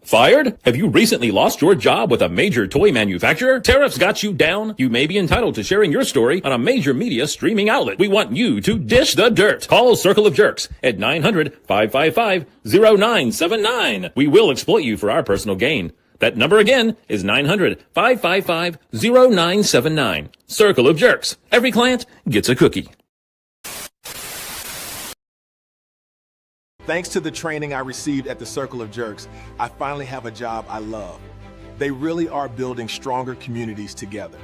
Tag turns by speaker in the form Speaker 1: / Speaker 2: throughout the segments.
Speaker 1: Fired? Have you recently lost your job with a major toy manufacturer? Tariffs got you down? You may be entitled to sharing your story on a major media streaming outlet. We want you to dish the dirt. Call Circle of Jerkz at 900-555-0979. We will exploit you for our personal gain. That number again is 900-555-0979. Circle of Jerkz. Every client gets a cookie.
Speaker 2: Thanks to the training I received at the Circle of Jerkz, I finally have a job I love. They really are building stronger communities together.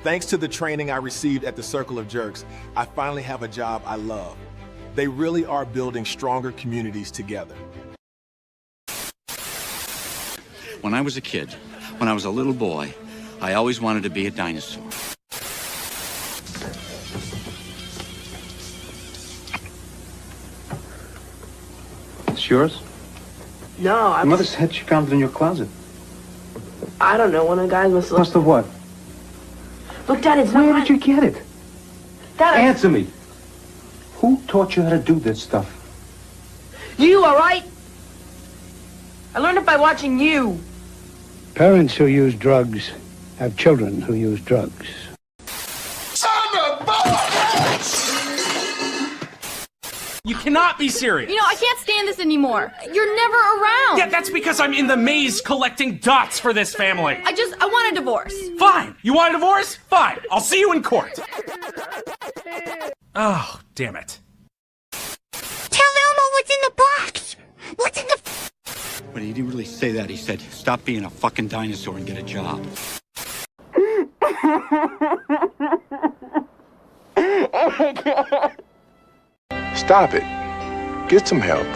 Speaker 2: Thanks to the training I received at the Circle of Jerkz, I finally have a job I love. They really are building stronger communities together.
Speaker 3: When I was a kid, when I was a little boy, I always wanted to be a dinosaur.
Speaker 4: It's yours?
Speaker 5: No,
Speaker 4: Your mother said she found it in your closet.
Speaker 5: I don't know. One of the guys must
Speaker 4: Must have what?
Speaker 5: Look, Dad, it's
Speaker 4: Where
Speaker 5: not.
Speaker 4: did you get it?
Speaker 5: Dad,
Speaker 4: Answer me. Who taught you how to do this stuff?
Speaker 5: You, all right? I learned it by watching you.
Speaker 6: Parents who use drugs have children who use drugs.
Speaker 7: You cannot be serious.
Speaker 8: You know, I can't stand this anymore. You're never around.
Speaker 7: Yeah, that's because I'm in the maze collecting dots for this family.
Speaker 8: I want a divorce.
Speaker 7: Fine. You want a divorce? Fine. I'll see you in court. Oh, damn it.
Speaker 9: Tell Elmo what's in the box. What's in the...
Speaker 3: But he didn't really say that. He said, stop being a fucking dinosaur and get a job.
Speaker 9: Oh my God.
Speaker 2: Stop it. Get some help.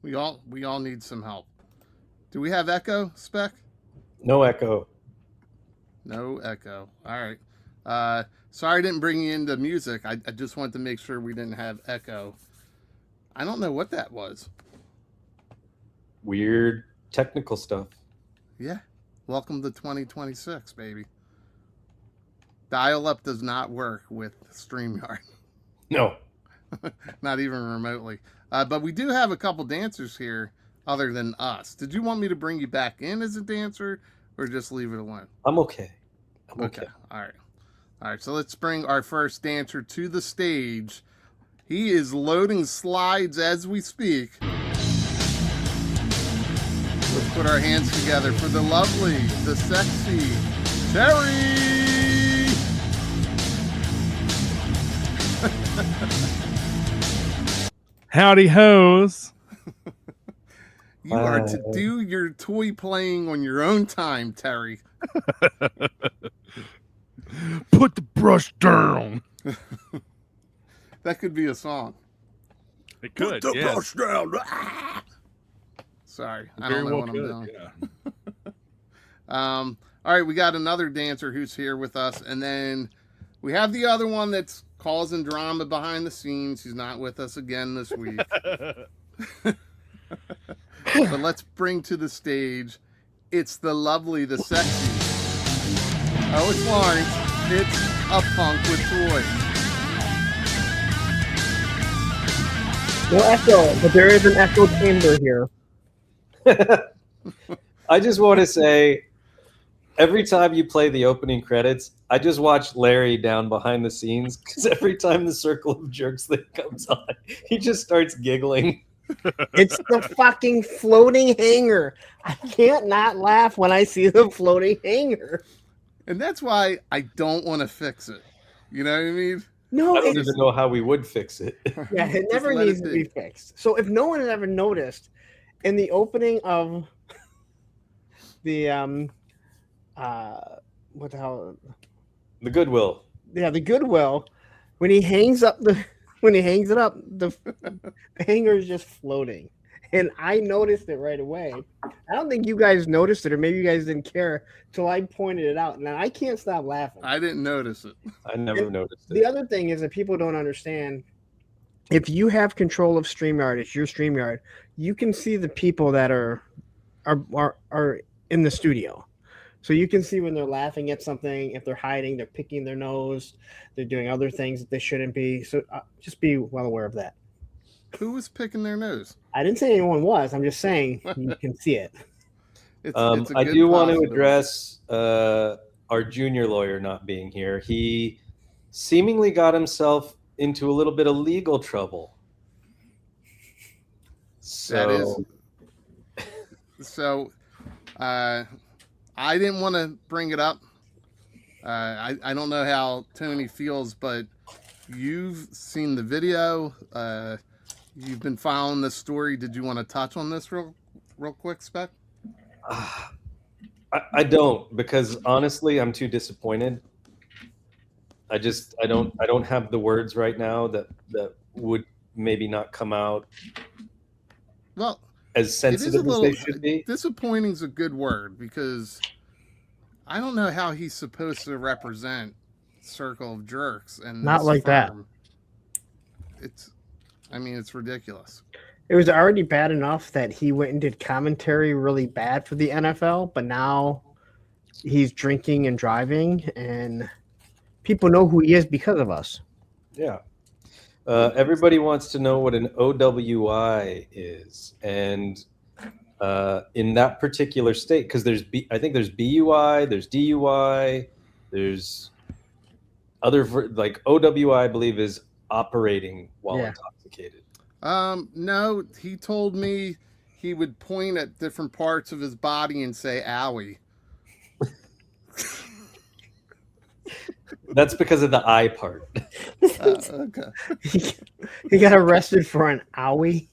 Speaker 10: We all need some help. Do we have echo, Spec?
Speaker 11: No echo.
Speaker 10: No echo. All right. Sorry I didn't bring you into music. I just wanted to make sure we didn't have echo. I don't know what that was.
Speaker 11: Weird technical stuff.
Speaker 10: Yeah. Welcome to 2026, baby. Dial-up does not work with StreamYard.
Speaker 11: No.
Speaker 10: Not even remotely. But we do have a couple dancers here other than us. Did you want me to bring you back in as a dancer or just leave it alone?
Speaker 11: I'm okay. I'm okay.
Speaker 10: All right. All right. So let's bring our first dancer to the stage. He is loading slides as we speak. Let's put our hands together for the lovely, the sexy Terry.
Speaker 12: Howdy hoes.
Speaker 10: You are to do your toy playing on your own time, Terry.
Speaker 12: Put the brush down.
Speaker 10: That could be a song.
Speaker 12: It could.
Speaker 10: Put the
Speaker 12: yes.
Speaker 10: brush down. Ah! Sorry, I don't know what I'm doing.
Speaker 12: Yeah.
Speaker 10: All right, we got another dancer who's here with us, and then we have the other one that's causing drama behind the scenes. He's not with us again this week. But let's bring to the stage, it's the lovely, the sexy. Oh, it's Lawrence. It's a punk with toys.
Speaker 13: No echo, but there is an echo chamber here.
Speaker 11: I just want to say, every time you play the opening credits, I just watch Larry down behind the scenes because every time the Circle of Jerkz thing comes on, he just starts giggling.
Speaker 13: It's the fucking floating hanger. I can't not laugh when I see the floating hanger.
Speaker 10: And that's why I don't want to fix it. You know what I mean?
Speaker 13: No,
Speaker 11: I don't even know how we would fix it.
Speaker 13: Yeah, it never needs to be fixed. So if no one had ever noticed, in the opening of the what the hell?
Speaker 11: The Goodwill.
Speaker 13: Yeah, the Goodwill. When he hangs it up, the hanger is just floating. And I noticed it right away. I don't think you guys noticed it, or maybe you guys didn't care till I pointed it out. Now I can't stop laughing.
Speaker 10: I didn't notice it.
Speaker 11: I never noticed it.
Speaker 13: The other thing is that people don't understand if you have control of StreamYard, it's your StreamYard. You can see the people that are in the studio. So you can see when they're laughing at something, if they're hiding, they're picking their nose, they're doing other things that they shouldn't be. So just be well aware of that.
Speaker 10: Who was picking their nose?
Speaker 13: I didn't say anyone was. I'm just saying you can see it.
Speaker 11: I do want to address our junior lawyer not being here. He seemingly got himself into a little bit of legal trouble. So,
Speaker 10: I didn't want to bring it up. I don't know how Tony feels, but you've seen the video. You've been following this story. Did you want to touch on this real quick, Spec?
Speaker 11: I don't, because honestly, I'm too disappointed. I don't have the words right now that would maybe not come out.
Speaker 10: Well,
Speaker 11: as sensitive as they should be.
Speaker 10: Disappointing is a good word, because I don't know how he's supposed to represent Circle of Jerks and
Speaker 13: not like
Speaker 10: firm. It's ridiculous.
Speaker 13: It was already bad enough that he went and did commentary really bad for the NFL, but now he's drinking and driving, and people know who he is because of us.
Speaker 11: Yeah. Everybody wants to know what an OWI is, and in that particular state, because I think there's BUI, there's DUI, there's other like OWI. I believe is operating while intoxicated.
Speaker 10: No, he told me he would point at different parts of his body and say "owie."
Speaker 11: That's because of the eye part.
Speaker 10: Okay.
Speaker 13: He got arrested for an owie.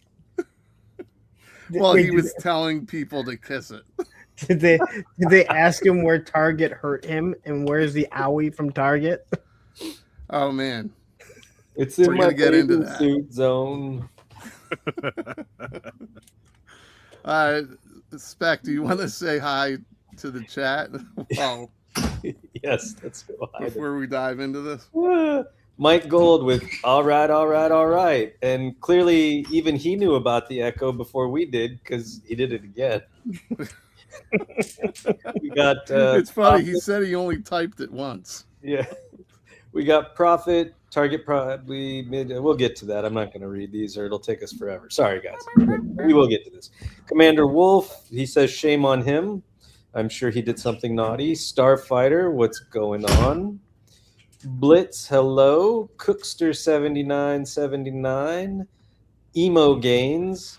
Speaker 10: Well, he was telling people to kiss it.
Speaker 13: Did they ask him where Target hurt him and where's the owie from Target?
Speaker 10: Oh man,
Speaker 11: it's in my
Speaker 10: get into that
Speaker 11: suit zone.
Speaker 10: Spec, do you want to say hi to the chat? Wow.
Speaker 11: Yes, let's go.
Speaker 10: Before we dive into this,
Speaker 11: Mike Gold with all right, and clearly even he knew about the echo before we did because he did it again. We got.
Speaker 10: It's funny. He said he only typed it once.
Speaker 11: Yeah, we got Profit Target. We'll get to that. I'm not going to read these, or it'll take us forever. Sorry, guys. We will get to this. Commander Wolf. He says shame on him. I'm sure he did something naughty. Starfighter, what's going on? Blitz, hello. Cookster 7979. Emo Gains.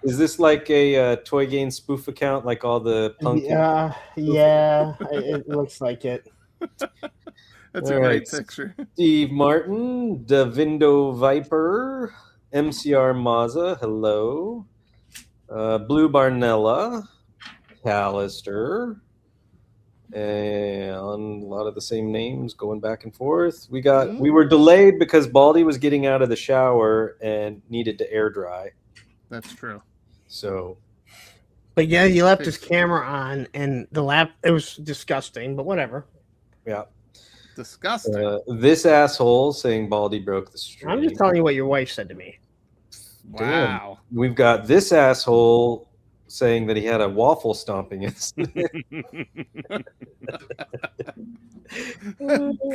Speaker 11: Is this like a Toy Gain spoof account, like all the punk?
Speaker 13: Yeah, it looks like it.
Speaker 10: That's a great picture.
Speaker 11: Steve Martin, Davindo Viper, MCR Mazza, hello. Blue Barnella. Callister, and a lot of the same names going back and forth. We were delayed because Baldy was getting out of the shower and needed to air dry.
Speaker 10: That's true.
Speaker 11: So,
Speaker 13: but yeah, he left his camera on, and it was disgusting. But whatever.
Speaker 11: Yeah,
Speaker 10: disgusting.
Speaker 11: This asshole saying Baldy broke the stream.
Speaker 13: I'm just telling you what your wife said to me.
Speaker 10: Wow.
Speaker 11: Damn. We've got this asshole saying that he had a waffle stomping incident.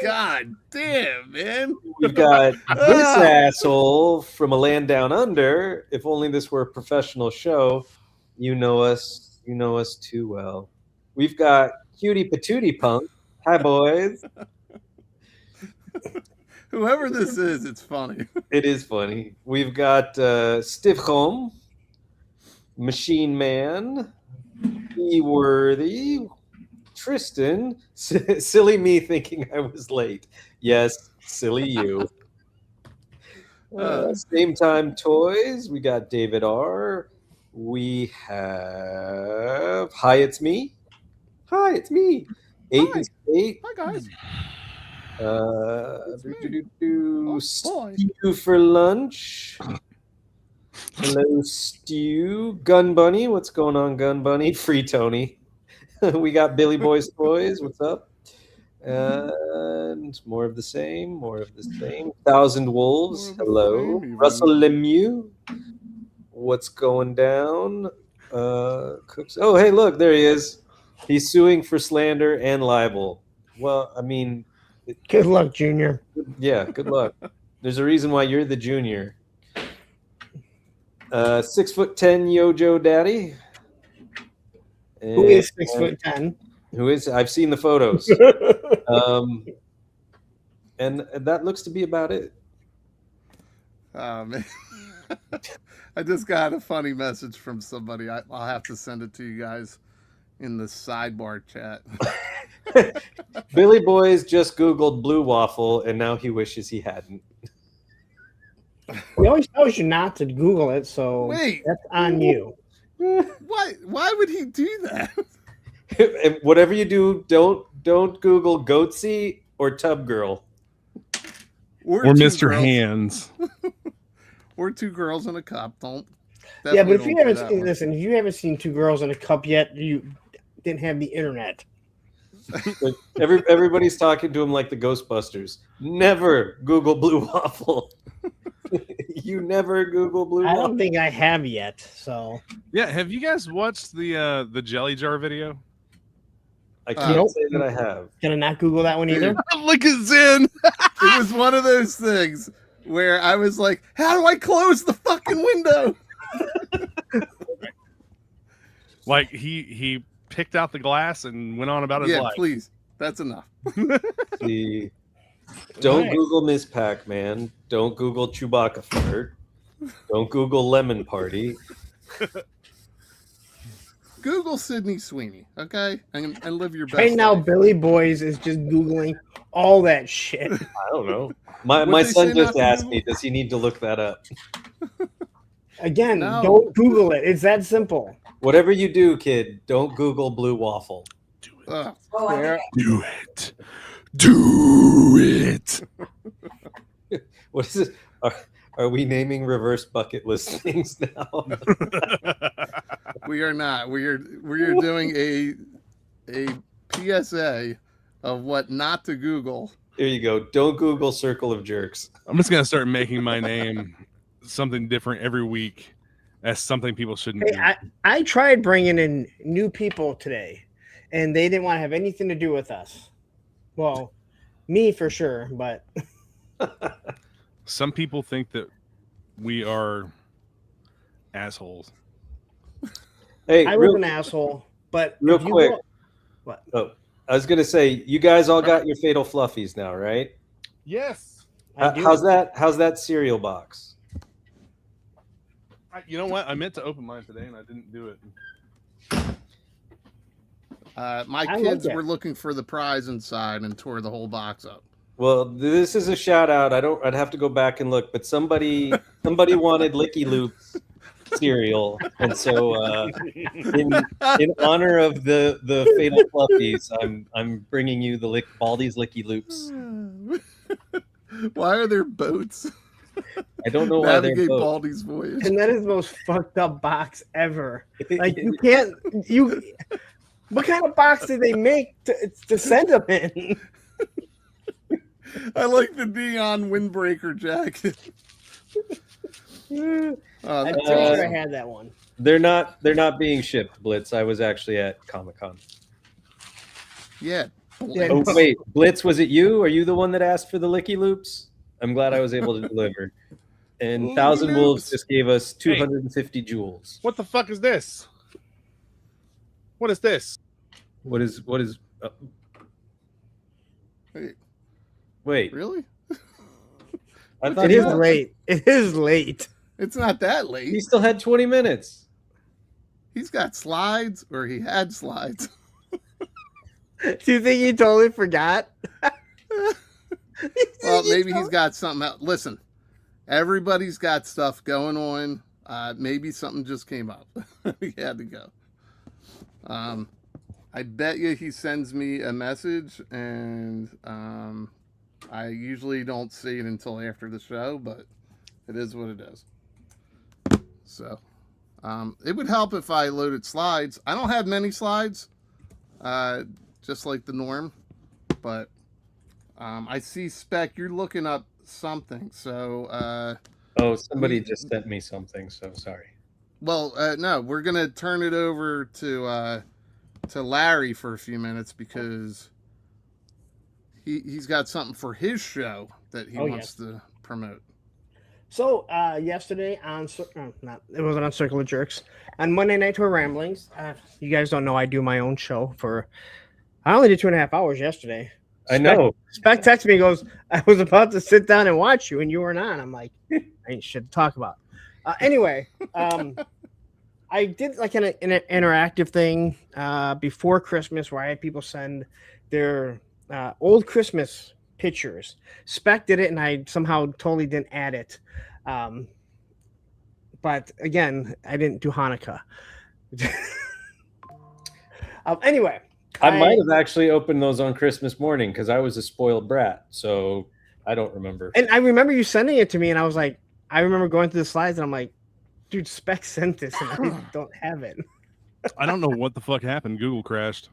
Speaker 10: God damn, man.
Speaker 11: We've got this asshole from a land down under. If only this were a professional show. You know us too well. We've got Cutie Patootie Punk. Hi, boys.
Speaker 10: Whoever this is, it's funny.
Speaker 11: It is funny. We've got Stiff Home. Machine Man, E-Worthy, Tristan, silly me thinking I was late. Yes, silly you. Same Time Toys, we got David R. We have Hi, it's me. Hi, it's me. 8 and 8.
Speaker 10: Hi, guys.
Speaker 11: Stew for lunch. Hello, Stew. Gun Bunny, what's going on, Gun Bunny? Free Tony. We got Billy Boy's Toys. What's up? And more of the same, more of the same. Thousand Wolves,
Speaker 10: More of the
Speaker 11: hello.
Speaker 10: same, even.
Speaker 11: Russell Lemieux, what's going down? Cooks. Oh, hey, look, there he is. He's suing for slander and libel. Well, I mean,
Speaker 13: Good luck, Junior.
Speaker 11: yeah, good luck. There's a reason why you're the junior. 6'10" Yojo Daddy.
Speaker 13: Who is 6'10"?
Speaker 11: Who is? I've seen the photos. And that looks to be about it.
Speaker 10: Oh, man. I just got a funny message from somebody. I'll have to send it to you guys in the sidebar chat.
Speaker 11: Billy Boys just Googled blue waffle, and now he wishes he hadn't.
Speaker 13: He always tells you not to Google it, so
Speaker 10: Wait.
Speaker 13: that's on you.
Speaker 10: Why would he do that?
Speaker 11: Whatever you do, don't Google Goatsy or Tub Girl.
Speaker 12: Or
Speaker 10: two
Speaker 12: Mr.
Speaker 10: girls.
Speaker 12: Hands.
Speaker 10: Or two girls in a cup.
Speaker 13: Yeah, but if you haven't
Speaker 10: seen
Speaker 13: seen, listen, if you haven't seen Two Girls in a Cup yet, you didn't have the internet.
Speaker 11: Everybody's talking to him like the Ghostbusters. Never Google blue waffle. You never Google blue
Speaker 13: I
Speaker 11: waffle.
Speaker 13: don't think I have yet. So
Speaker 12: Yeah, have you guys watched the jelly jar video?
Speaker 11: I can't say that I have.
Speaker 13: Can I not Google that one either?
Speaker 12: Look at Zen.
Speaker 10: It was one of those things where I was like, how do I close the fucking window?
Speaker 12: Like he picked out the glass and went on about his
Speaker 10: Yeah,
Speaker 12: life.
Speaker 10: please. That's enough.
Speaker 11: Don't
Speaker 13: Right.
Speaker 11: Google Miss Pac-Man. Don't Google Chewbacca fart. Don't Google Lemon Party.
Speaker 10: Google Sydney Sweeney, okay? And live your best
Speaker 13: Right now,
Speaker 10: life.
Speaker 13: Billy Boys is just Googling all that shit.
Speaker 11: I don't know. My
Speaker 10: What'd
Speaker 11: my
Speaker 10: they
Speaker 11: son
Speaker 10: say
Speaker 11: just
Speaker 10: not to
Speaker 11: asked
Speaker 10: Google?
Speaker 11: me, does he need to look that up?
Speaker 13: Again,
Speaker 10: No.
Speaker 13: don't Google it. It's that simple.
Speaker 11: Whatever you do, kid, don't Google blue waffle.
Speaker 10: Ugh.
Speaker 12: Do it. Do it.
Speaker 11: What is it? Are we naming reverse bucket list things now?
Speaker 10: We are not. We are doing a PSA of what not to Google.
Speaker 11: There you go. Don't Google Circle of Jerks.
Speaker 12: I'm just gonna start making my name something different every week. That's something people shouldn't
Speaker 13: Hey,
Speaker 12: do.
Speaker 13: I tried bringing in new people today, and they didn't want to have anything to do with us. Well, me for sure, but
Speaker 12: Some people think that we are assholes.
Speaker 11: Hey,
Speaker 13: I was an asshole. But
Speaker 11: real
Speaker 13: if you
Speaker 11: quick.
Speaker 13: go- what?
Speaker 11: Oh, I was gonna say, you guys all got your fatal fluffies now, right?
Speaker 12: Yes.
Speaker 13: I do.
Speaker 11: How's that cereal box?
Speaker 12: You know what? I meant to open mine today and I didn't do it.
Speaker 10: My
Speaker 13: I like
Speaker 10: kids
Speaker 13: it.
Speaker 10: were looking for the prize inside and tore the whole box up.
Speaker 11: Well, this is a shout out. I'd have to go back and look, but somebody wanted Licky Loops cereal, and so in honor of the fatal fluffies, I'm bringing you the Baldy's Licky Loops.
Speaker 10: Why are there boats?
Speaker 11: I don't know why they're
Speaker 10: Navigate
Speaker 11: both.
Speaker 10: Baldy's voyage.
Speaker 13: And that is the most fucked up box ever. Like you can't you. What kind of box did they make to send them in?
Speaker 10: I like the neon windbreaker jacket.
Speaker 13: I'm pretty sure I had that one.
Speaker 11: They're not being shipped, Blitz. I was actually at Comic-Con.
Speaker 10: Yeah.
Speaker 11: Oh wait, Blitz, was it you? Are you the one that asked for the Licky Loops? I'm glad I was able to deliver. And Thousand Wolves just gave us 250 jewels.
Speaker 12: What the fuck is this? What is this?
Speaker 11: What is? Wait,
Speaker 10: Really?
Speaker 11: I thought
Speaker 13: It
Speaker 11: he
Speaker 13: is late. It is late.
Speaker 10: It's not that late.
Speaker 11: He still had 20 minutes.
Speaker 10: He's got slides, or he had slides.
Speaker 13: Do you think he totally forgot?
Speaker 10: Well, maybe he's got something else. Listen, everybody's got stuff going on. Maybe something just came up. We had to go. I bet you he sends me a message, and I usually don't see it until after the show, but it is what it is. So it would help if I loaded slides. I don't have many slides, just like the norm. but I see Spec. You're looking up something. So.
Speaker 11: Somebody just sent me something. So sorry.
Speaker 10: Well, no, we're gonna turn it over to Larry for a few minutes because he's got something for his show that he wants to promote.
Speaker 13: So yesterday it wasn't on Circle of Jerks. On Monday Night Tour Ramblings, you guys don't know I do my own show I only did 2.5 hours yesterday.
Speaker 11: I know.
Speaker 13: Spec texted me and goes, I was about to sit down and watch you and you weren't on. I'm like, I ain't shit to talk about. Anyway, I did like an interactive thing before Christmas where I had people send their old Christmas pictures. Spec did it and I somehow totally didn't add it. But again, I didn't do Hanukkah. Anyway.
Speaker 11: I might have actually opened those on Christmas morning because I was a spoiled brat. So I don't remember.
Speaker 13: And I remember you sending it to me and I was like, I remember going through the slides and I'm like, dude, Spec sent this and I don't have it.
Speaker 12: I don't know what the fuck happened. Google crashed.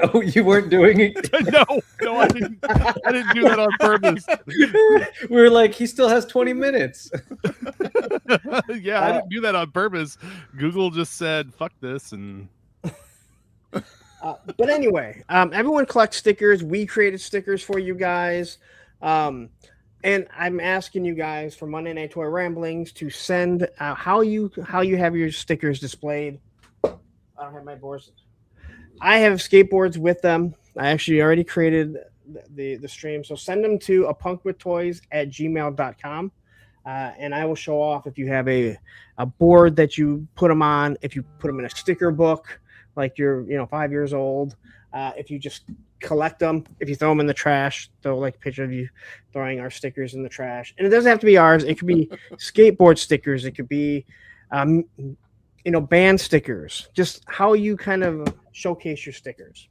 Speaker 11: Oh, you weren't doing it?
Speaker 12: No, I didn't. I didn't do that on purpose.
Speaker 11: We were like, he still has 20 minutes.
Speaker 12: Yeah, I didn't do that on purpose. Google just said, fuck this. And
Speaker 13: but anyway, everyone collects stickers. We created stickers for you guys. And I'm asking you guys for Monday Night Toy Ramblings to send how you have your stickers displayed. I don't have my boards. I have skateboards with them. I actually already created the stream. So send them to apunkwithtoys@gmail.com. And I will show off if you have a board that you put them on, if you put them in a sticker book, like you're 5 years old, if you just collect them, if you throw them in the trash, throw like a picture of you throwing our stickers in the trash. And it doesn't have to be ours. It could be skateboard stickers. It could be, band stickers, just how you kind of showcase your stickers.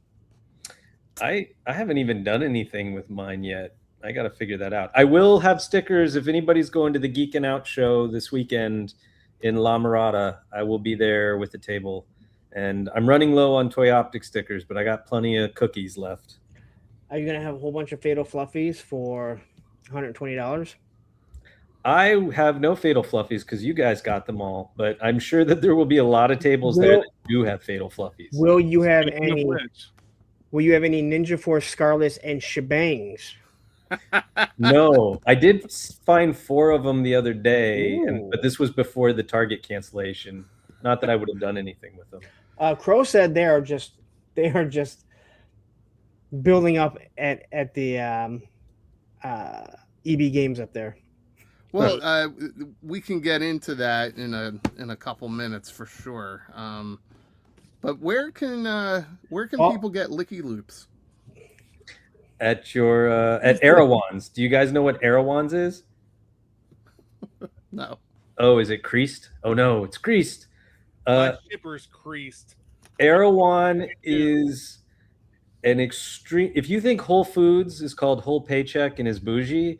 Speaker 11: I haven't even done anything with mine yet. I got to figure that out. I will have stickers. If anybody's going to the Geekin' Out show this weekend in La Mirada, I will be there with the table. And I'm running low on Toy Optic stickers, but I got plenty of cookies left.
Speaker 13: Are you going to have a whole bunch of Fatal Fluffies for $120?
Speaker 11: I have no Fatal Fluffies because you guys got them all, but I'm sure that there will be a lot of tables there that do have Fatal Fluffies.
Speaker 13: Will you have any Ninja Force Scarlets and Shebangs?
Speaker 11: No, I did find 4 of them the other day, but this was before the Target cancellation. Not that I would have done anything with them.
Speaker 13: Crow said they are just building up at the EB Games up there.
Speaker 10: Well, we can get into that in a couple minutes for sure. But where can people get Licky Loops?
Speaker 11: At your at Erewhon's. Do you guys know what Erewhon's is?
Speaker 10: No.
Speaker 11: Oh, is it creased? Oh no, it's creased.
Speaker 12: my shipper's creased.
Speaker 11: Erewhon is an extreme. If you think Whole Foods is called Whole Paycheck and is bougie,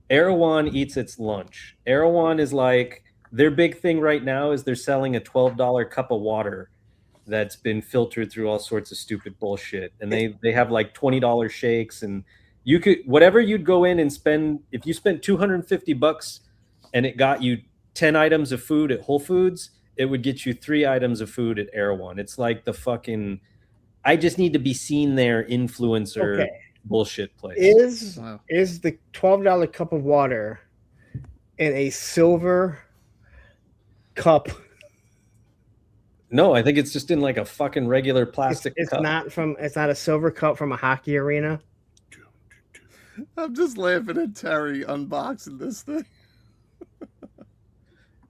Speaker 11: Erewhon eats its lunch. Erewhon is like, their big thing right now is they're selling a $12 cup of water that's been filtered through all sorts of stupid bullshit. And they have like $20 shakes, and you could, whatever you'd go in and spend, if you spent $250 and it got you 10 items of food at Whole Foods, it would get you 3 items of food at Erewhon. It's like the fucking, I just need to be seen there influencer bullshit place.
Speaker 13: Is the $12 cup of water in a silver cup?
Speaker 11: No, I think it's just in like a fucking regular plastic
Speaker 13: it's
Speaker 11: cup.
Speaker 13: It's not a silver cup from a hockey arena.
Speaker 10: I'm just laughing at Terry unboxing this thing.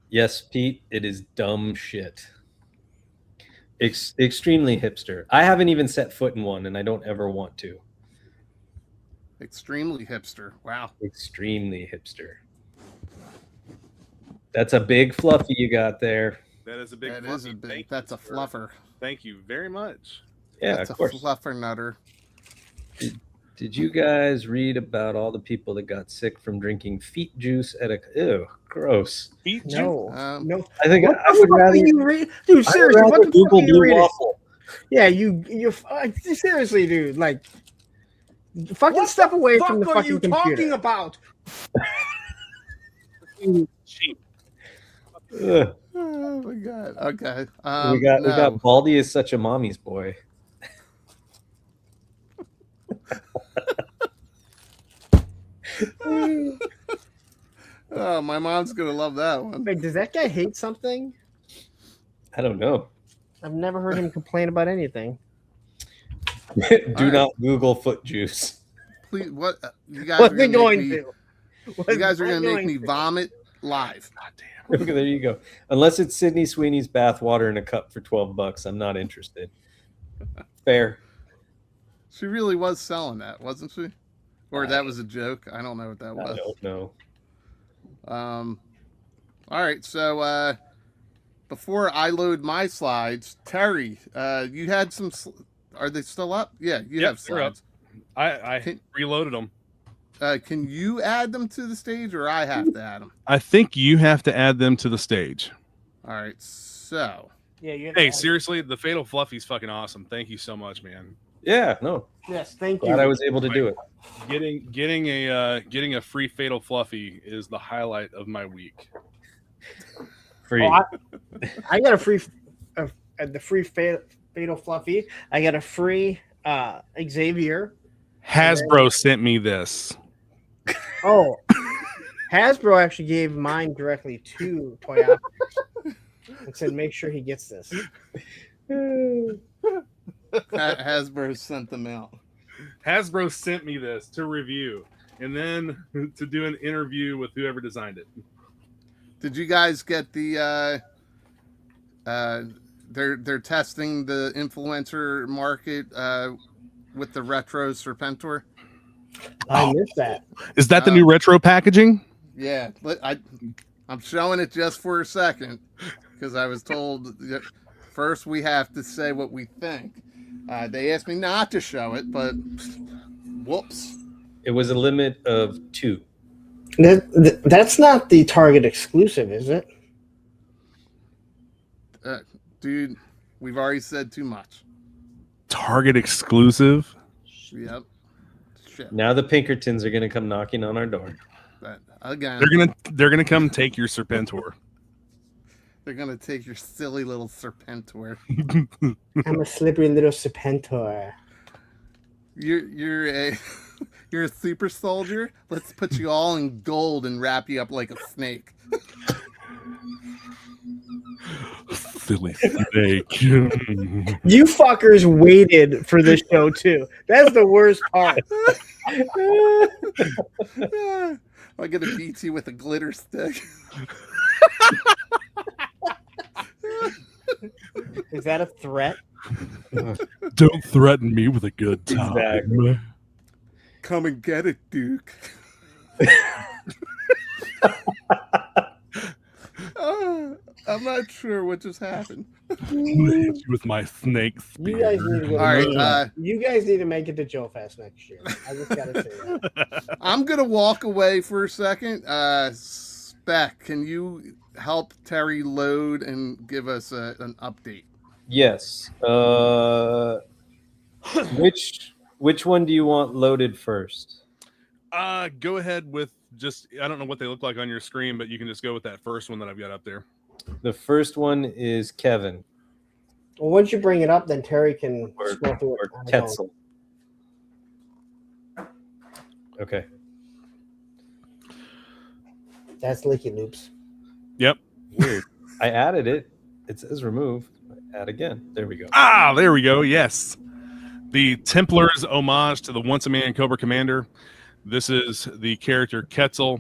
Speaker 11: Yes, Pete, it is dumb shit. Extremely hipster. I haven't even set foot in one, and I don't ever want to.
Speaker 10: Extremely hipster. Wow.
Speaker 11: Extremely hipster. That's a big fluffy you got there.
Speaker 12: That is a big.
Speaker 10: That is a big. That's a fluffer.
Speaker 12: Thank you very much.
Speaker 11: Yeah,
Speaker 10: that's
Speaker 11: of course.
Speaker 10: A fluffer nutter.
Speaker 11: Did you guys read about all the people that got sick from drinking feet juice at a? Ew, gross.
Speaker 12: Feet juice?
Speaker 13: No.
Speaker 11: I think
Speaker 13: what
Speaker 11: I would rather
Speaker 13: you read, dude. Seriously, what the
Speaker 11: Google
Speaker 13: fuck are you
Speaker 11: Blue
Speaker 13: reading?
Speaker 11: Waffle.
Speaker 13: Yeah, you seriously, dude. Like, Fucking
Speaker 7: What
Speaker 13: step
Speaker 7: the
Speaker 13: away
Speaker 7: fuck
Speaker 13: from the
Speaker 7: are
Speaker 13: fucking
Speaker 7: you
Speaker 13: computer.
Speaker 7: talking about?
Speaker 12: Cheap.
Speaker 11: Ugh.
Speaker 10: Oh my god. Okay.
Speaker 11: We got Baldy is such a mommy's boy.
Speaker 10: Oh, my mom's gonna love that one.
Speaker 13: Wait, does that guy hate something?
Speaker 11: I don't know.
Speaker 13: I've never heard him complain about anything.
Speaker 11: Do not Google foot juice.
Speaker 10: Please, what you guys
Speaker 13: What's
Speaker 10: are
Speaker 13: he
Speaker 10: gonna
Speaker 13: going
Speaker 10: make me,
Speaker 13: to?
Speaker 10: You guys are gonna make me vomit live.
Speaker 12: God damn.
Speaker 11: Okay, there you go. Unless it's Sydney Sweeney's bath water in a cup for $12, I'm not interested. Fair.
Speaker 10: She really was selling that, wasn't she? Or that was a joke. I don't know what that
Speaker 11: I
Speaker 10: was.
Speaker 11: don't know.
Speaker 10: All right, so before I load my slides, Terry, you had some. Are they still up? Yeah, you have
Speaker 12: they're up.
Speaker 10: slides.
Speaker 12: I reloaded them.
Speaker 10: Can you add them to the stage, or I have to add them?
Speaker 12: I think you have to add them to the stage.
Speaker 10: All right, so.
Speaker 13: Yeah, you
Speaker 12: Hey, seriously, the Fatal Fluffy's fucking awesome. Thank you so much, man.
Speaker 11: Yeah, no.
Speaker 13: Yes, thank you.
Speaker 11: Glad I was able to do it.
Speaker 12: Getting a free Fatal Fluffy is the highlight of my week.
Speaker 11: Free.
Speaker 13: Oh, I got a free, the free Fatal Fluffy. I got a free Xavier.
Speaker 12: Hasbro sent me this.
Speaker 13: Oh, Hasbro actually gave mine directly to Toy Optics and said, make sure he gets this.
Speaker 10: Hasbro sent them out.
Speaker 12: Hasbro sent me this to review and then to do an interview with whoever designed it.
Speaker 10: Did you guys get the they're testing the influencer market with the retro Serpentor?
Speaker 13: I missed that.
Speaker 12: Is that the new retro packaging?
Speaker 10: Yeah, but I'm showing it just for a second because I was told that first we have to say what we think. They asked me not to show it, but whoops.
Speaker 11: It was a limit of 2.
Speaker 13: That's not the Target exclusive, is it?
Speaker 10: Dude, we've already said too much.
Speaker 12: Target exclusive?
Speaker 10: Yep. Shit.
Speaker 11: Now the Pinkertons are going to come knocking on our door.
Speaker 10: But again,
Speaker 12: they're gonna come take your Serpentor.
Speaker 10: They're gonna take your silly little Serpentor.
Speaker 13: I'm a slippery little Serpentor.
Speaker 10: You're a you're a super soldier. Let's put you all in gold and wrap you up like a snake.
Speaker 12: Silly snake.
Speaker 13: You fuckers waited for this show too. That's the worst part.
Speaker 10: I'm gonna beat you with a glitter stick.
Speaker 13: Is that a threat?
Speaker 12: Don't threaten me with a good time.
Speaker 11: Exactly.
Speaker 10: Come and get it, Duke. I'm not sure what just happened.
Speaker 12: With my snake spear.
Speaker 13: You guys need to go.
Speaker 10: All right,
Speaker 13: you guys need to make it to Joe Fest next year. I just gotta say that.
Speaker 10: I'm gonna walk away for a second. Spec, can you help Terry load and give us an update?
Speaker 11: Yes. Which one do you want loaded first?
Speaker 12: Go ahead with just, I don't know what they look like on your screen, but you can just go with that first one that I've got up there.
Speaker 11: The first one is Kevin.
Speaker 13: Well, once you bring it up, then Terry can scroll through it.
Speaker 11: Or Tetzel. Okay.
Speaker 13: That's Licky Loops.
Speaker 12: Yep.
Speaker 11: Weird. I added it. It says remove. Add again. There we go.
Speaker 12: Ah, there we go. Yes. The Templars homage to the Once a Man Cobra Commander. This is the character Quetzal,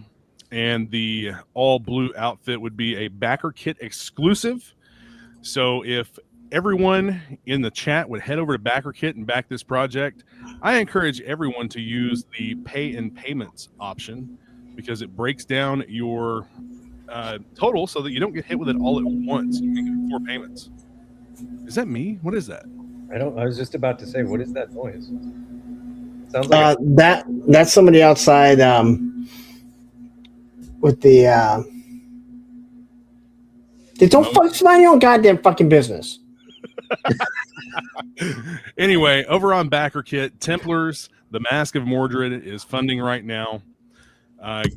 Speaker 12: and the all blue outfit would be a backer kit exclusive. So if everyone in the chat would head over to Backer Kit and back this project, I encourage everyone to use the pay and payments option because it breaks down your total so that you don't get hit with it all at once. You can get 4 payments. Is that me? What is that?
Speaker 11: I was just about to say, what is that noise? Sounds like
Speaker 13: that's somebody outside with the they don't fuck mind your own goddamn fucking business.
Speaker 12: Anyway, over on Backer Kit, Templars, The Mask of Mordred is funding right now.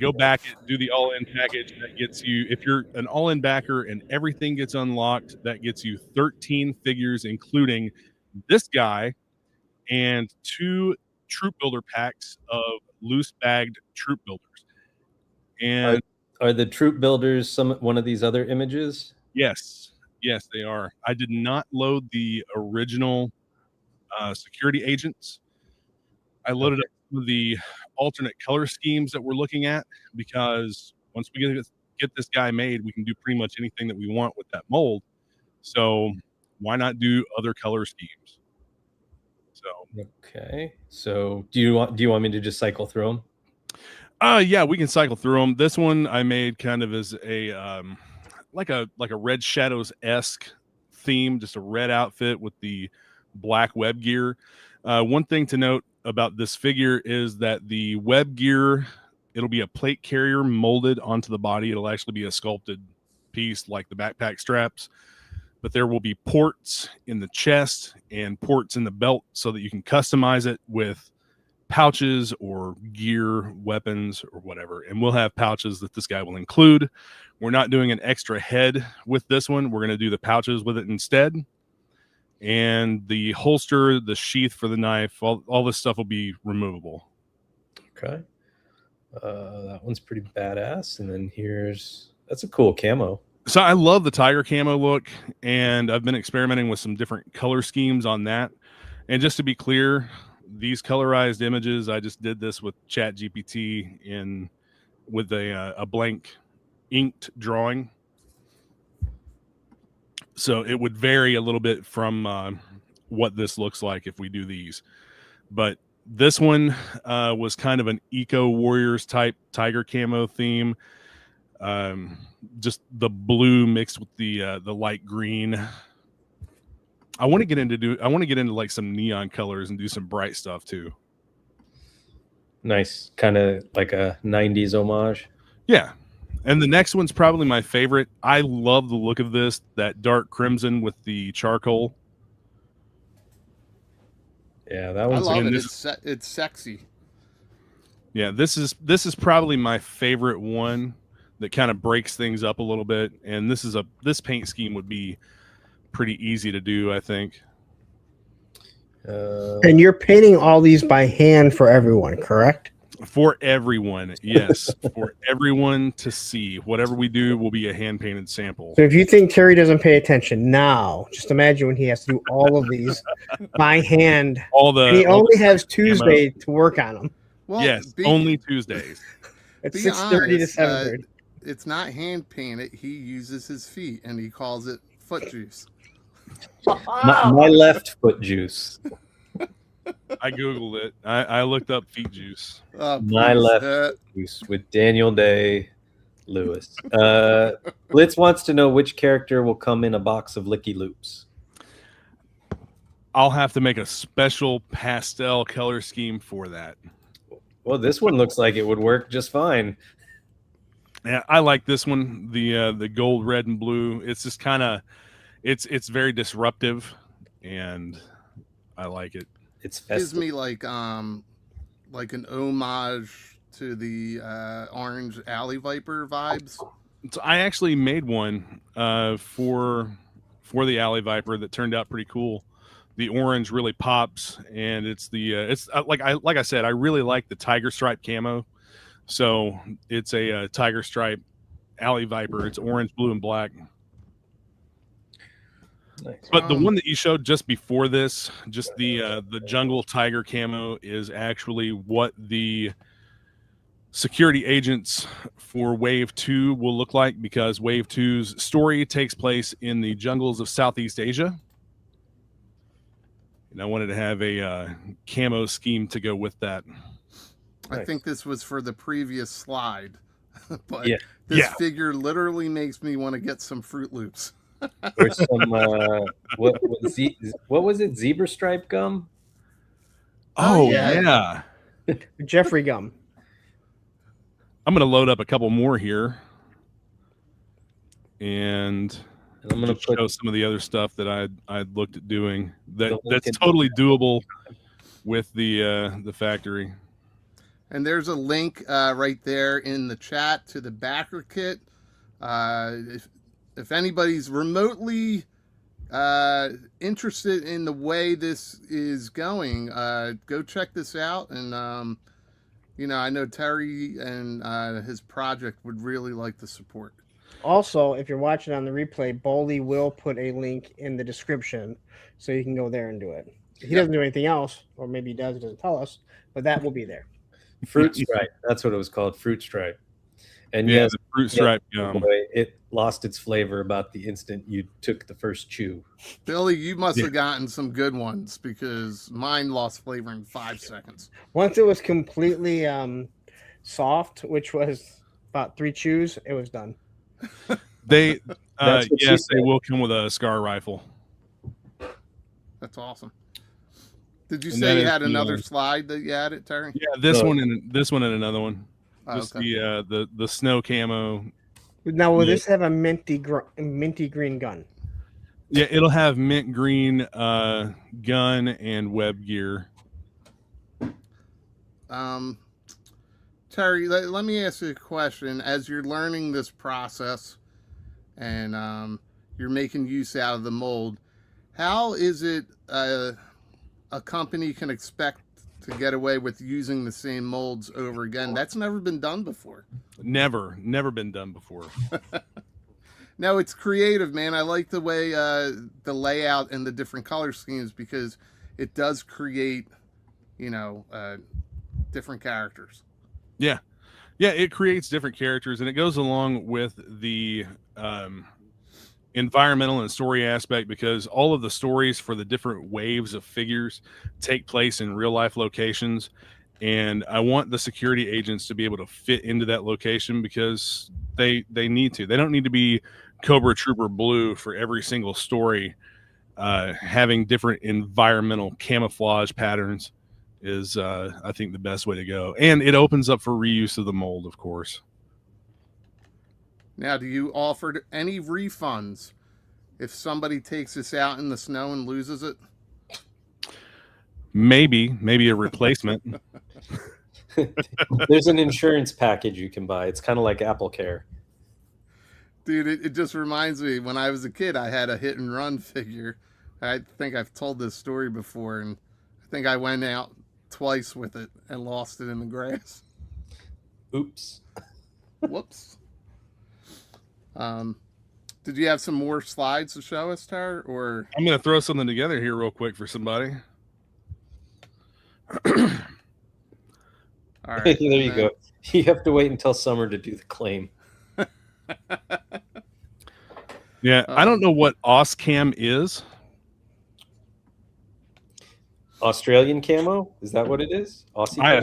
Speaker 12: Go back and do the all-in package. That gets you, if you're an all-in backer and everything gets unlocked, that gets you 13 figures, including this guy and 2 troop builder packs of loose bagged troop builders. And
Speaker 11: are the troop builders one of these other images?
Speaker 12: Yes, they are. I did not load the original security agents. I loaded up some of the alternate color schemes that we're looking at, because once we get this guy made, we can do pretty much anything that we want with that mold. So why not do other color schemes? So
Speaker 11: okay. So do you want me to just cycle through them?
Speaker 12: Yeah, we can cycle through them. This one I made kind of as a like a Red Shadows-esque theme, just a red outfit with the black web gear. One thing to note about this figure is that the web gear, it'll be a plate carrier molded onto the body. It'll actually be a sculpted piece like the backpack straps, but there will be ports in the chest and ports in the belt so that you can customize it with pouches or gear, weapons, or whatever. And we'll have pouches that this guy will include. We're not doing an extra head with this one. We're going to do the pouches with it instead. And the holster, the sheath for the knife, all this stuff will be removable.
Speaker 11: Okay. That one's pretty badass. And then that's a cool camo.
Speaker 12: So I love the tiger camo look, and I've been experimenting with some different color schemes on that. And just to be clear, these colorized images, I just did this with ChatGPT with a blank inked drawing. So it would vary a little bit from what this looks like if we do these. But this one was kind of an Eco Warriors type tiger camo theme. Just the blue mixed with the light green. I want to get into like some neon colors and do some bright stuff too.
Speaker 11: Nice, kind of like a 90s homage.
Speaker 12: Yeah. And the next one's probably my favorite. I love the look of this, that dark crimson with the charcoal.
Speaker 11: Yeah, that one's
Speaker 10: I love it. It's sexy.
Speaker 12: Yeah, this is probably my favorite one that kind of breaks things up a little bit. And this paint scheme would be pretty easy to do, I think.
Speaker 13: And you're painting all these by hand for everyone, correct?
Speaker 12: For everyone, yes. For everyone to see. Whatever we do will be a hand-painted sample.
Speaker 13: So if you think Terry doesn't pay attention now, just imagine when he has to do all of these by hand. He only has Tuesday to work on them.
Speaker 10: Well,
Speaker 12: yes, only Tuesdays.
Speaker 13: It's 6:30 to 7:30.
Speaker 10: It's not hand painted. He uses his feet, and he calls it foot juice.
Speaker 11: My left foot juice.
Speaker 12: I Googled it. I looked up feet juice.
Speaker 11: My left juice with Daniel Day-Lewis. Blitz wants to know which character will come in a box of Licky Loops.
Speaker 12: I'll have to make a special pastel color scheme for that.
Speaker 11: Well, this one looks like it would work just fine.
Speaker 12: Yeah, I like this one. The gold, red, and blue. It's just kind of, it's very disruptive, and I like it.
Speaker 11: It's
Speaker 10: gives me like an homage to the orange alley viper vibes.
Speaker 12: So I actually made one for the alley viper that turned out pretty cool. The orange really pops, and it's like I said, I really like the tiger stripe camo. So it's a tiger stripe alley viper. It's orange, blue, and black. Nice. But the one that you showed just before this, just the jungle tiger camo, is actually what the security agents for Wave 2 will look like, because Wave 2's story takes place in the jungles of Southeast Asia. And I wanted to have a camo scheme to go with that.
Speaker 10: I think this was for the previous slide, but this figure literally makes me want to get some Fruit Loops.
Speaker 11: Or some what was it? Zebra stripe gum?
Speaker 12: Oh yeah.
Speaker 13: Jeffrey gum.
Speaker 12: I'm gonna load up a couple more here, and I'm gonna show some of the other stuff that I'd looked at doing. That's totally doable with the factory.
Speaker 10: And there's a link right there in the chat to the backer kit. If anybody's remotely interested in the way this is going, go check this out. And I know Terry and his project would really like the support.
Speaker 13: Also, if you're watching on the replay, Boley will put a link in the description so you can go there and do it. He doesn't do anything else, or maybe he does, he doesn't tell us, but that will be there.
Speaker 11: Fruit stripe. That's what it was called, fruit stripe. And
Speaker 12: yeah,
Speaker 11: yes,
Speaker 12: the fruit stripe gum.
Speaker 11: It lost its flavor about the instant you took the first chew.
Speaker 10: Billy, you must have gotten some good ones because mine lost flavor in 5 seconds.
Speaker 13: Once it was completely soft, which was about 3 chews, it was done.
Speaker 12: They yes, they will come with a SCAR rifle.
Speaker 10: That's awesome. Did you say you had another slide that you had it, Terry?
Speaker 12: Yeah, this one and another one. Just
Speaker 10: okay.
Speaker 12: the snow camo.
Speaker 13: Now, will this have a minty green gun?
Speaker 12: Yeah, it'll have mint green gun and web gear.
Speaker 10: Terry, let me ask you a question. As you're learning this process and you're making use out of the mold, how is it a company can expect to get away with using the same molds over again? That's never been done before.
Speaker 12: Never been done before.
Speaker 10: No, it's creative, man. I like the way the layout and the different color schemes because it does create, different characters.
Speaker 12: Yeah, it creates different characters, and it goes along with the environmental and story aspect because all of the stories for the different waves of figures take place in real life locations, and I want the security agents to be able to fit into that location because they need to. They don't need to be Cobra Trooper Blue for every single story. Having different environmental camouflage patterns is I think the best way to go, and it opens up for reuse of the mold, of course.
Speaker 10: Now, do you offer any refunds if somebody takes this out in the snow and loses it?
Speaker 12: Maybe a replacement.
Speaker 11: There's an insurance package you can buy. It's kind of like Apple Care.
Speaker 10: Dude, it just reminds me, when I was a kid, I had a hit and run figure. I think I've told this story before, and I think I went out twice with it and lost it in the grass.
Speaker 11: Oops.
Speaker 10: Whoops. Did you have some more slides to show us, Tara? Or
Speaker 12: I'm going to throw something together here real quick for somebody.
Speaker 10: All right.
Speaker 11: There you go. You have to wait until summer to do the claim.
Speaker 12: Yeah, I don't know what OSCAM is.
Speaker 11: Australian camo? Is that what it is? Aussie
Speaker 12: I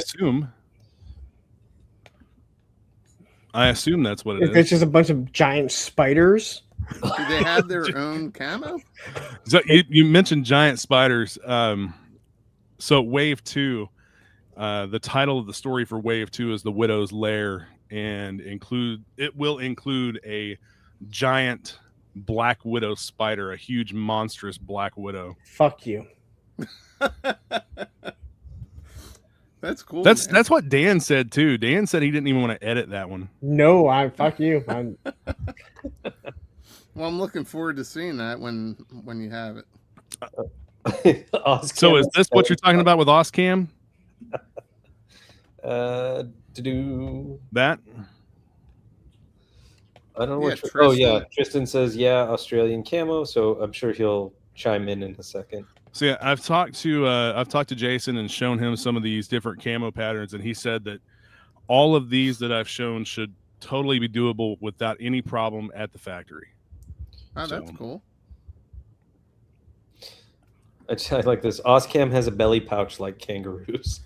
Speaker 12: assume that's what it is.
Speaker 13: It's just a bunch of giant spiders.
Speaker 10: Do they have their own camo?
Speaker 12: So you mentioned giant spiders. So Wave 2, the title of the story for Wave 2 is The Widow's Lair, and it will include a giant black widow spider, a huge monstrous black widow.
Speaker 13: Fuck you.
Speaker 10: That's cool.
Speaker 12: That's what Dan said too. Dan said he didn't even want to edit that one.
Speaker 13: No, fuck you.
Speaker 10: Well, I'm looking forward to seeing that when you have it.
Speaker 12: So is this what you're talking about with OSCAM?
Speaker 11: To do
Speaker 12: that?
Speaker 11: I don't know what. Oh yeah, Tristan says Australian camo. So I'm sure he'll chime in a second.
Speaker 12: So yeah, I've talked to Jason and shown him some of these different camo patterns, and he said that all of these that I've shown should totally be doable without any problem at the factory.
Speaker 10: Oh, that's cool.
Speaker 11: I like this. OSCAM has a belly pouch like kangaroos.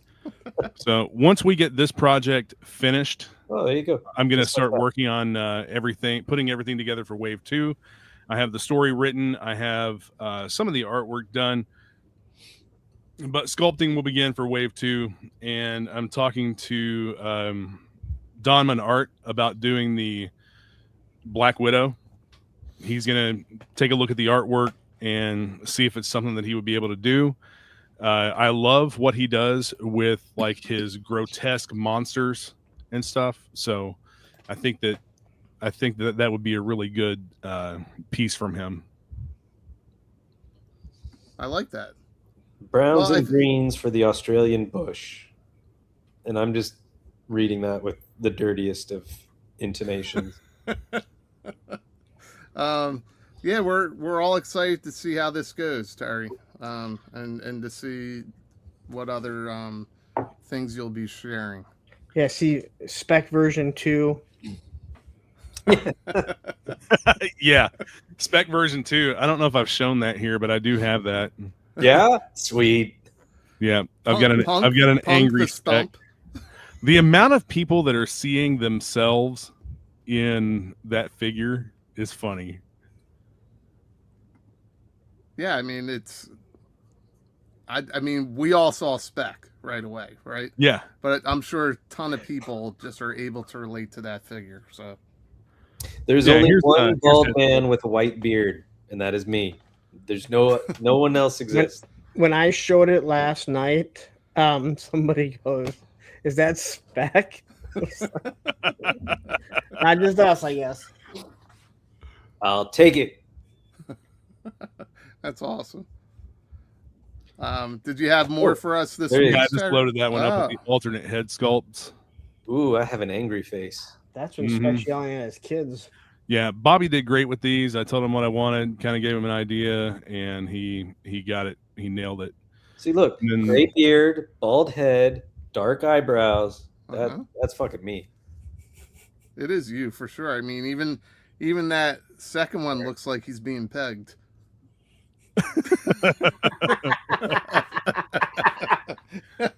Speaker 12: So once we get this project finished,
Speaker 11: there you go.
Speaker 12: I'm going to start working on everything, putting everything together for Wave 2. I have the story written. I have some of the artwork done, but sculpting will begin for Wave 2. And I'm talking to Donman Art about doing the Black Widow. He's going to take a look at the artwork and see if it's something that he would be able to do. I love what he does with like his grotesque monsters and stuff. So I think that that would be a really good piece from him.
Speaker 10: I like that.
Speaker 11: Browns and greens for the Australian bush. And I'm just reading that with the dirtiest of intonations.
Speaker 10: Yeah, we're all excited to see how this goes, Terry, and to see what other things you'll be sharing.
Speaker 13: Yeah, see spec version 2.
Speaker 12: Yeah, spec version 2. I don't know if I've shown that here, but I do have that.
Speaker 11: Yeah, sweet.
Speaker 12: Yeah, I've got an angry spec. The amount of people that are seeing themselves in that figure is funny.
Speaker 10: Yeah, I mean I mean we all saw spec right away, right?
Speaker 12: Yeah,
Speaker 10: but I'm sure a ton of people just are able to relate to that figure. So
Speaker 11: there's only one bald man with a white beard, and that is me. There's no one else exists.
Speaker 13: When I showed it last night, somebody goes, "Is that spec?" Not just us, I guess.
Speaker 11: I'll take it.
Speaker 10: That's awesome. Did you have more for us this week?
Speaker 12: I just loaded that one up with the alternate head sculpts.
Speaker 11: Ooh, I have an angry face.
Speaker 13: That's when Spec's yelling at his kids.
Speaker 12: Yeah, Bobby did great with these. I told him what I wanted, kind of gave him an idea, and he got it. He nailed it.
Speaker 11: See, look, gray beard, bald head, dark eyebrows. That's fucking me.
Speaker 10: It is you for sure. I mean, even that second one looks like he's being pegged.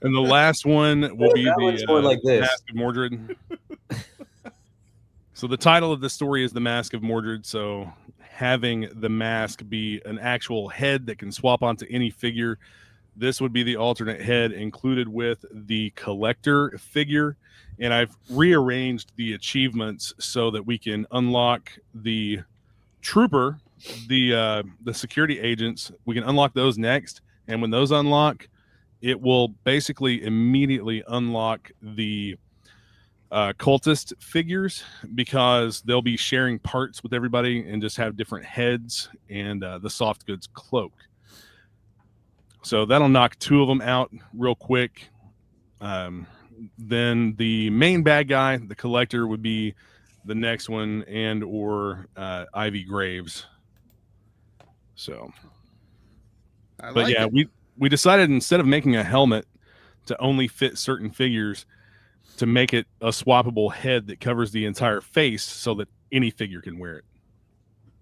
Speaker 12: And the last one will be the
Speaker 11: like this.
Speaker 12: Mask of Mordred. So the title of the story is The Mask of Mordred. So having the mask be an actual head that can swap onto any figure, this would be the alternate head included with the collector figure. And I've rearranged the achievements so that we can unlock the trooper, the security agents. We can unlock those next. And when those unlock, it will basically immediately unlock the cultist figures, because they'll be sharing parts with everybody and just have different heads and the soft goods cloak. So that'll knock 2 of them out real quick. Then the main bad guy, the collector, would be the next one, and or Ivy Graves. So, but yeah, we decided instead of making a helmet to only fit certain figures, to make it a swappable head that covers the entire face so that any figure can wear it.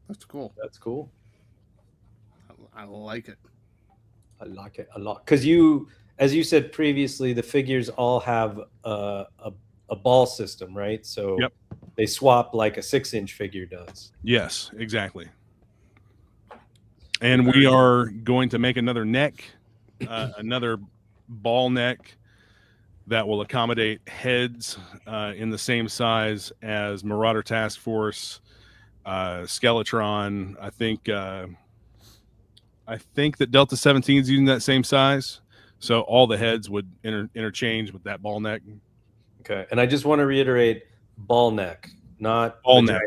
Speaker 10: That's cool.
Speaker 11: That's cool.
Speaker 10: I like it.
Speaker 11: I like it a lot. Because you, as you said previously, the figures all have a ball system, right? So they swap like a 6-inch figure does.
Speaker 12: Yes, exactly. And we are going to make another neck, another ball neck that will accommodate heads in the same size as Marauder Task Force, Skeletron. I think that Delta 17 is using that same size, so all the heads would interchange with that ball neck.
Speaker 11: Okay, and I just want to reiterate: ball neck, not
Speaker 12: ball
Speaker 11: neck.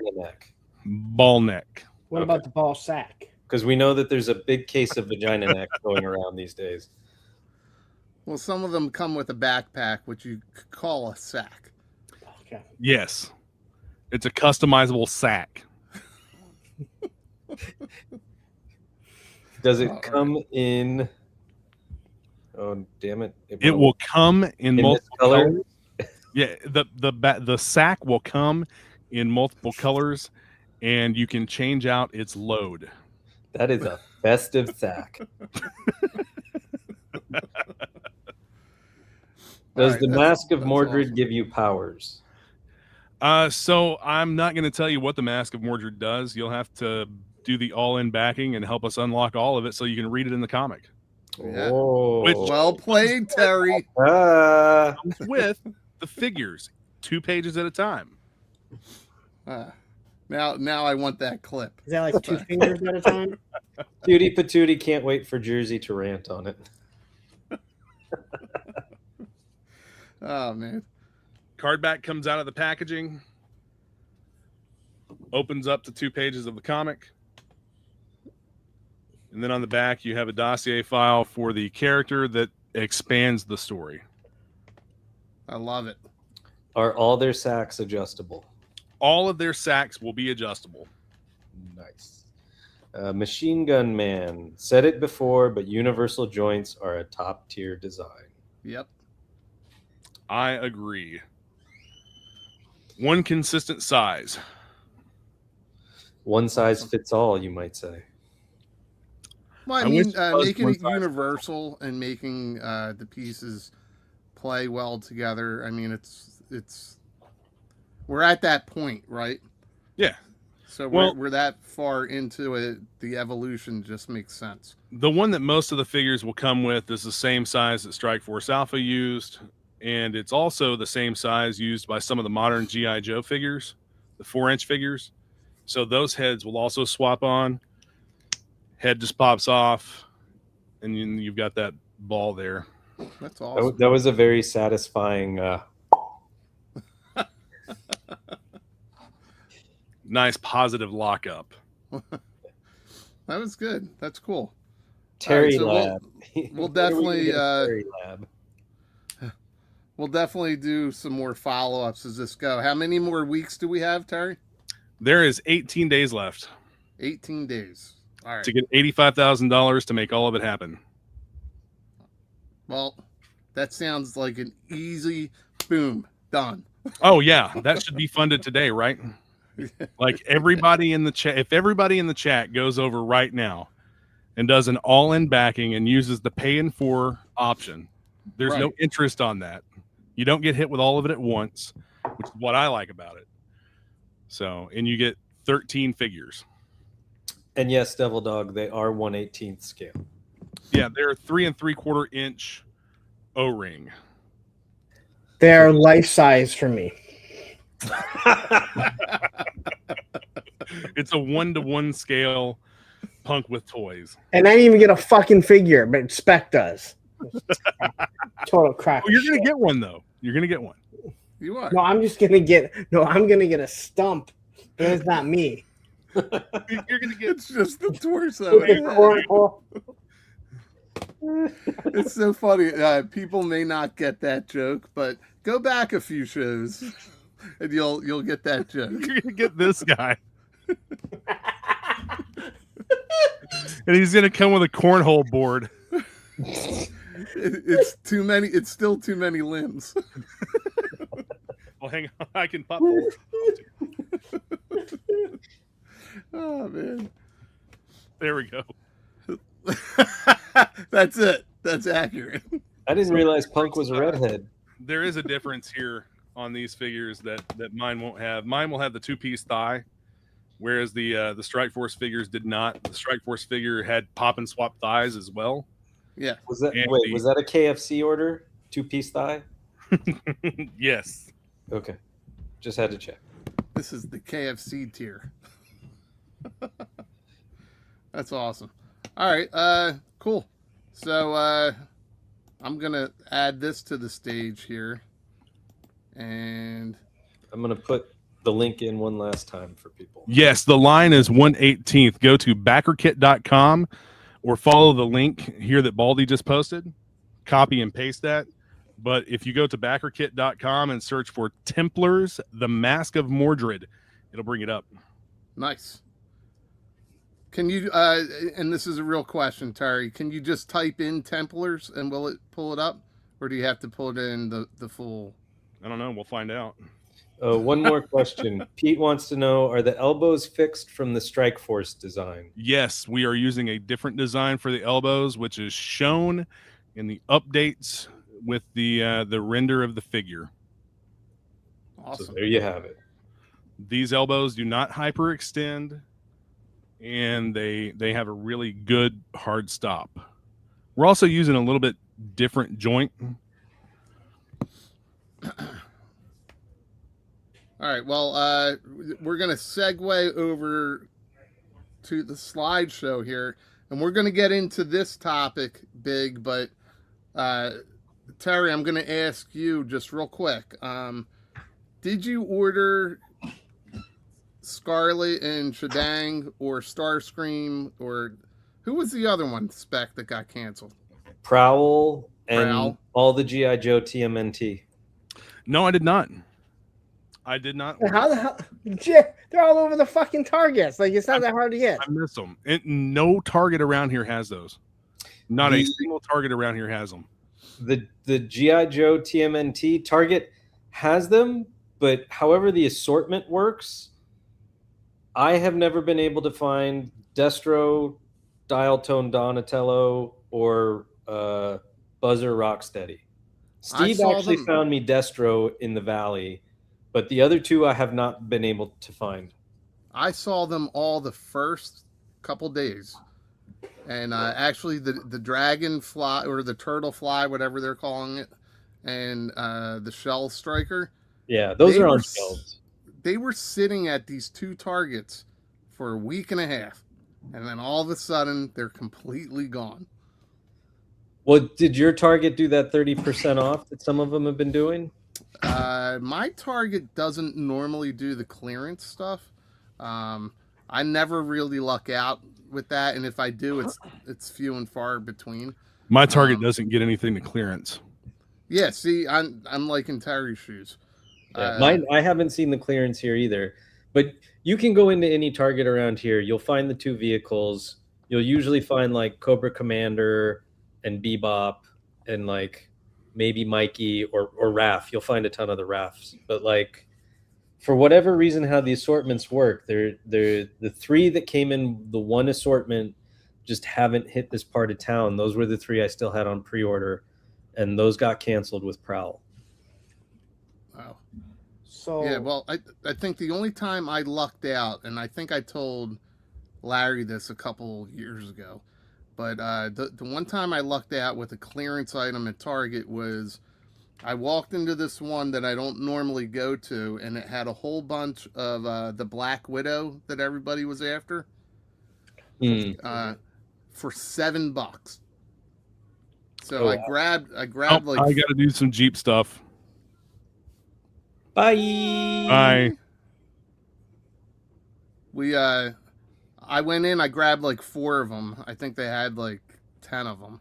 Speaker 12: Ball neck.
Speaker 13: What about the ball sack?
Speaker 11: Because we know that there's a big case of vagina neck going around these days.
Speaker 10: Well, some of them come with a backpack, which you could call a sack.
Speaker 13: Okay.
Speaker 12: Yes, it's a customizable sack.
Speaker 11: Does it come in? Oh, damn it!
Speaker 12: It will come in multiple
Speaker 11: colors.
Speaker 12: Yeah, the sack will come in multiple colors, and you can change out its load.
Speaker 11: That is a festive sack. Does the Mask of Mordred give you powers?
Speaker 12: So I'm not going to tell you what the Mask of Mordred does. You'll have to do the all-in backing and help us unlock all of it so you can read it in the comic.
Speaker 10: Yeah.
Speaker 11: Oh.
Speaker 10: Well played, Terry.
Speaker 12: Comes with the figures, 2 pages at a time.
Speaker 10: Now I want that clip.
Speaker 13: Is that like 2 fingers at a time?
Speaker 11: Cutie Patootie can't wait for Jersey to rant on it.
Speaker 10: Oh man.
Speaker 12: Card back comes out of the packaging, opens up to 2 pages of the comic. And then on the back, you have a dossier file for the character that expands the story.
Speaker 10: I love it.
Speaker 11: Are all their sacks adjustable?
Speaker 12: All of their sacks will be adjustable.
Speaker 11: Nice. Machine Gun Man. Said it before, but universal joints are a top tier design.
Speaker 10: Yep.
Speaker 12: I agree. One consistent size.
Speaker 11: One size fits all, you might say.
Speaker 10: Well, I mean, making it universal and making the pieces play well together. I mean, it's we're at that point, right?
Speaker 12: Yeah.
Speaker 10: So we're that far into it. The evolution just makes sense.
Speaker 12: The one that most of the figures will come with is the same size that Strikeforce Alpha used, and it's also the same size used by some of the modern G.I. Joe figures, the 4-inch figures. So those heads will also swap on. Head just pops off, and you've got that ball there.
Speaker 10: That's awesome.
Speaker 11: That was a very satisfying.
Speaker 12: Nice positive lockup.
Speaker 10: That was good. That's cool.
Speaker 11: Terry
Speaker 10: right, so
Speaker 11: Lab.
Speaker 10: We'll definitely
Speaker 11: Terry Lab.
Speaker 10: We'll definitely do some more follow-ups as this go. How many more weeks do we have, Terry?
Speaker 12: There is 18 days left.
Speaker 10: 18 days. All right.
Speaker 12: To get $85,000 to make all of it happen.
Speaker 10: Well, that sounds like an easy boom. Done.
Speaker 12: Oh yeah, that should be funded today, right? Like everybody in the chat, if everybody in the chat goes over right now and does an all-in backing and uses the pay in 4 option, there's no interest on that. You don't get hit with all of it at once, which is what I like about it. So, and you get 13 figures.
Speaker 11: And yes, Devil Dog, they are 1/18 scale.
Speaker 12: Yeah, they're 3 3/4 inch O-ring.
Speaker 13: They're life size for me.
Speaker 12: It's a 1-to-1 scale Punk with toys.
Speaker 13: And I didn't even get a fucking figure, but Spec does. Total crap.
Speaker 12: Oh, you're gonna get one though. You're gonna get one.
Speaker 10: You are.
Speaker 13: No, I'm just gonna get. No, I'm gonna get a stump. But it's not me.
Speaker 12: You're gonna get.
Speaker 10: It's just the torso. It's so funny. People may not get that joke, but go back a few shows, and you'll get that joke.
Speaker 12: You're gonna get this guy, and he's gonna come with a cornhole board.
Speaker 10: It's too many. It's still too many limbs.
Speaker 12: Well, hang on. I can pop those.
Speaker 10: Oh man.
Speaker 12: There we go.
Speaker 10: That's it. That's accurate.
Speaker 11: I didn't realize Punk was a redhead.
Speaker 12: There is a difference here on these figures that mine won't have. Mine will have the 2-piece thigh, whereas the Strikeforce figures did not. The Strikeforce figure had pop and swap thighs as well.
Speaker 10: Yeah.
Speaker 11: Was that was that a KFC order? 2-piece thigh?
Speaker 12: Yes.
Speaker 11: Okay. Just had to check.
Speaker 10: This is the KFC tier. That's awesome. All right, cool. So I'm gonna add this to the stage here, and
Speaker 11: I'm gonna put the link in one last time for people.
Speaker 12: Yes, the line is 1/18. Go to backerkit.com or follow the link here that Baldy just posted. Copy and paste that. But if you go to backerkit.com and search for Templars, the Mask of Mordred, it'll bring it up.
Speaker 10: Nice. Can you, and this is a real question, Terry, can you just type in Templars and will it pull it up? Or do you have to pull it in the full?
Speaker 12: I don't know. We'll find out.
Speaker 11: One more question. Pete wants to know, are the elbows fixed from the Strikeforce design?
Speaker 12: Yes, we are using a different design for the elbows, which is shown in the updates with the render of the figure.
Speaker 10: Awesome.
Speaker 11: So there you have it.
Speaker 12: These elbows do not hyperextend, and they have a really good hard stop. We're also using a little bit different joint.
Speaker 10: All right. Well, we're going to segue over to the slideshow here, and we're going to get into this topic big, but Terry, I'm going to ask you just real quick. Did you order Scarlet and Shadang or Starscream, or who was the other one spec that got canceled?
Speaker 11: Prowl and all the G.I. Joe TMNT.
Speaker 12: No, I did not. I did not.
Speaker 13: How the hell? They're all over the fucking Targets. Like, it's not that hard to get.
Speaker 12: I miss them. No Target around here has those. Not a single Target around here has them.
Speaker 11: The G.I. Joe TMNT Target has them, but however the assortment works, I have never been able to find Destro, Dial Tone Donatello, or Buzzer Rocksteady. Steve actually found me Destro in the Valley, but the other two I have not been able to find.
Speaker 10: I saw them all the first couple days. And actually the dragonfly or the turtle fly, whatever they're calling it, and the shell striker.
Speaker 11: Yeah, those are on shelves.
Speaker 10: They were sitting at these two Targets for a week and a half. And then all of a sudden they're completely gone.
Speaker 11: Well, did your Target do that 30% off that some of them have been doing?
Speaker 10: My Target doesn't normally do the clearance stuff. I never really luck out with that, and if I do, it's few and far between.
Speaker 12: My Target doesn't get anything to clearance.
Speaker 10: Yeah, see, I'm like in Terry's shoes.
Speaker 11: Mine, I haven't seen the clearance here either, but you can go into any Target around here. You'll find the two vehicles. You'll usually find like Cobra Commander and Bebop and like maybe Mikey or Raph. You'll find a ton of the Raphs, but like for whatever reason, how the assortments work, they're the three that came in the one assortment just haven't hit this part of town. Those were the three I still had on pre-order, and those got canceled with Prowl.
Speaker 10: Wow.
Speaker 13: So
Speaker 10: yeah, well, I think the only time I lucked out, and I think I told Larry this a couple years ago, but the one time I lucked out with a clearance item at Target was I walked into this one that I don't normally go to, and it had a whole bunch of the Black Widow that everybody was after for $7. So I grabbed like
Speaker 12: I got to do some Jeep stuff.
Speaker 11: Bye.
Speaker 12: Bye.
Speaker 10: I went in, I grabbed like 4 of them. I think they had like 10 of them.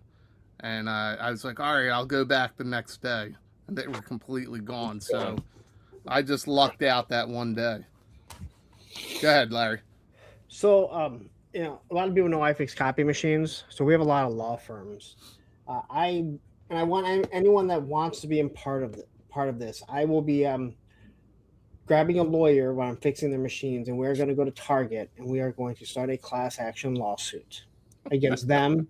Speaker 10: And I was like, all right, I'll go back the next day. And they were completely gone. So I just lucked out that one day. Go ahead, Larry.
Speaker 13: So, a lot of people know I fix copy machines. So we have a lot of law firms. I want anyone that wants to be part of this. I will be grabbing a lawyer when I'm fixing their machines, and we're going to go to Target, and we are going to start a class action lawsuit against them,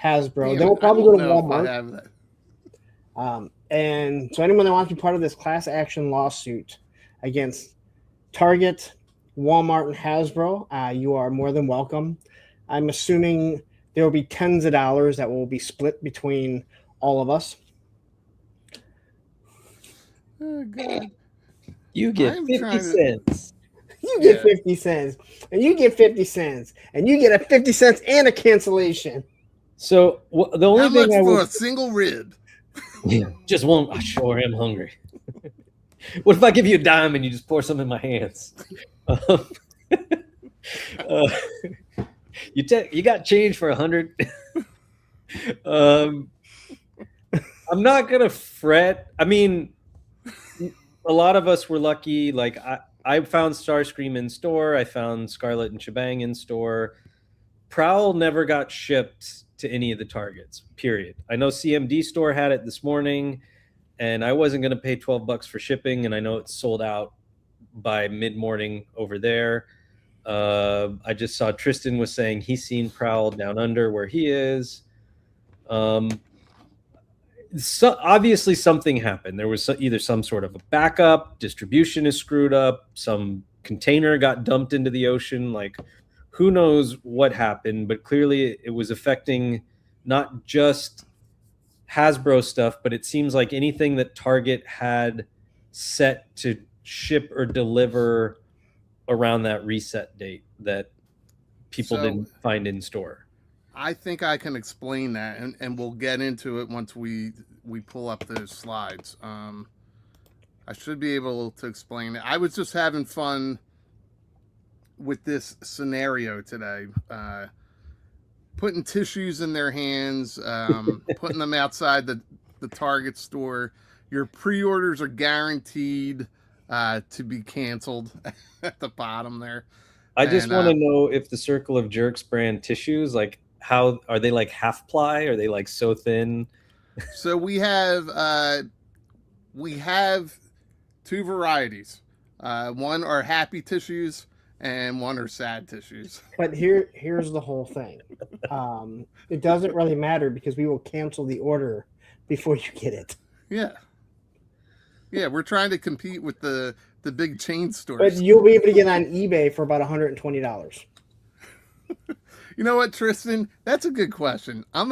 Speaker 13: Hasbro. Then we'll probably go to Walmart. And so anyone that wants to be part of this class action lawsuit against Target, Walmart, and Hasbro, you are more than welcome. I'm assuming there will be tens of dollars that will be split between all of us.
Speaker 10: Oh, God.
Speaker 11: You get 50 cents.
Speaker 13: You get 50 cents. And you get 50 cents. And you get a 50 cents and a cancellation.
Speaker 11: So the only thing
Speaker 10: much
Speaker 11: I
Speaker 10: for
Speaker 11: would...
Speaker 10: a single rib?
Speaker 11: Yeah, just one. I sure am hungry. What if I give you a dime and you just pour some in my hands? You got change for 100. I'm not gonna fret. I mean, a lot of us were lucky. Like I found Starscream in store. I found Scarlet and Shebang in store. Prowl never got shipped to any of the Targets, period. I know CMD store had it this morning, and I wasn't going to pay $12 for shipping, and I know it's sold out by mid-morning over there. I just saw Tristan was saying he's seen Prowl down under where he is. So obviously something happened. There was either some sort of a backup, distribution is screwed up, some container got dumped into the ocean, like who knows what happened, but clearly it was affecting not just Hasbro stuff, but it seems like anything that Target had set to ship or deliver around that reset date that people didn't find in store.
Speaker 10: I think I can explain that, and we'll get into it once we we pull up those slides. I should be able to explain it. I was just having fun with this scenario today. Putting tissues in their hands, putting them outside the Target store. Your pre-orders are guaranteed to be canceled at the bottom there.
Speaker 11: I just want to know if the Circle of Jerks brand tissues, like, how are they, like half ply? Are they like so thin?
Speaker 10: So we have two varieties. One are happy tissues and one are sad tissues.
Speaker 13: But here's the whole thing. It doesn't really matter because we will cancel the order before you get it.
Speaker 10: Yeah. Yeah, we're trying to compete with the big chain stores.
Speaker 13: But you'll be able to get on eBay for about $120.
Speaker 10: You know what, Tristan? That's a good question. I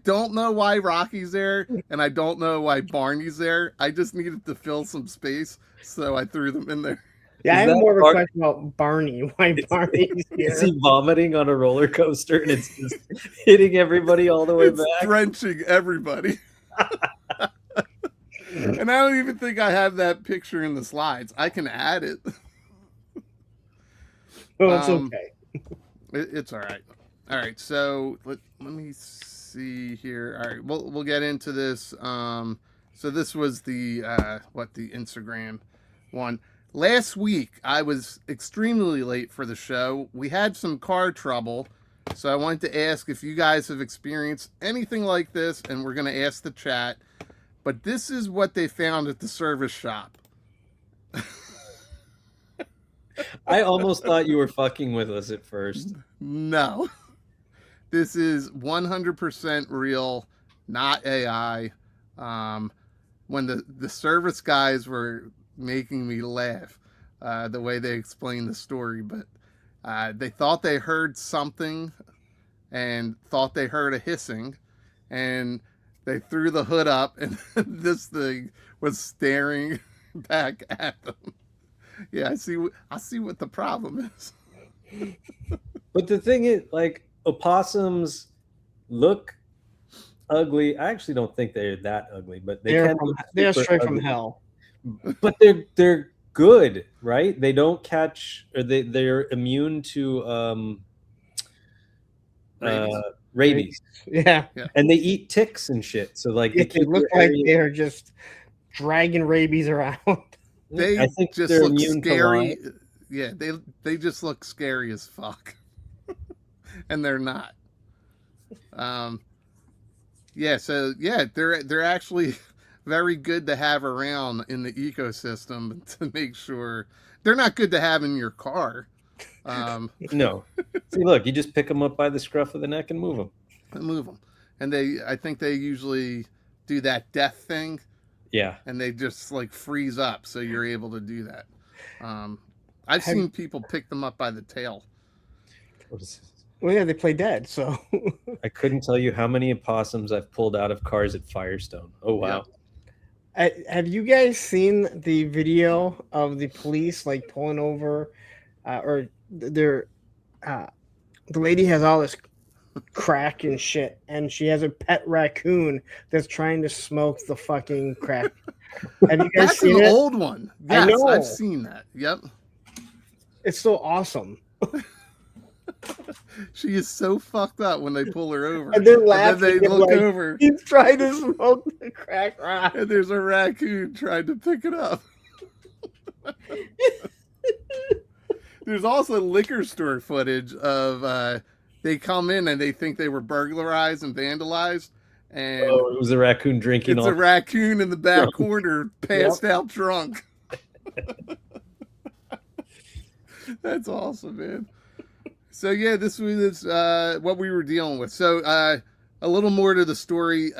Speaker 10: don't know why Rocky's there, and I don't know why Barney's there. I just needed to fill some space, so I threw them in there.
Speaker 13: Yeah, I have more of a question about Barney. Why Barney's here?
Speaker 11: Is he vomiting on a roller coaster and it's just hitting everybody all the way back?
Speaker 10: Drenching everybody. And I don't even think I have that picture in the slides. I can add it.
Speaker 13: Oh, it's okay.
Speaker 10: It's all right. All right, so let me see here. All right, we'll get into this. So this was the the Instagram one. Last week, I was extremely late for the show. We had some car trouble, so I wanted to ask if you guys have experienced anything like this, and we're going to ask the chat. But this is what they found at the service shop.
Speaker 11: I almost thought you were fucking with us at first.
Speaker 10: No. This is 100% real, not AI. When the service guys were making me laugh, the way they explained the story, but they thought they heard something and thought they heard a hissing, and they threw the hood up, and this thing was staring back at them. Yeah, I see what the problem is.
Speaker 11: But the thing is, like, opossums look ugly. I actually don't think they're that ugly, but they're
Speaker 13: straight from hell.
Speaker 11: But they're good, right? They don't catch, or they're immune to rabies.
Speaker 13: Yeah.
Speaker 11: And they eat ticks and shit. So like
Speaker 13: they look like they're just dragging rabies around.
Speaker 10: I think just
Speaker 11: they're
Speaker 10: look
Speaker 11: immune to
Speaker 10: scary. Yeah, they just look scary as fuck. And they're not. They're actually very good to have around in the ecosystem to make sure. They're not good to have in your car.
Speaker 11: No. See, look, you just pick them up by the scruff of the neck and move them.
Speaker 10: And I think they usually do that death thing.
Speaker 11: Yeah.
Speaker 10: And they just like freeze up, so you're able to do that. I've seen people pick them up by the tail.
Speaker 13: Well, yeah, they play dead, so.
Speaker 11: I couldn't tell you how many opossums I've pulled out of cars at Firestone. Oh, wow.
Speaker 13: Yeah. Have you guys seen the video of the police like pulling over, or the lady has all this crack and shit, and she has a pet raccoon that's trying to smoke the fucking crack. Have you guys
Speaker 10: That's
Speaker 13: seen
Speaker 10: an
Speaker 13: it?
Speaker 10: old one. Yes,
Speaker 13: I know.
Speaker 10: I've seen that. Yep.
Speaker 13: It's so awesome.
Speaker 10: She is so fucked up when they pull her over.
Speaker 13: And they're laughing.
Speaker 10: And then they look over.
Speaker 13: He's trying to smoke the crack rock.
Speaker 10: And there's a raccoon trying to pick it up. There's also liquor store footage of they come in and they think they were burglarized and vandalized. And
Speaker 11: it was a raccoon drinking.
Speaker 10: It's a raccoon in the back corner, passed out drunk. That's awesome, man. So yeah, this was what we were dealing with. So a little more to the story.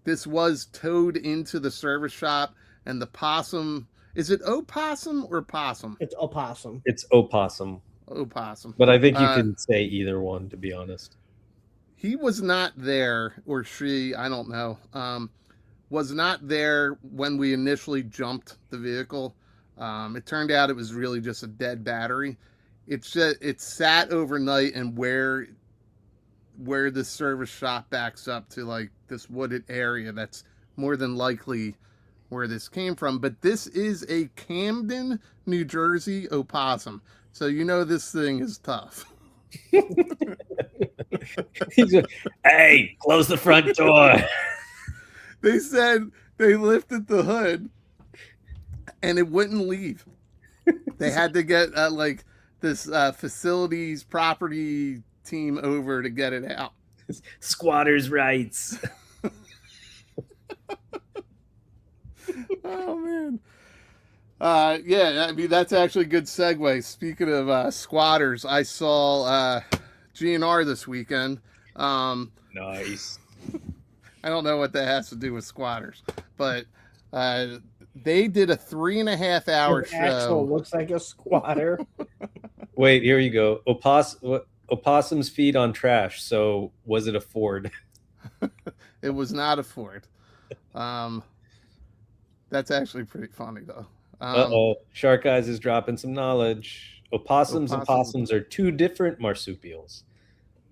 Speaker 10: This was towed into the service shop, and the possum. Is it opossum or possum?
Speaker 13: It's opossum.
Speaker 11: It's opossum.
Speaker 10: Opossum.
Speaker 11: But I think you can say either one, to be honest.
Speaker 10: He was not there, or she, I don't know, was not there when we initially jumped the vehicle. It turned out it was really just a dead battery. It sat overnight, and where the service shop backs up to like this wooded area that's more than likely where this came from. But this is a Camden, New Jersey opossum. So you know this thing is tough.
Speaker 11: Hey, close the front door.
Speaker 10: They said they lifted the hood and it wouldn't leave. They had to get like this facilities property team over to get it out.
Speaker 11: Squatters' rights.
Speaker 10: Oh man. Yeah, I mean that's actually a good segue. Speaking of squatters, I saw GNR this weekend.
Speaker 11: Nice.
Speaker 10: I don't know what that has to do with squatters, but they did a 3.5 hour show.
Speaker 13: Axel looks like a squatter.
Speaker 11: Wait, here you go. Opossums feed on trash. So was it a Ford?
Speaker 10: It was not a Ford. That's actually pretty funny though.
Speaker 11: Shark Eyes is dropping some knowledge. Opossums and possums are two different marsupials,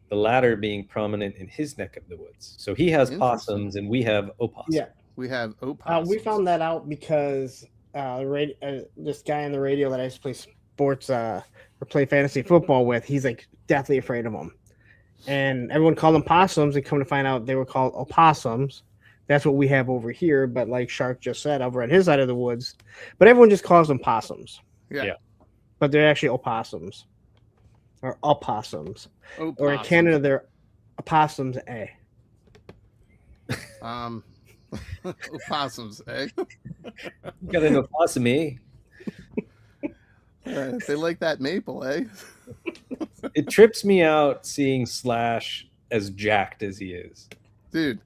Speaker 11: the latter being prominent in his neck of the woods. So he has possums and we have opossums.
Speaker 13: Yeah,
Speaker 10: we have opossums.
Speaker 13: We found that out because this guy on the radio that I used to play sports or play fantasy football with, he's like deathly afraid of them. And everyone called them possums, and come to find out they were called opossums. That's what we have over here, but like Shark just said, over at his side of the woods. But everyone just calls them possums.
Speaker 10: Yeah.
Speaker 13: But they're actually opossums. Or opossums.
Speaker 10: Opossums.
Speaker 13: Or in Canada, they're opossums, eh?
Speaker 10: Opossums, eh?
Speaker 11: You got an opossum, eh?
Speaker 10: They like that maple, eh?
Speaker 11: It trips me out seeing Slash as jacked as he is.
Speaker 10: Dude,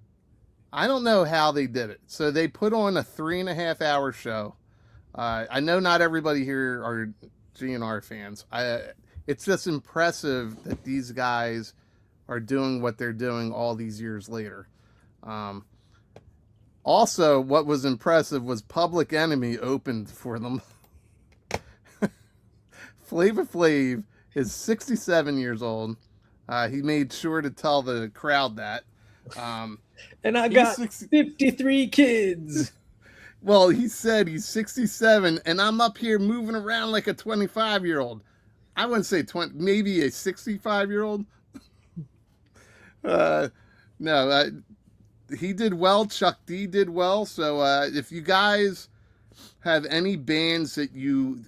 Speaker 10: I don't know how they did it. So they put on a 3.5 hour show. I know not everybody here are GNR fans. It's just impressive that these guys are doing what they're doing all these years later. Also, what was impressive was Public Enemy opened for them. Flava Flav is 67 years old. He made sure to tell the crowd that.
Speaker 11: And I got 53 kids.
Speaker 10: Well, he said he's 67, and I'm up here moving around like a 25-year-old. I wouldn't say 20, maybe a 65-year-old. No, he did well. Chuck D did well. So if you guys have any bands that you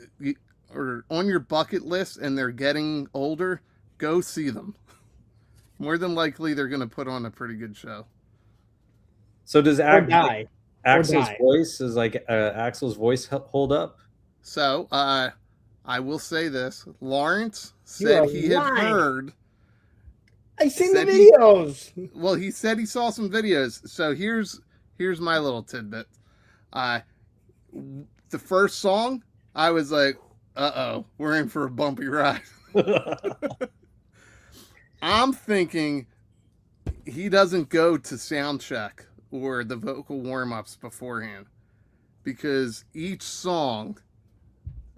Speaker 10: are on your bucket list and they're getting older, go see them. More than likely, they're going to put on a pretty good show.
Speaker 11: So does
Speaker 13: die.
Speaker 11: Axel's voice is like Axel's voice hold up?
Speaker 10: So I will say this: Lawrence said he had heard.
Speaker 13: I seen the videos.
Speaker 10: He said he saw some videos. So here's my little tidbit. The first song, I was like, "Uh-oh, we're in for a bumpy ride." I'm thinking he doesn't go to sound check or the vocal warm-ups beforehand, because each song,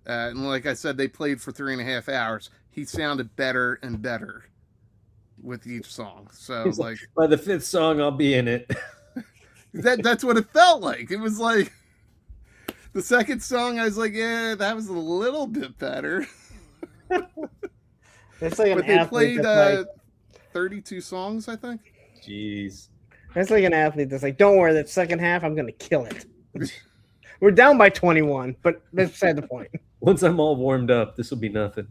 Speaker 10: and like I said, they played for 3.5 hours. He sounded better and better with each song. So like
Speaker 11: by the 5th song, I'll be in it.
Speaker 10: that's what it felt like. It was like the second song, I was like, yeah, that was a little bit better.
Speaker 13: It's like
Speaker 10: but they played 32 songs, I think.
Speaker 11: Jeez.
Speaker 13: That's like an athlete that's like, don't worry, that second half, I'm going to kill it. We're down by 21, but that's beside the point.
Speaker 11: Once I'm all warmed up, this will be nothing.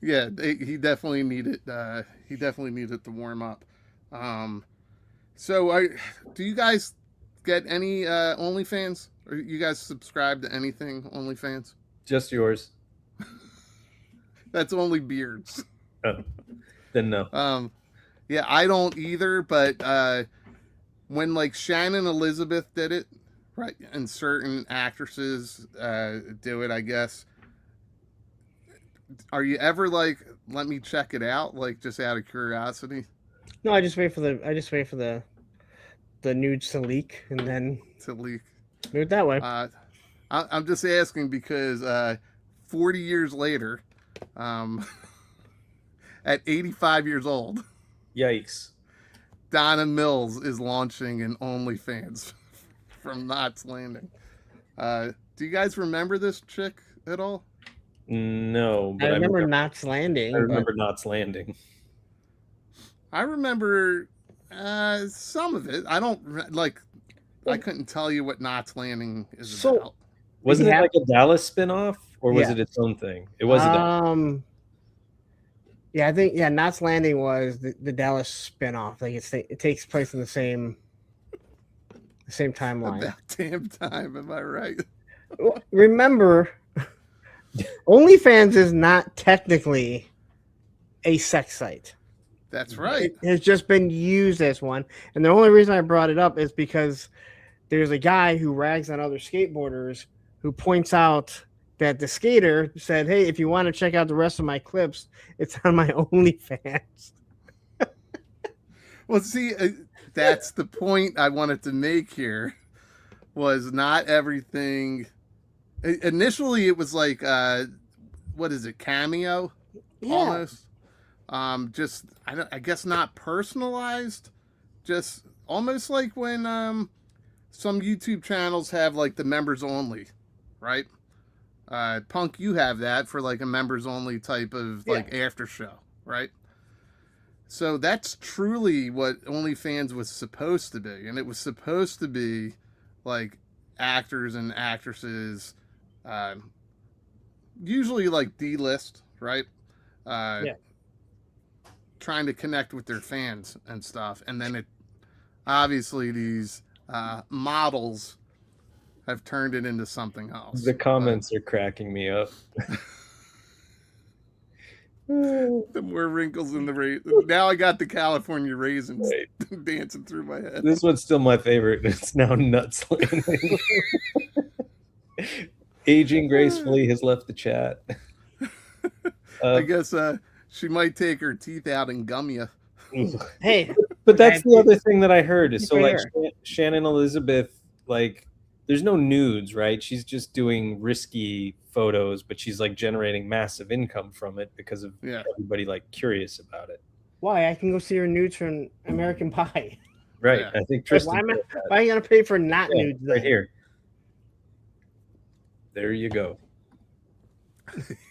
Speaker 10: Yeah, he definitely needed. He definitely needed to warm up. So, do you guys get any OnlyFans? Or you guys subscribe to anything OnlyFans?
Speaker 11: Just yours.
Speaker 10: That's only beards.
Speaker 11: Oh, then no.
Speaker 10: Yeah, I don't either. But when like Shannon Elizabeth did it, right, and certain actresses do it, I guess. Are you ever like, let me check it out, like just out of curiosity?
Speaker 13: No, I just wait for the nudes to leak and then
Speaker 10: leak.
Speaker 13: Do it that way.
Speaker 10: I'm just asking because 40 years later, at 85 years old,
Speaker 11: yikes,
Speaker 10: Donna Mills is launching an OnlyFans from Knots Landing. Do you guys remember this chick at all?
Speaker 11: No, but
Speaker 13: I remember Knots Landing.
Speaker 11: I remember Knots Landing.
Speaker 10: I remember some of it. I don't like. I couldn't tell you what Knots Landing is about.
Speaker 11: Wasn't it like a Dallas spinoff, or was it its own thing? It was a Dallas.
Speaker 13: Yeah, I think Knots Landing was the Dallas spinoff. Like it takes place in the same timeline.
Speaker 10: About damn time, am I right?
Speaker 13: Remember, OnlyFans is not technically a sex site.
Speaker 10: That's right.
Speaker 13: It has just been used as one, and the only reason I brought it up is because there's a guy who rags on other skateboarders who points out that the skater said, "Hey, if you want to check out the rest of my clips, it's on my OnlyFans."
Speaker 10: Well, see, that's the point I wanted to make here. Was not everything. Initially, it was like, what is it, Cameo?
Speaker 13: Yeah.
Speaker 10: Almost. I guess not personalized. Just almost like when some YouTube channels have like the members only, right? Punk, you have that for like a members only type of like after show, right? So that's truly what OnlyFans was supposed to be, and it was supposed to be like actors and actresses, usually like D-list, right? Trying to connect with their fans and stuff, and then it obviously these models have turned it into something else.
Speaker 11: The comments are cracking me up.
Speaker 10: The more wrinkles in the now I got the California raisins dancing through my head.
Speaker 11: This one's still my favorite. It's now Nuts Landing. Aging gracefully has left the chat.
Speaker 10: I guess she might take her teeth out and gum you.
Speaker 13: Hey,
Speaker 11: but that's the other thing that I heard is so like Shannon Elizabeth, like there's no nudes, right? She's just doing risky photos, but she's like generating massive income from it because of everybody like curious about it.
Speaker 13: Why? I can go see her nudes from American Pie.
Speaker 11: Right. I think Tristan.
Speaker 13: Why are you gonna pay for not nudes?
Speaker 11: Right here. There you go.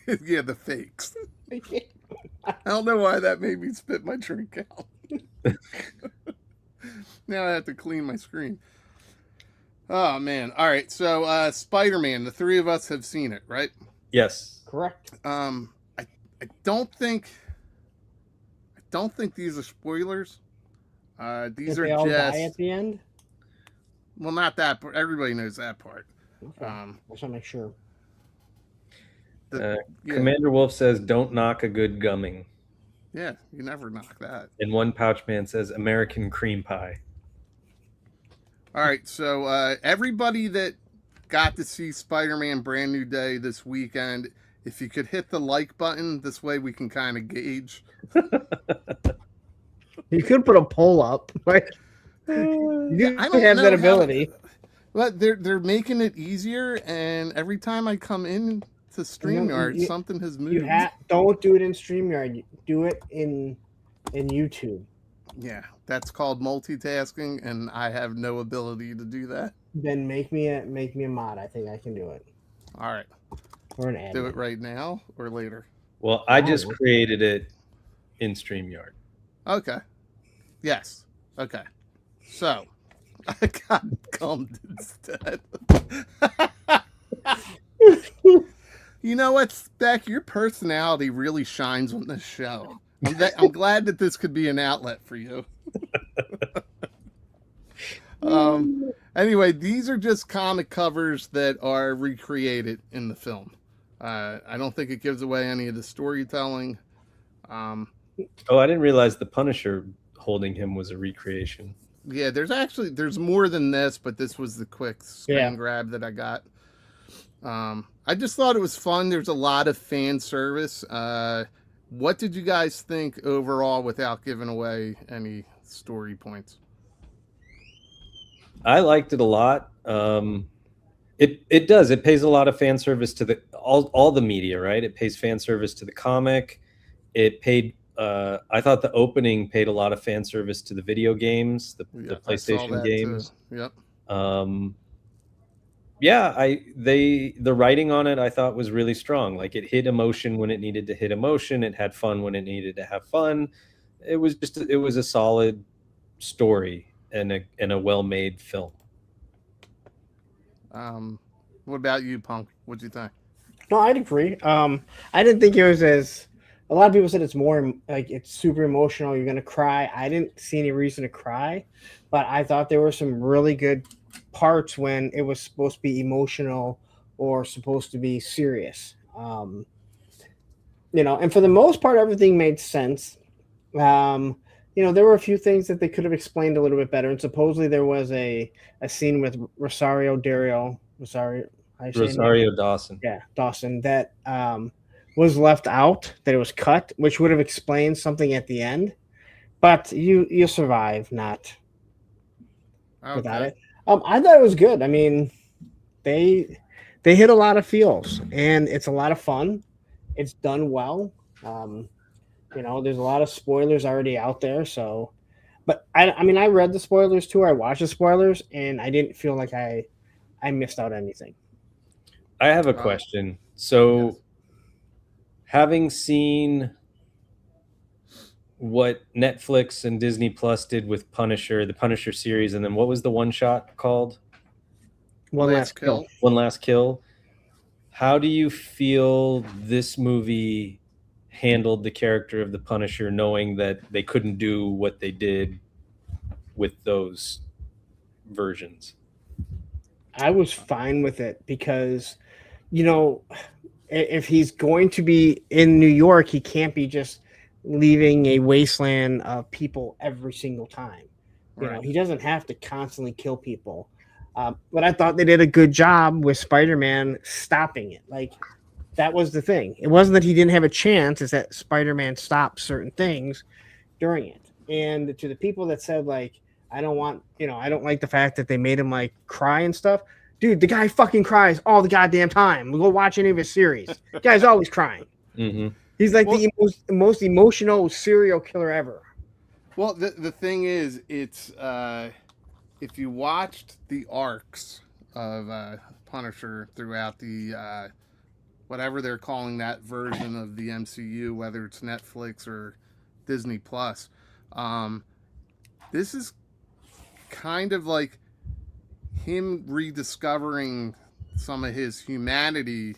Speaker 10: Yeah, the fakes. I don't know why that made me spit my drink out. Now I have to clean my screen. Oh, man. All right. So Spider-Man, the three of us have seen it, right?
Speaker 11: Yes.
Speaker 13: Correct.
Speaker 10: I don't think these are spoilers. These are
Speaker 13: all
Speaker 10: just
Speaker 13: die at the end.
Speaker 10: Well, not that part. Everybody knows that part.
Speaker 13: Okay. I just want to make sure.
Speaker 11: Commander Wolf says, "Don't knock a good gumming."
Speaker 10: Yeah, you never knock that.
Speaker 11: And one pouch man says, "American cream pie."
Speaker 10: All right, so everybody that got to see Spider-Man Brand New Day this weekend, if you could hit the like button, this way we can kind of gauge.
Speaker 13: You could put a poll up, right? You
Speaker 10: I don't
Speaker 13: have
Speaker 10: know
Speaker 13: that ability.
Speaker 10: But they're making it easier, and every time I come in to StreamYard, something has moved.
Speaker 13: Don't do it in StreamYard. Do it in YouTube.
Speaker 10: Yeah, that's called multitasking, and I have no ability to do that.
Speaker 13: Then make me a mod. I think I can do it.
Speaker 10: All right.
Speaker 13: Or an ad.
Speaker 10: Do it right now or later.
Speaker 11: Well, I just created it in StreamYard. Okay.
Speaker 10: Yes. Okay. So I got gummed instead. You know what, Beck? Your personality really shines on this show. I'm glad that this could be an outlet for you. Anyway, these are just comic covers that are recreated in the film. I don't think it gives away any of the storytelling.
Speaker 11: I didn't realize the Punisher holding him was a recreation.
Speaker 10: Yeah, there's more than this, but this was the quick screen grab that I got. I just thought it was fun. There's a lot of fan service. What did you guys think overall without giving away any story points?
Speaker 11: I liked it a lot. It does. It pays a lot of fan service to all the media, right? It pays fan service to the comic. It paid. I thought the opening paid a lot of fan service to the video games, the PlayStation games.
Speaker 10: Too. Yep.
Speaker 11: Yeah, the writing on it I thought was really strong. Like, it hit emotion when it needed to hit emotion. It had fun when it needed to have fun. It was a solid story and a well-made film.
Speaker 10: What about you, Punk? What'd you think?
Speaker 13: No, I'd agree. I didn't think it was as. A lot of people said it's more like it's super emotional. You're gonna cry. I didn't see any reason to cry, but I thought there were some really good parts when it was supposed to be emotional or supposed to be serious. And for the most part, everything made sense. There were a few things that they could have explained a little bit better. And supposedly there was a scene with Rosario
Speaker 11: Dawson.
Speaker 13: Yeah, Dawson, that was left out, that it was cut, which would have explained something at the end. But you survive not without it. I thought it was good. I mean, they hit a lot of feels, and it's a lot of fun. It's done well. There's a lot of spoilers already out there. So, but I read the spoilers too. I watched the spoilers, and I didn't feel like I missed out anything.
Speaker 11: I have a question. So, yes. Having seen what Netflix and Disney Plus did with Punisher, the Punisher series, and then what was the one shot called?
Speaker 13: One Last Kill.
Speaker 11: One Last Kill. How do you feel this movie handled the character of the Punisher, knowing that they couldn't do what they did with those versions?
Speaker 13: I was fine with it because, if he's going to be in New York, he can't be just leaving a wasteland of people every single time.
Speaker 10: Right.
Speaker 13: He doesn't have to constantly kill people. But I thought they did a good job with Spider-Man stopping it. Like, that was the thing. It wasn't that he didn't have a chance, it's that Spider-Man stopped certain things during it. And to the people that said, like, I don't like the fact that they made him, like, cry and stuff. Dude, the guy fucking cries all the goddamn time. Go watch any of his series. The guy's always crying.
Speaker 11: Mm-hmm.
Speaker 13: He's like the most emotional serial killer ever.
Speaker 10: Well, the thing is, it's if you watched the arcs of Punisher throughout the whatever they're calling that version of the MCU, whether it's Netflix or Disney Plus, this is kind of like him rediscovering some of his humanity,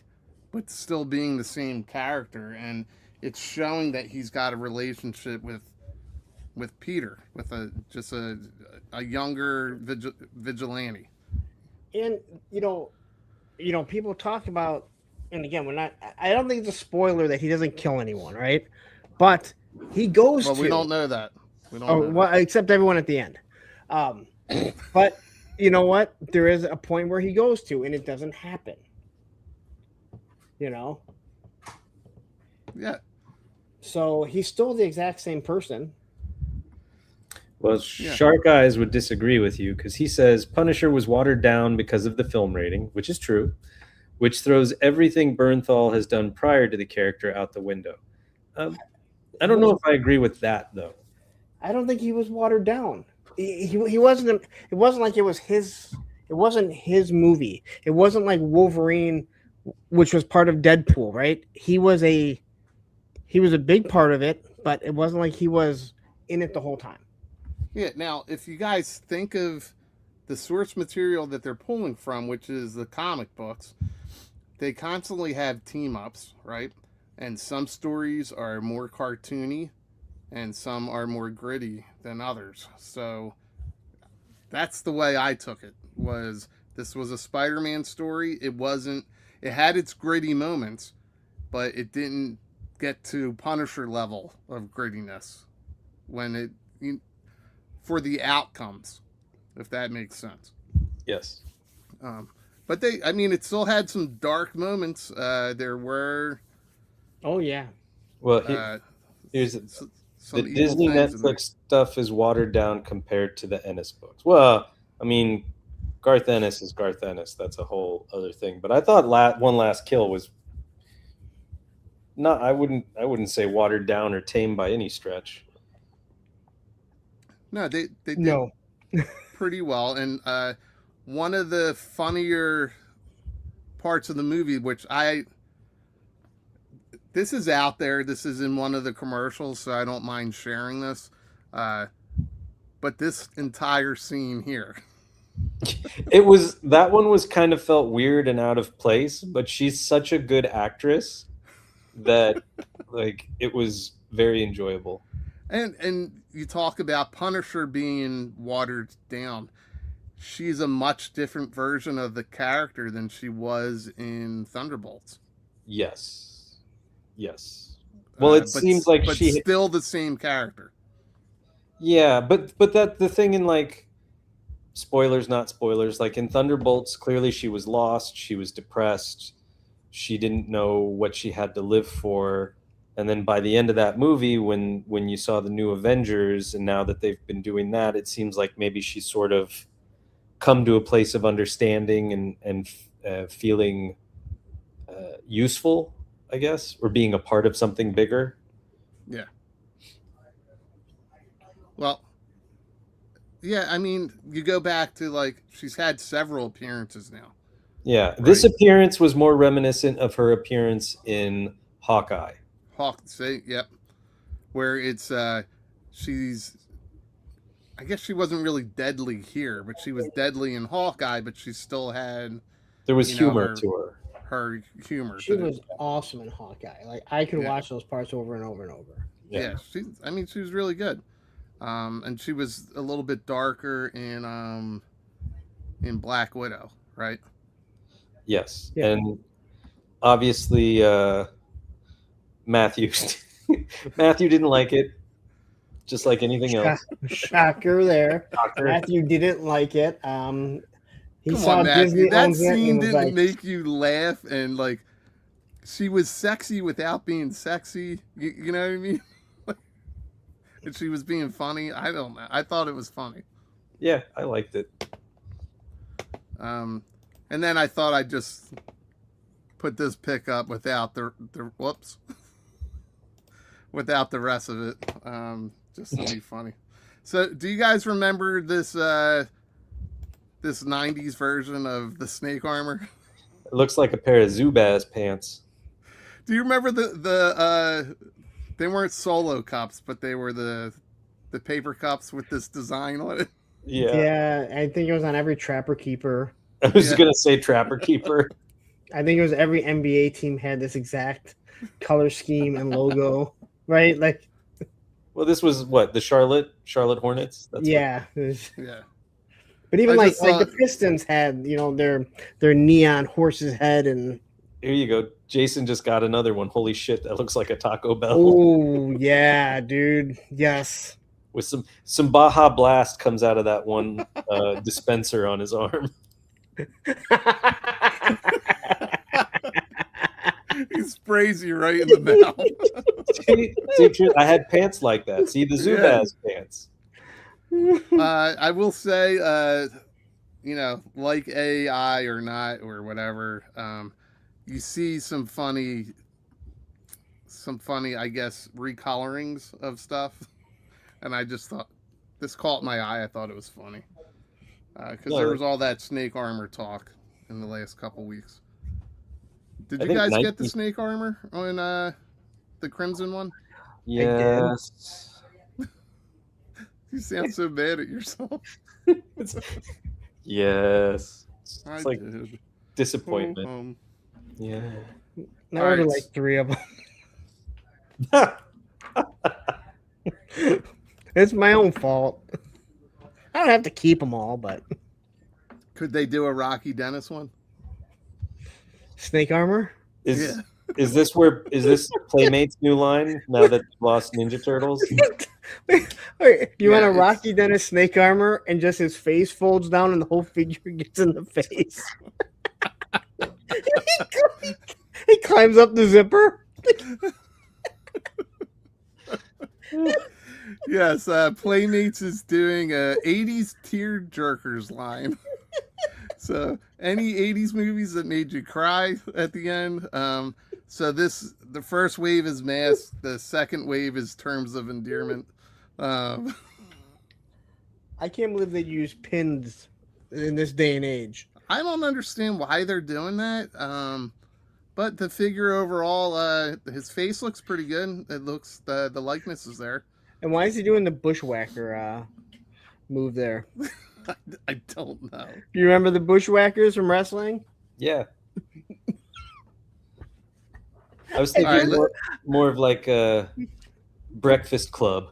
Speaker 10: but still being the same character, and it's showing that he's got a relationship with Peter, with a younger vigilante.
Speaker 13: And people talk about, and again, I don't think it's a spoiler that he doesn't kill anyone, right? But he goes
Speaker 10: well,
Speaker 13: to.
Speaker 10: We don't know that. We don't know
Speaker 13: well, except everyone at the end. But you know what? There is a point where he goes to, and it doesn't happen.
Speaker 10: Yeah.
Speaker 13: So he's still the exact same person.
Speaker 11: Well, Shark Eyes would disagree with you because he says Punisher was watered down because of the film rating, which is true, which throws everything Bernthal has done prior to the character out the window. I don't know if I agree with that, though.
Speaker 13: I don't think he was watered down. He wasn't. It wasn't like it was his. It wasn't his movie. It wasn't like Wolverine, which was part of Deadpool, right? He was a big part of it, but it wasn't like he was in it the whole time.
Speaker 10: Yeah. Now, if you guys think of the source material that they're pulling from, which is the comic books, they constantly have team ups, right? And some stories are more cartoony, and some are more gritty than others. So that's the way I took it. This was a Spider-Man story. It had its gritty moments, but it didn't get to Punisher level of grittiness for the outcomes, if that makes sense.
Speaker 11: Yes.
Speaker 10: But it still had some dark moments. There were.
Speaker 13: Oh yeah.
Speaker 11: Well, here's the Disney Netflix stuff is watered down compared to the Ennis books. Well, Garth Ennis is Garth Ennis. That's a whole other thing. But I thought One Last Kill was not. I wouldn't say watered down or tame by any stretch.
Speaker 10: No, they did pretty well. And one of the funnier parts of the movie, which this is out there. This is in one of the commercials, so I don't mind sharing this. But this entire scene here.
Speaker 11: That one was kind of felt weird and out of place, but she's such a good actress that like it was very enjoyable.
Speaker 10: And you talk about Punisher being watered down. She's a much different version of the character than she was in Thunderbolts.
Speaker 11: Yes. Well, it seems like
Speaker 10: but
Speaker 11: she
Speaker 10: still the same character.
Speaker 11: Yeah, but that the thing in like spoilers, not spoilers, like in Thunderbolts, clearly she was lost, she was depressed, she didn't know what she had to live for. And then by the end of that movie, when you saw the new Avengers, and now that they've been doing that, it seems like maybe she's sort of come to a place of understanding and feeling useful, I guess, or being a part of something bigger.
Speaker 10: Yeah. Well, yeah, I mean, you go back to like she's had several appearances now.
Speaker 11: Yeah,
Speaker 10: right?
Speaker 11: This appearance was more reminiscent of her appearance in Hawkeye.
Speaker 10: Yep. Where it's she's, I guess she wasn't really deadly here, but she was deadly in Hawkeye, but she still had
Speaker 11: there was humor to her.
Speaker 10: Her humor.
Speaker 13: She was awesome in Hawkeye. Like I could watch those parts over and over and over.
Speaker 10: Yeah, she was really good. And she was a little bit darker in Black Widow, right?
Speaker 11: Yes. Yeah. And obviously Matthew didn't like it, just like anything else.
Speaker 13: Shocker there. Matthew didn't like it. He
Speaker 10: Come
Speaker 13: saw
Speaker 10: on,
Speaker 13: Disney
Speaker 10: that
Speaker 13: owns it
Speaker 10: scene
Speaker 13: and was
Speaker 10: didn't
Speaker 13: like,
Speaker 10: make you laugh, and like she was sexy without being sexy. You know what I mean? And she was being funny. I don't know. I thought it was funny.
Speaker 11: Yeah, I liked it.
Speaker 10: And then I thought I'd just put this pick up without the whoops, without the rest of it, just to be funny. So, do you guys remember this this '90s version of the snake armor?
Speaker 11: It looks like a pair of Zubaz pants.
Speaker 10: Do you remember the they weren't Solo cups, but they were the paper cups with this design on it?
Speaker 13: Yeah, I think it was on every Trapper Keeper.
Speaker 11: I was gonna say Trapper Keeper.
Speaker 13: I think it was every NBA team had this exact color scheme and logo, right? Like,
Speaker 11: well, this was what, the Charlotte Hornets. That's
Speaker 13: yeah.
Speaker 10: Yeah.
Speaker 13: But even like the Pistons had, their neon horse's head, and
Speaker 11: here you go. Jason just got another one. Holy shit, that looks like a Taco Bell.
Speaker 13: Oh yeah, dude. Yes.
Speaker 11: With some Baja Blast comes out of that one dispenser on his arm.
Speaker 10: He sprays you right in the mouth.
Speaker 11: See, I had pants like that. See, the Zubaz pants.
Speaker 10: I will say, like AI or not or whatever, you see some funny, I guess, recolorings of stuff, and I just thought this caught my eye. I thought it was funny because there was all that snake armor talk in the last couple weeks. Did you guys get the snake armor on the Crimson one?
Speaker 11: Yes.
Speaker 10: You sound so bad at yourself.
Speaker 11: Yes. It's like
Speaker 10: did.
Speaker 11: Disappointment. Yeah.
Speaker 13: I ordered like 3 of them. It's my own fault. I don't have to keep them all, but
Speaker 10: could they do a Rocky Dennis one?
Speaker 13: Snake armor?
Speaker 11: Is this Playmate's new line now that they've lost Ninja Turtles?
Speaker 13: Wait, you want a Rocky Dennis snake armor and just his face folds down and the whole figure gets in the face? He climbs up the zipper.
Speaker 10: Yes, Playmates is doing a 80s tear jerkers line. So any 80s movies that made you cry at the end. So the first wave is Mask. The second wave is Terms of Endearment.
Speaker 13: I can't believe they use pins in this day and age.
Speaker 10: I don't understand why they're doing that. But the figure overall, his face looks pretty good. It looks the likeness is there.
Speaker 13: And why is he doing the bushwhacker move there?
Speaker 10: I don't know.
Speaker 13: Do you remember the bushwhackers from wrestling?
Speaker 11: Yeah. I was thinking more of like a Breakfast Club.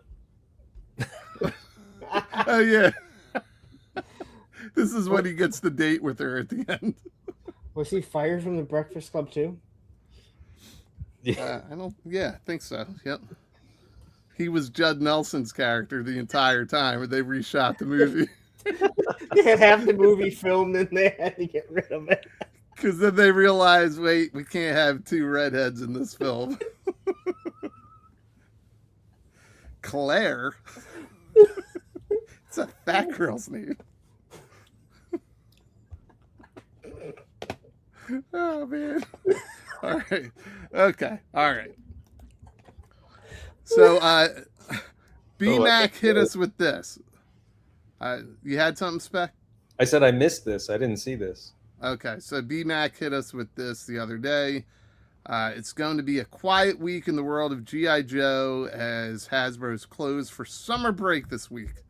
Speaker 10: Oh yeah. This is when he gets the date with her at the end.
Speaker 13: Was he fired from the Breakfast Club too?
Speaker 11: Yeah,
Speaker 10: I think so. Yep. He was Judd Nelson's character the entire time, and they reshot the movie.
Speaker 13: They had half the movie filmed, and they had to get rid of it.
Speaker 10: Because then they realized, wait, we can't have two redheads in this film. Claire. It's a fat girl's name. Oh man. All right. Okay. All right. So BMAC hit us with this. You had something, Spec?
Speaker 11: I said I missed this. I didn't see this.
Speaker 10: Okay, so BMAC hit us with this the other day. It's going to be a quiet week in the world of G.I. Joe as Hasbro's closed for summer break this week.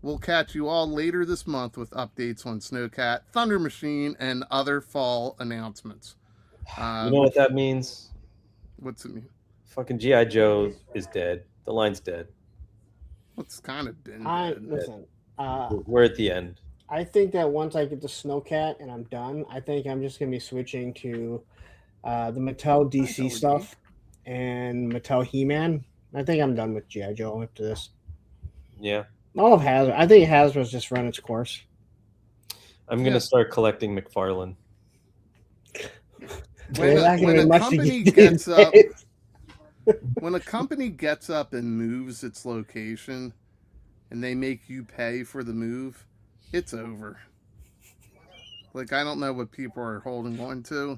Speaker 10: We'll catch you all later this month with updates on Snowcat, Thunder Machine, and other fall announcements.
Speaker 11: You know what that means?
Speaker 10: What's it mean?
Speaker 11: Fucking G.I. Joe is dead. The line's dead.
Speaker 10: What's kind of been
Speaker 13: Listen,
Speaker 11: we're at the end.
Speaker 13: I think that once I get the Snowcat and I'm done, I think I'm just going to be switching to the Mattel DC stuff and Mattel He-Man. I think I'm done with G.I. Joe after this.
Speaker 11: Yeah.
Speaker 13: All of Hasbro. I think Hasbro's just run its course.
Speaker 11: I'm going to start collecting McFarlane.
Speaker 10: When a company gets up, when a company gets up and moves its location and they make you pay for the move, it's over. Like, I don't know what people are holding on to.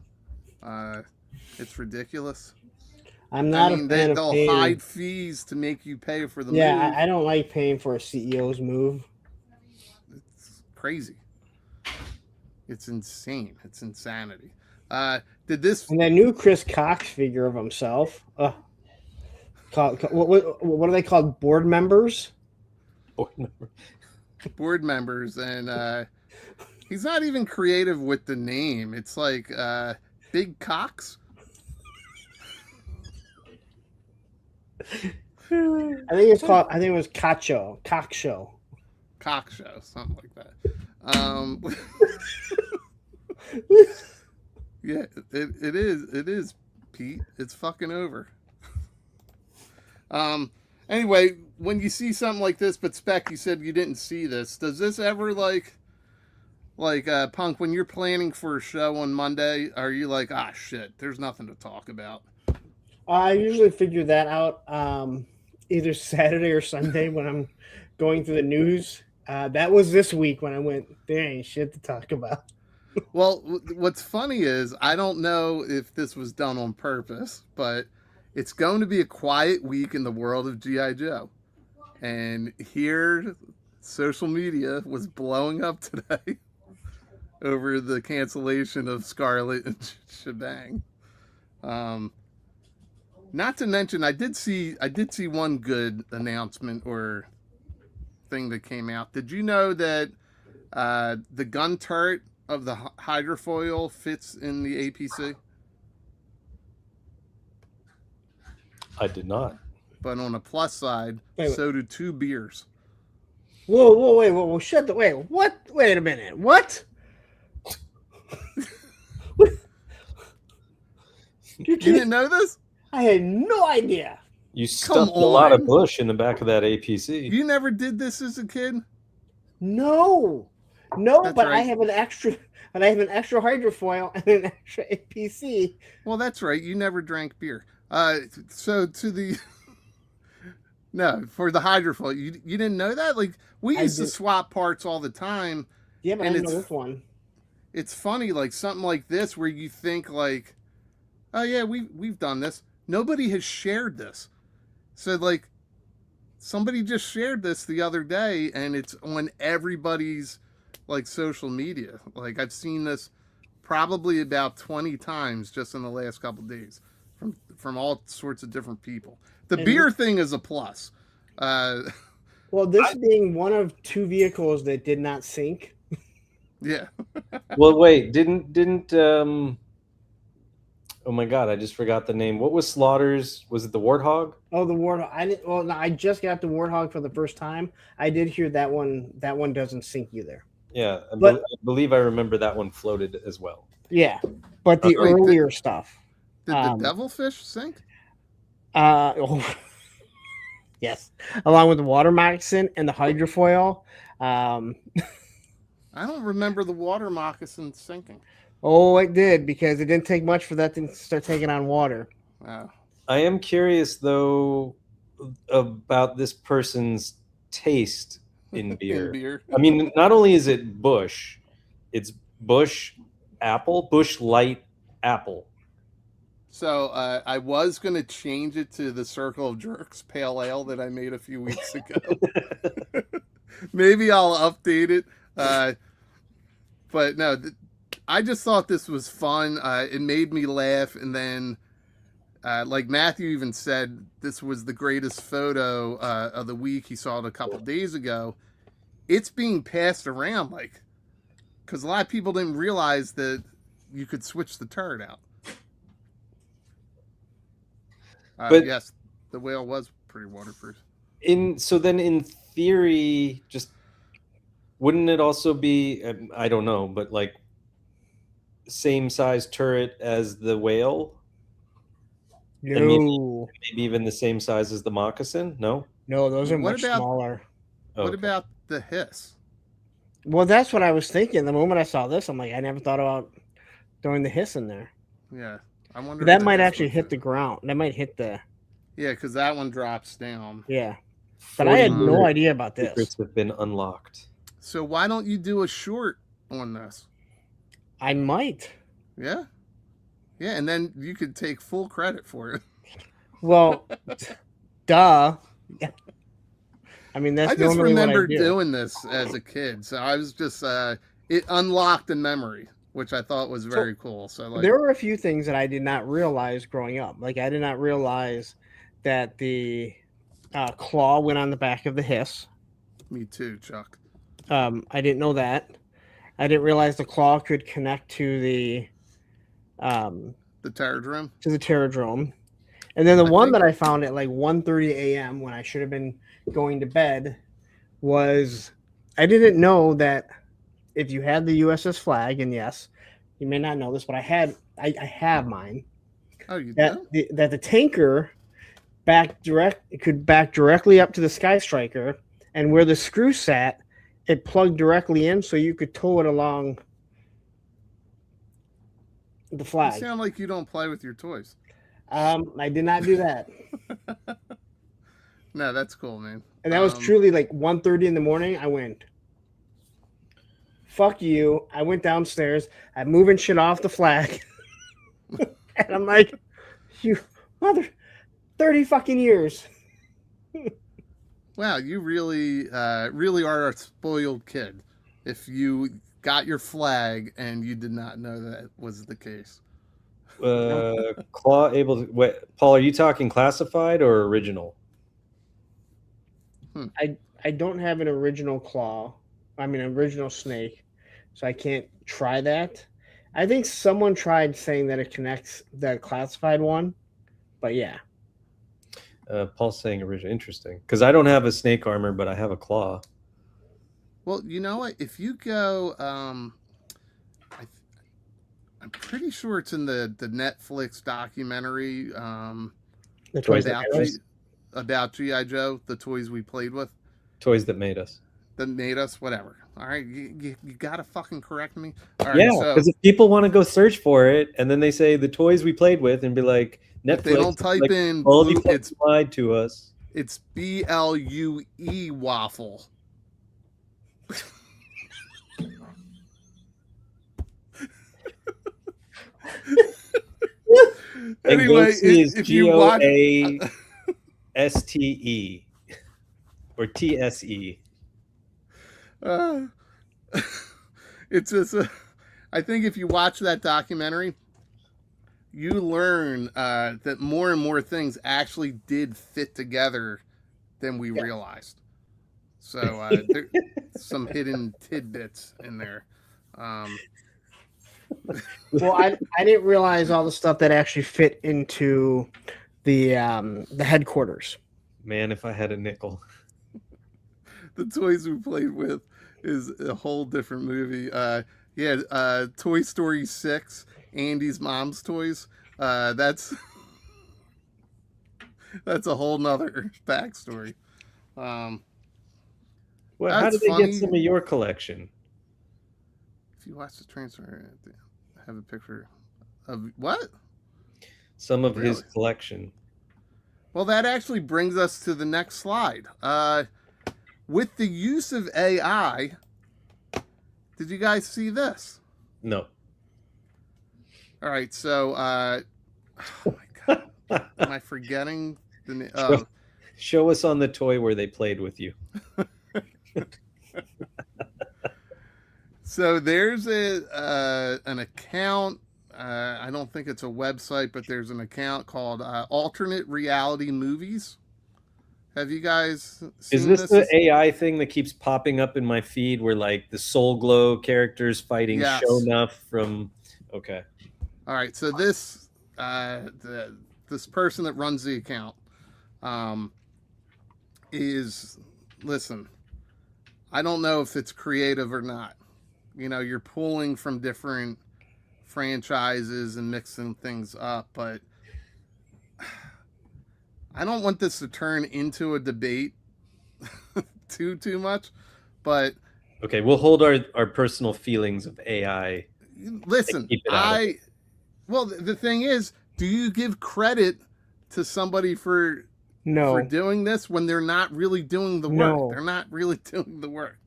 Speaker 10: It's ridiculous.
Speaker 13: I'm not a fan of
Speaker 10: they'll
Speaker 13: paying.
Speaker 10: hide fees to make you pay for the move.
Speaker 13: Yeah, I don't like paying for a CEO's move.
Speaker 10: It's crazy. It's insane. It's insanity. Did this?
Speaker 13: And that new Chris Cox figure of himself. What are they called? Board members.
Speaker 10: Board members, and he's not even creative with the name. It's like Big Cox.
Speaker 13: I think it's called. I think it was Cock Show,
Speaker 10: something like that. Yeah, it is, Pete. It's fucking over. Anyway, when you see something like this, but Spec, you said you didn't see this. Does this ever like Punk, when you're planning for a show on Monday, are you like, shit, there's nothing to talk about?
Speaker 13: I usually figure that out either Saturday or Sunday when I'm going through the news. That was this week when I went, there ain't shit to talk about.
Speaker 10: Well, what's funny is, I don't know if this was done on purpose, but it's going to be a quiet week in the world of G.I. Joe. And here, social media was blowing up today over the cancellation of Scarlet and Shebang. Not to mention, I did see one good announcement or thing that came out. Did you know that the gun turret of the hydrofoil fits in the APC?
Speaker 11: I did not.
Speaker 10: But on a plus side, so do 2 beers.
Speaker 13: Whoa, shut the wait. What? Wait a minute. What?
Speaker 10: You didn't know this?
Speaker 13: I had no idea.
Speaker 11: You stuffed a lot of bush in the back of that APC.
Speaker 10: You never did this as a kid?
Speaker 13: No,
Speaker 10: That's
Speaker 13: but
Speaker 10: right.
Speaker 13: I have an extra hydrofoil and an extra APC.
Speaker 10: Well, that's right. You never drank beer. So to the no, for the hydrofoil, you didn't know that? Like, we used to swap parts all the time.
Speaker 13: Yeah, but I didn't know this one.
Speaker 10: It's funny, like something like this where you think like, oh yeah, we've done this. Nobody has shared this. So like, somebody just shared this the other day, and it's on everybody's like social media. Like I've seen this probably about 20 times just in the last couple of days from all sorts of different people. The beer thing is a plus.
Speaker 13: Well, this being one of 2 vehicles that did not sink.
Speaker 10: Yeah.
Speaker 11: Well, wait, didn't oh my God, I just forgot the name. What was Slaughter's? Was it the Warthog?
Speaker 13: Oh, the Warthog. I didn't. Well, no, I just got the Warthog for the first time. I did hear that one. That one doesn't sink either.
Speaker 11: Yeah,
Speaker 13: But-
Speaker 11: I believe I remember that one floated as well.
Speaker 13: Yeah, but the
Speaker 10: Wait,
Speaker 13: earlier stuff.
Speaker 10: Did the Devilfish sink?
Speaker 13: Oh, yes, along with the water moccasin and the hydrofoil.
Speaker 10: I don't remember the water moccasin sinking.
Speaker 13: Oh, it did, because it didn't take much for that thing to start taking on water.
Speaker 10: Wow.
Speaker 11: I am curious though about this person's taste in beer.
Speaker 10: In beer.
Speaker 11: I mean, not only is it Bush, it's Bush Apple, Bush Light Apple.
Speaker 10: So I was going to change it to the Circle of Jerks Pale Ale that I made a few weeks ago. Maybe I'll update it. But no, I just thought this was fun. It made me laugh. And then, like Matthew even said, this was the greatest photo of the week. He saw it a couple days ago. It's being passed around, like, because a lot of people didn't realize that you could switch the turd out.
Speaker 11: But
Speaker 10: yes, the whale was pretty waterproof.
Speaker 11: So then in theory, just wouldn't it also be, I don't know, but like same size turret as the whale?
Speaker 13: No,
Speaker 11: and maybe even the same size as the moccasin? No,
Speaker 13: those are much smaller.
Speaker 10: What about the hiss?
Speaker 13: Well, that's what I was thinking. The moment I saw this, I'm like, I never thought about throwing the hiss in there.
Speaker 10: Yeah, I wonder.
Speaker 13: That might actually hit the ground. That might hit the.
Speaker 10: Yeah, because that one drops down.
Speaker 13: Yeah, but I had no idea about this.
Speaker 11: Secrets have been unlocked.
Speaker 10: So why don't you do a short on this?
Speaker 13: I might.
Speaker 10: Yeah, yeah, and then you could take full credit for it.
Speaker 13: Well, duh. I mean, that's
Speaker 10: I just
Speaker 13: normally
Speaker 10: remember
Speaker 13: what I do.
Speaker 10: doing this as a kid, so I was just it unlocked a memory, which I thought was very cool. So like,
Speaker 13: there were a few things that I did not realize growing up. Like I did not realize that the claw went on the back of the hiss.
Speaker 10: Me too, Chuck.
Speaker 13: I didn't know that. I didn't realize the claw could connect to the
Speaker 10: Terradrome.
Speaker 13: To the Terradrome. And then the one that I found at like 1:30 a.m. when I should have been going to bed was, I didn't know that if you had the USS Flag, and yes, you may not know this, but I have mine.
Speaker 10: Oh, you
Speaker 13: do? That the tanker could back directly up to the Sky Striker, and where the screw sat, it plugged directly in, so you could tow it along the flag.
Speaker 10: You sound like you don't play with your toys.
Speaker 13: I did not do that.
Speaker 10: No, that's cool, man.
Speaker 13: And that was truly like 1:30 in the morning. I went, fuck you. I went downstairs. I'm moving shit off the flag. And I'm like, you mother, 30 fucking years.
Speaker 10: Wow, you really are a spoiled kid if you got your flag and you did not know that was the case.
Speaker 11: Claw able to wait, Paul, are you talking classified or original?
Speaker 13: I don't have an original claw. I mean, original snake, so I can't try that. I think someone tried saying that it connects the classified one, but yeah.
Speaker 11: Paul's saying original. Interesting, because I don't have a snake armor, but I have a claw.
Speaker 10: Well, you know what? If you go, I'm pretty sure it's in the Netflix documentary
Speaker 13: The Toys That Made Us?
Speaker 10: about G.I. Joe, the toys we played with.
Speaker 11: Toys that made us.
Speaker 10: That made us, whatever. All right, you gotta fucking correct me. All right,
Speaker 11: Yeah, because if people want to go search for it, and then they say the toys we played with, and be like, Netflix,
Speaker 10: they don't type
Speaker 11: like,
Speaker 10: in
Speaker 11: all of you
Speaker 10: blue, it's
Speaker 11: lied to us.
Speaker 10: It's BLUE waffle. Anyway, if you watch
Speaker 11: GOASTE or TSE.
Speaker 10: It's just, I think if you watch that documentary, you learn that more and more things actually did fit together than we realized. So there's some hidden tidbits in there.
Speaker 13: Well, I didn't realize all the stuff that actually fit into the headquarters.
Speaker 11: Man, if I had a nickel.
Speaker 10: The toys we played with is a whole different movie. Toy Story 6, Andy's mom's toys. That's a whole nother backstory.
Speaker 11: Well, how did they get some of your collection?
Speaker 10: If you watch the transfer, I have a picture of what?
Speaker 11: Some of his collection.
Speaker 10: Well, that actually brings us to the next slide. With the use of AI, did you guys see this?
Speaker 11: No.
Speaker 10: All right, so oh my god, am I forgetting the name?
Speaker 11: Show us on the toy where they played with you.
Speaker 10: So there's an account. I don't think it's a website, but there's an account called Alternate Reality Movies. Have you guys seen
Speaker 11: this? Is this the AI thing that keeps popping up in my feed where like the Soul Glow characters fighting Shonuff from... Okay.
Speaker 10: All right. So this this person that runs the account listen, I don't know if it's creative or not. You know, you're pulling from different franchises and mixing things up, but I don't want this to turn into a debate too much, but
Speaker 11: okay, we'll hold our personal feelings of AI.
Speaker 10: Listen, well, the thing is, do you give credit to somebody for doing this when they're not really doing the work?
Speaker 13: No.
Speaker 10: They're not really doing the work.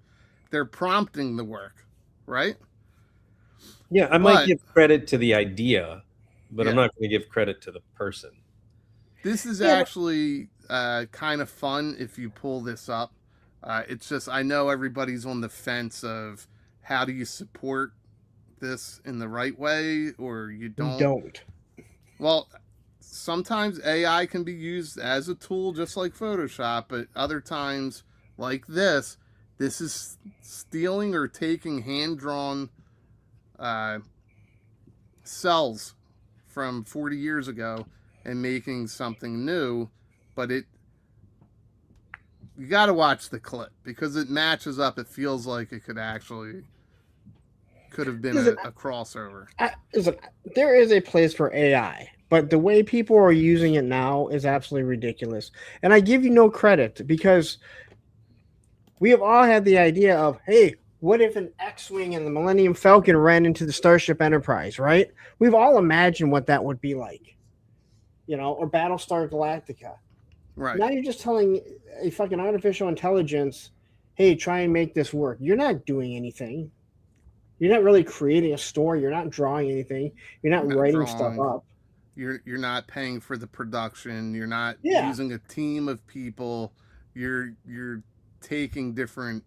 Speaker 10: They're prompting the work, right?
Speaker 11: Yeah, I might give credit to the idea, but I'm not going to give credit to the person.
Speaker 10: This is actually kind of fun if you pull this up. It's just, I know everybody's on the fence of how do you support this in the right way or you don't. Well, sometimes AI can be used as a tool just like Photoshop, but other times like this is stealing or taking hand-drawn cells from 40 years ago and making something new, but you got to watch the clip because it matches up. It feels like it could have been a crossover.
Speaker 13: There is a place for AI, but the way people are using it now is absolutely ridiculous. And I give you no credit because we have all had the idea of, hey, what if an X-Wing and the Millennium Falcon ran into the Starship Enterprise, right? We've all imagined what that would be like. You know, or Battlestar Galactica.
Speaker 10: Right.
Speaker 13: Now you're just telling a fucking artificial intelligence, hey, try and make this work. You're not doing anything. You're not really creating a story. You're not drawing anything. You're not writing stuff up.
Speaker 10: You're not paying for the production. You're not using a team of people. You're taking different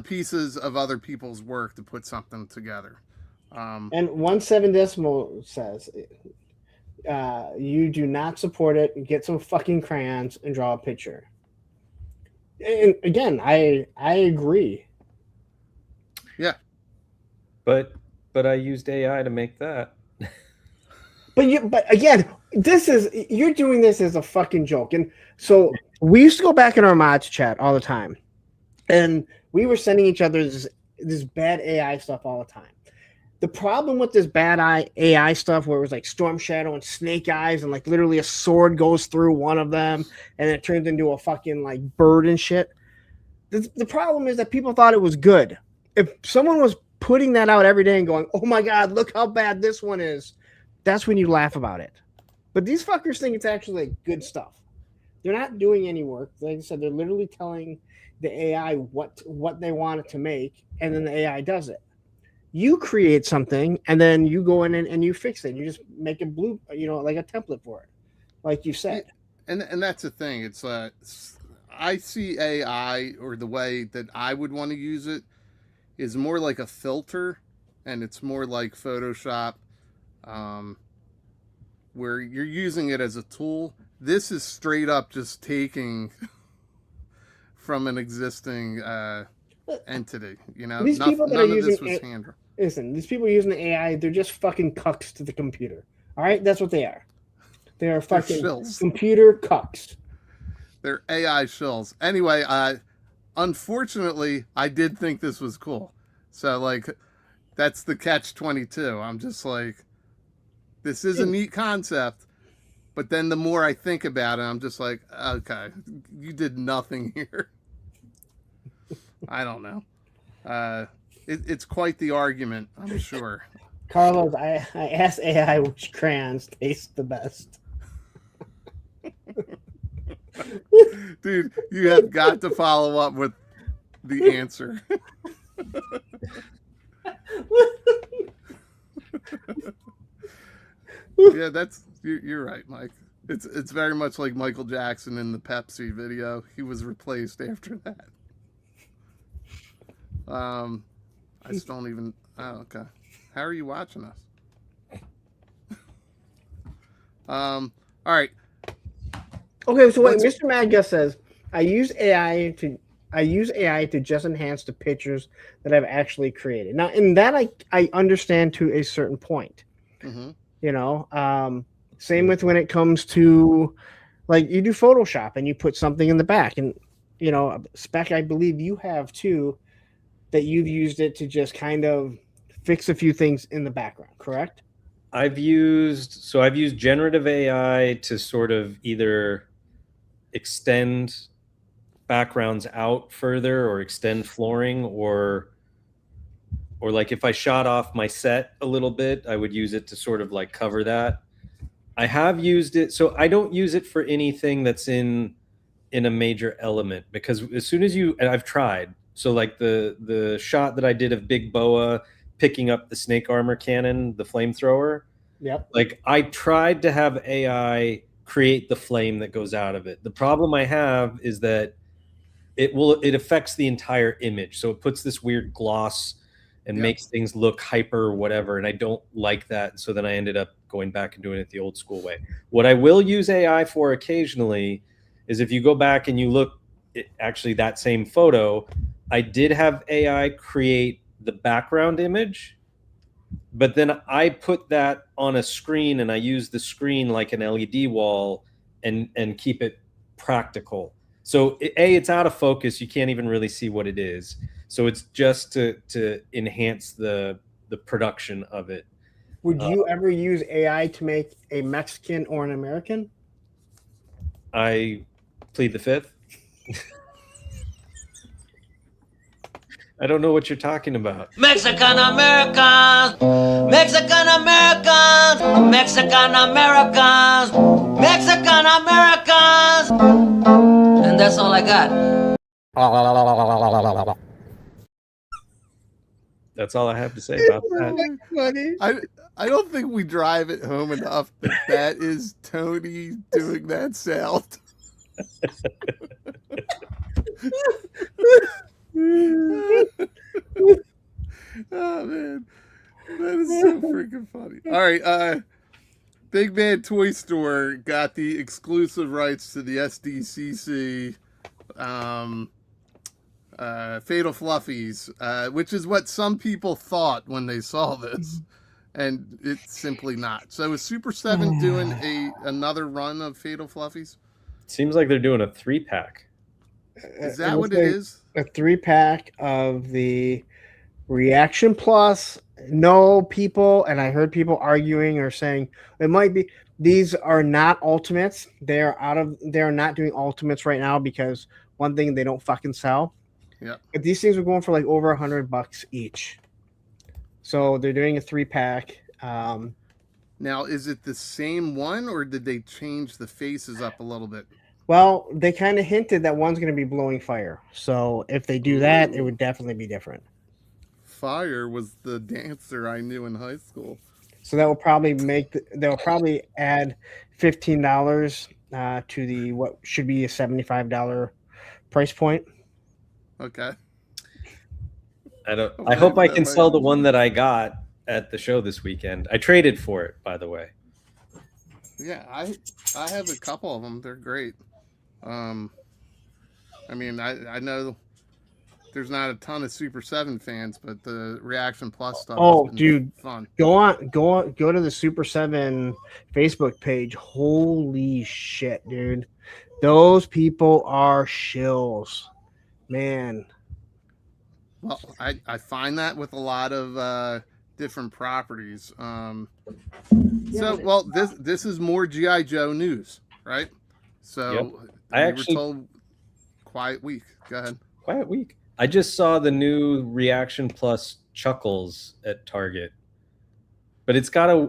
Speaker 10: pieces of other people's work to put something together.
Speaker 13: And 1/7 decimal says you do not support it. Get some fucking crayons and draw a picture. And again, I agree.
Speaker 10: Yeah,
Speaker 11: but I used AI to make that.
Speaker 13: But again, you're doing this as a fucking joke. And so we used to go back in our mods chat all the time, and we were sending each other this bad AI stuff all the time. The problem with this bad AI stuff where it was like Storm Shadow and Snake Eyes and like literally a sword goes through one of them and it turns into a fucking like bird and shit. The problem is that people thought it was good. If someone was putting that out every day and going, oh my God, look how bad this one is, that's when you laugh about it. But these fuckers think it's actually like good stuff. They're not doing any work. Like I said, they're literally telling the AI what they want it to make, and then the AI does it. You create something, and then you go in and you fix it. You just make a like a template for it, like you said.
Speaker 10: And that's the thing. It's I see AI, or the way that I would want to use it, is more like a filter, and it's more like Photoshop, where you're using it as a tool. This is straight up just taking from an existing entity. You know,
Speaker 13: These people that
Speaker 10: none
Speaker 13: are
Speaker 10: of this
Speaker 13: using
Speaker 10: was hand.
Speaker 13: Listen, these people using the AI, they're just fucking cucks to the computer. All right, that's what they are. They are fucking computer cucks.
Speaker 10: They're AI shills. Anyway, unfortunately, I did think this was cool. So, like, that's the catch-22. I'm just like, this is a neat concept. But then the more I think about it, I'm just like, okay, you did nothing here. I don't know. It's quite the argument, I'm sure.
Speaker 13: Carlos, I asked AI which crayons taste the best.
Speaker 10: Dude, you have got to follow up with the answer. Yeah, you're right, Mike. It's very much like Michael Jackson in the Pepsi video. He was replaced after that. I just don't even. Oh, okay. How are you watching us? All right.
Speaker 13: Okay, so wait, Mr. Madga says I use AI to just enhance the pictures that I've actually created. Now, in that I understand to a certain point.
Speaker 10: Mm-hmm.
Speaker 13: You know, same with when it comes to, like, you do Photoshop and you put something in the back, and you know, Spec, I believe you have too, that you've used it to just kind of fix a few things in the background, correct?
Speaker 11: I've used generative AI to sort of either extend backgrounds out further or extend flooring, or like if I shot off my set a little bit, I would use it to sort of like cover that. I have used it, so I don't use it for anything that's in a major element, because as soon as and I've tried, so like the shot that I did of Big Boa picking up the snake armor cannon, the flamethrower.
Speaker 13: Yep.
Speaker 11: Like, I tried to have AI create the flame that goes out of it. The problem I have is that it affects the entire image. So it puts this weird gloss and makes things look hyper or whatever. And I don't like that. So then I ended up going back and doing it the old school way. What I will use AI for occasionally is, if you go back and you look at actually that same photo, I did have AI create the background image, but then I put that on a screen, and I use the screen like an LED wall and keep it practical. So it's out of focus. You can't even really see what it is. So it's just to enhance the production of it.
Speaker 13: Would you ever use AI to make a Mexican or an American?
Speaker 11: I plead the fifth. I don't know what you're talking about.
Speaker 5: Mexican Americans, Mexican Americans, Mexican Americans, Mexican Americans, and that's all I got.
Speaker 11: That's all I have to say about that.
Speaker 10: I don't think we drive it home enough that is Tony doing that sound. Oh man, that is so freaking funny. All right, Big Bad Toy Store got the exclusive rights to the SDCC Fatal Fluffies, which is what some people thought when they saw this, and it's simply not. So is Super 7 doing another run of Fatal Fluffies?
Speaker 11: Seems like they're doing a 3-pack.
Speaker 10: Is that what it is?
Speaker 13: A 3-pack of the Reaction Plus. No, people, and I heard people arguing or saying it might be. These are not ultimates. They're not doing ultimates right now because, one thing, they don't fucking sell.
Speaker 10: Yeah.
Speaker 13: But these things are going for like over $100 each. So they're doing a 3-pack.
Speaker 10: Now, is it the same one, or did they change the faces up a little bit?
Speaker 13: Well, they kind of hinted that one's going to be blowing fire. So if they do that, it would definitely be different.
Speaker 10: Fire was the dancer I knew in high school.
Speaker 13: So that will probably they'll probably add $15 to the what should be a $75 price point.
Speaker 10: Okay.
Speaker 11: I hope I can sell the one that I got at the show this weekend. I traded for it, by the way.
Speaker 10: Yeah, I have a couple of them. They're great. I mean, I know there's not a ton of Super 7 fans, but the Reaction Plus stuff has been fun.
Speaker 13: Go to the Super 7 Facebook page. Holy shit, dude. Those people are shills. Man.
Speaker 10: Well, I find that with a lot of different properties. This is more G.I. Joe news, right? So
Speaker 11: I
Speaker 10: we
Speaker 11: actually
Speaker 10: were told Quiet Week. Go ahead.
Speaker 11: Quiet Week. I just saw the new Reaction Plus Chuckles at Target, but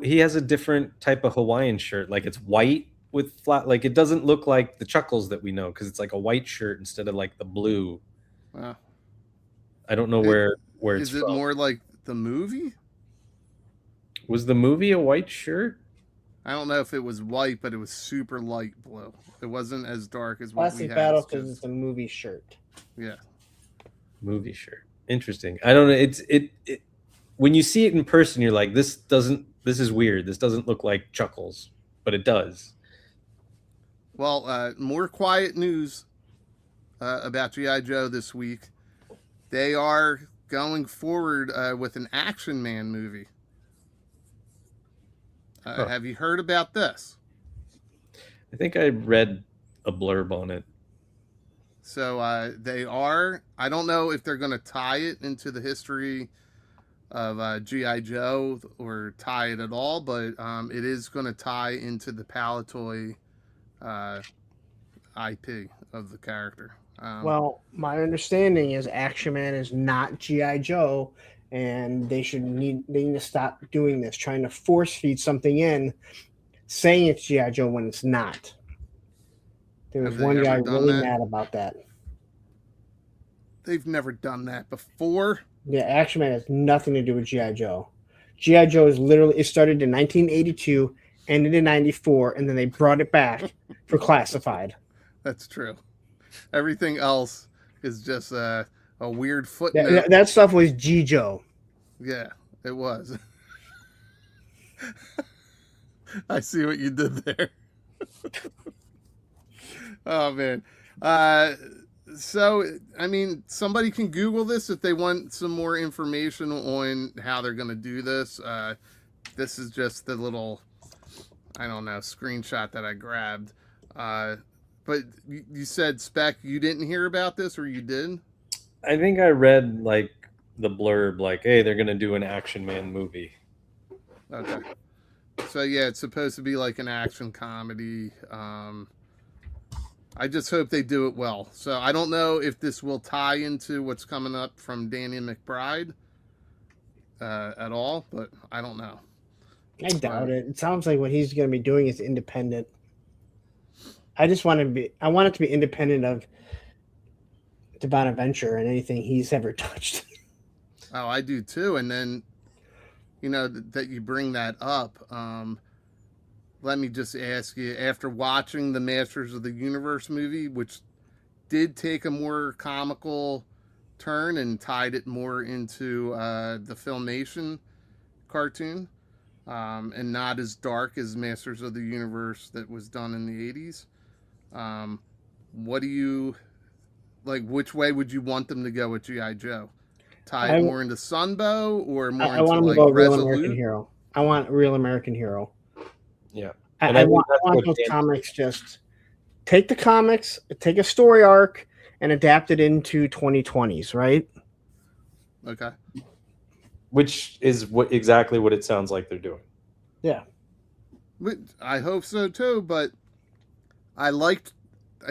Speaker 11: he has a different type of Hawaiian shirt. Like it's white with flat. Like it doesn't look like the Chuckles that we know because it's like a white shirt instead of like the blue.
Speaker 10: Wow.
Speaker 11: I don't know where it's
Speaker 10: Is it
Speaker 11: from.
Speaker 10: more like the movie?
Speaker 11: Was the movie a white shirt?
Speaker 10: I don't know if it was white, but it was super light blue. It wasn't as dark as what we
Speaker 13: Plastic
Speaker 10: had.
Speaker 13: Battle because it's a movie shirt.
Speaker 10: Yeah.
Speaker 11: Movie shirt. Interesting. I don't know. It when you see it in person, you're like, this is weird. This doesn't look like Chuckles, but it does.
Speaker 10: Well, more quiet news about G.I. Joe this week. They are going forward with an Action Man movie. Have you heard about this?
Speaker 11: I think I read a blurb on it.
Speaker 10: So they are. I don't know if they're going to tie it into the history of G.I. Joe or tie it at all, but it is going to tie into the Palatoy IP of the character.
Speaker 13: Well, my understanding is Action Man is not G.I. Joe, and they need to stop doing this, trying to force feed something in, saying it's G.I. Joe when it's not. There was one guy really mad about that.
Speaker 10: They've never done that before.
Speaker 13: Yeah, Action Man has nothing to do with G.I. Joe. G.I. Joe it started in 1982, ended in 94, and then they brought it back for Classified.
Speaker 10: That's true. Everything else is just a weird footnote.
Speaker 13: That stuff was G. Joe.
Speaker 10: Yeah, it was. I see what you did there. Oh, man. So, I mean, somebody can Google this if they want some more information on how they're going to do this. This is just the little, I don't know, screenshot that I grabbed. But you said, Spec, you didn't hear about this, or you did?
Speaker 11: I think I read, like, the blurb, like, hey, they're going to do an Action Man movie.
Speaker 10: Okay. So, yeah, it's supposed to be like an action comedy. I just hope they do it well. So, I don't know if this will tie into what's coming up from Danny McBride at all, but I don't know.
Speaker 13: I doubt it. It sounds like what he's going to be doing is independent. I want it to be independent of Divine Adventure and anything he's ever touched.
Speaker 10: Oh, I do too. And then, you know, that you bring that up. Let me just ask you, after watching the Masters of the Universe movie, which did take a more comical turn and tied it more into the Filmation cartoon, and not as dark as Masters of the Universe that was done in the 80s. What do you like? Which way would you want them to go with G.I. Joe? Tie it more into Sunbow or more into
Speaker 13: want
Speaker 10: like
Speaker 13: to go
Speaker 10: Resolute?
Speaker 13: Real American Hero. I want a Real American Hero.
Speaker 11: Yeah.
Speaker 13: I want those comics. Just take the comics, take a story arc, and adapt it into 2020s, right?
Speaker 10: Okay.
Speaker 11: Which is exactly what it sounds like they're doing.
Speaker 13: Yeah.
Speaker 10: I hope so too, but I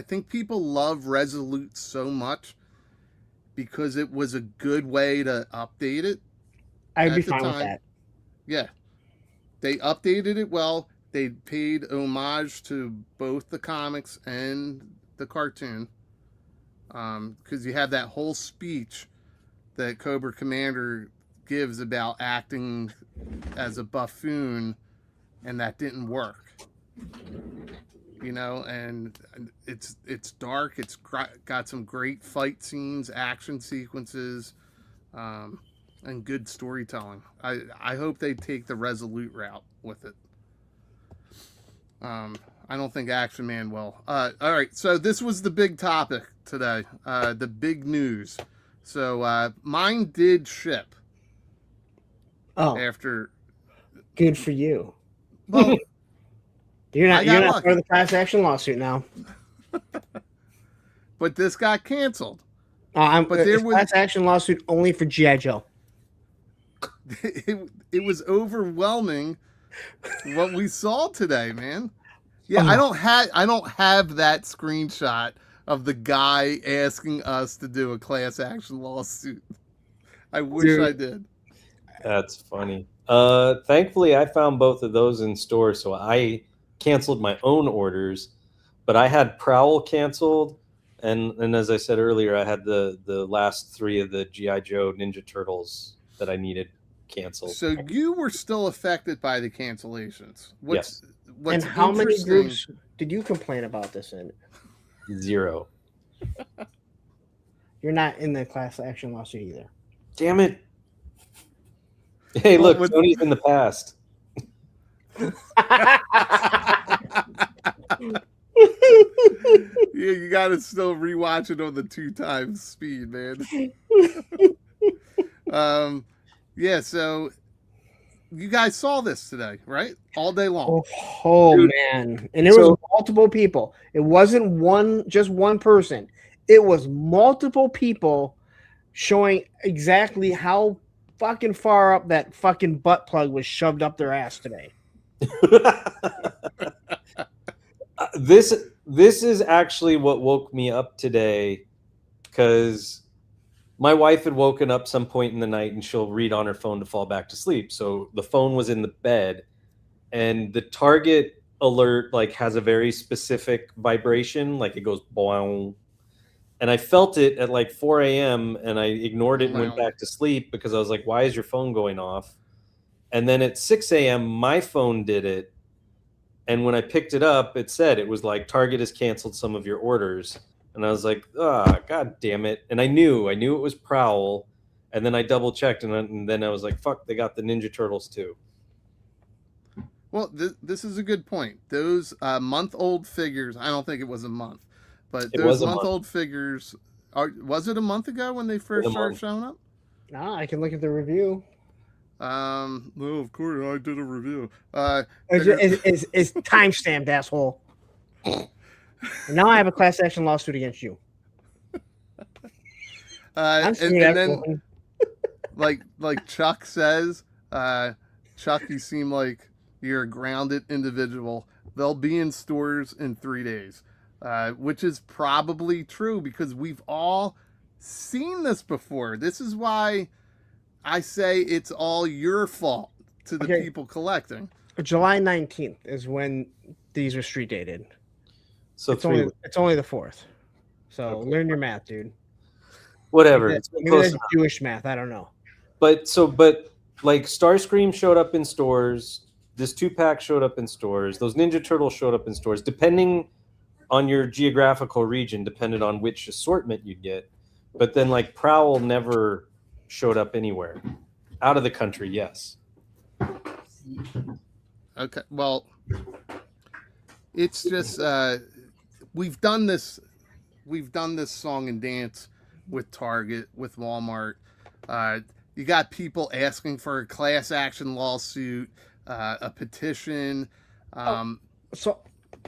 Speaker 10: think people love Resolute so much because it was a good way to update it.
Speaker 13: I'd be fine with that.
Speaker 10: Yeah. They updated it well. They paid homage to both the comics and the cartoon. Because you have that whole speech that Cobra Commander gives about acting as a buffoon, and that didn't work. you know, and it's dark. It's got some great fight scenes, action sequences, and good storytelling. I hope they take the Resolute route with it. I don't think Action Man will. All right, so this was the big topic today, the big news. So mine did ship.
Speaker 13: Oh,
Speaker 10: after.
Speaker 13: Good for you.
Speaker 10: Well,
Speaker 13: you're not
Speaker 10: lucky.
Speaker 13: part of the class action lawsuit now.
Speaker 10: But this got canceled.
Speaker 13: But there was class action lawsuit only for G.I. Joe.
Speaker 10: It was overwhelming what we saw today, man. Yeah, I don't have that screenshot of the guy asking us to do a class action lawsuit. I wish I did.
Speaker 11: That's funny. Thankfully, I found both of those in store, so I canceled my own orders. But I had Prowl canceled, and as I said earlier, I had the last 3 of the G.I. Joe Ninja Turtles that I needed canceled.
Speaker 10: So you were still affected by the cancellations.
Speaker 11: Yes.
Speaker 10: What's
Speaker 13: and how many groups did you complain about this in?
Speaker 11: 0.
Speaker 13: You're not in the class action lawsuit either.
Speaker 11: Damn it. Hey, look, Tony's in the past.
Speaker 10: Yeah, you gotta still rewatch it on the 2 times speed, man. Yeah, so you guys saw this today, right? All day long.
Speaker 13: Oh man. And there was multiple people. It wasn't just one person. It was multiple people showing exactly how fucking far up that fucking butt plug was shoved up their ass today.
Speaker 11: This is actually what woke me up today, because my wife had woken up some point in the night and she'll read on her phone to fall back to sleep. So the phone was in the bed, and the Target alert has a very specific vibration, it goes boing. And I felt it at 4 a.m. and I ignored it and went back to sleep because I was like, why is your phone going off? And then at 6 a.m. my phone did it. And when I picked it up, it said it was Target has canceled some of your orders. And I was like, God damn it. And I knew it was Prowl. And then I double checked and then I was like, fuck, they got the Ninja Turtles too.
Speaker 10: Well, this is a good point. Those month-old figures, I don't think it was a month, but those month-old figures, was it a month ago when they first started showing up?
Speaker 13: No, I can look at the review.
Speaker 10: No, of course, I did a review.
Speaker 13: It's time-stamped, asshole. And now I have a class action lawsuit against you.
Speaker 10: And then, like Chuck says, Chuck, you seem like you're a grounded individual. They'll be in stores in 3 days, which is probably true because we've all seen this before. This is why I say it's all your fault to the people collecting.
Speaker 13: July 19th is when these are street dated.
Speaker 11: So
Speaker 13: it's only the 4th. So learn your math, dude.
Speaker 11: Whatever.
Speaker 13: Maybe that's Jewish math. I don't know.
Speaker 11: But Starscream showed up in stores. This 2-pack showed up in stores. Those Ninja Turtles showed up in stores. Depending on your geographical region, depended on which assortment you get. But then Prowl never showed up anywhere. Out of the country, yes.
Speaker 10: Okay, well, it's just we've done this song and dance with Target, with Walmart. You got people asking for a class action lawsuit, a petition.
Speaker 13: So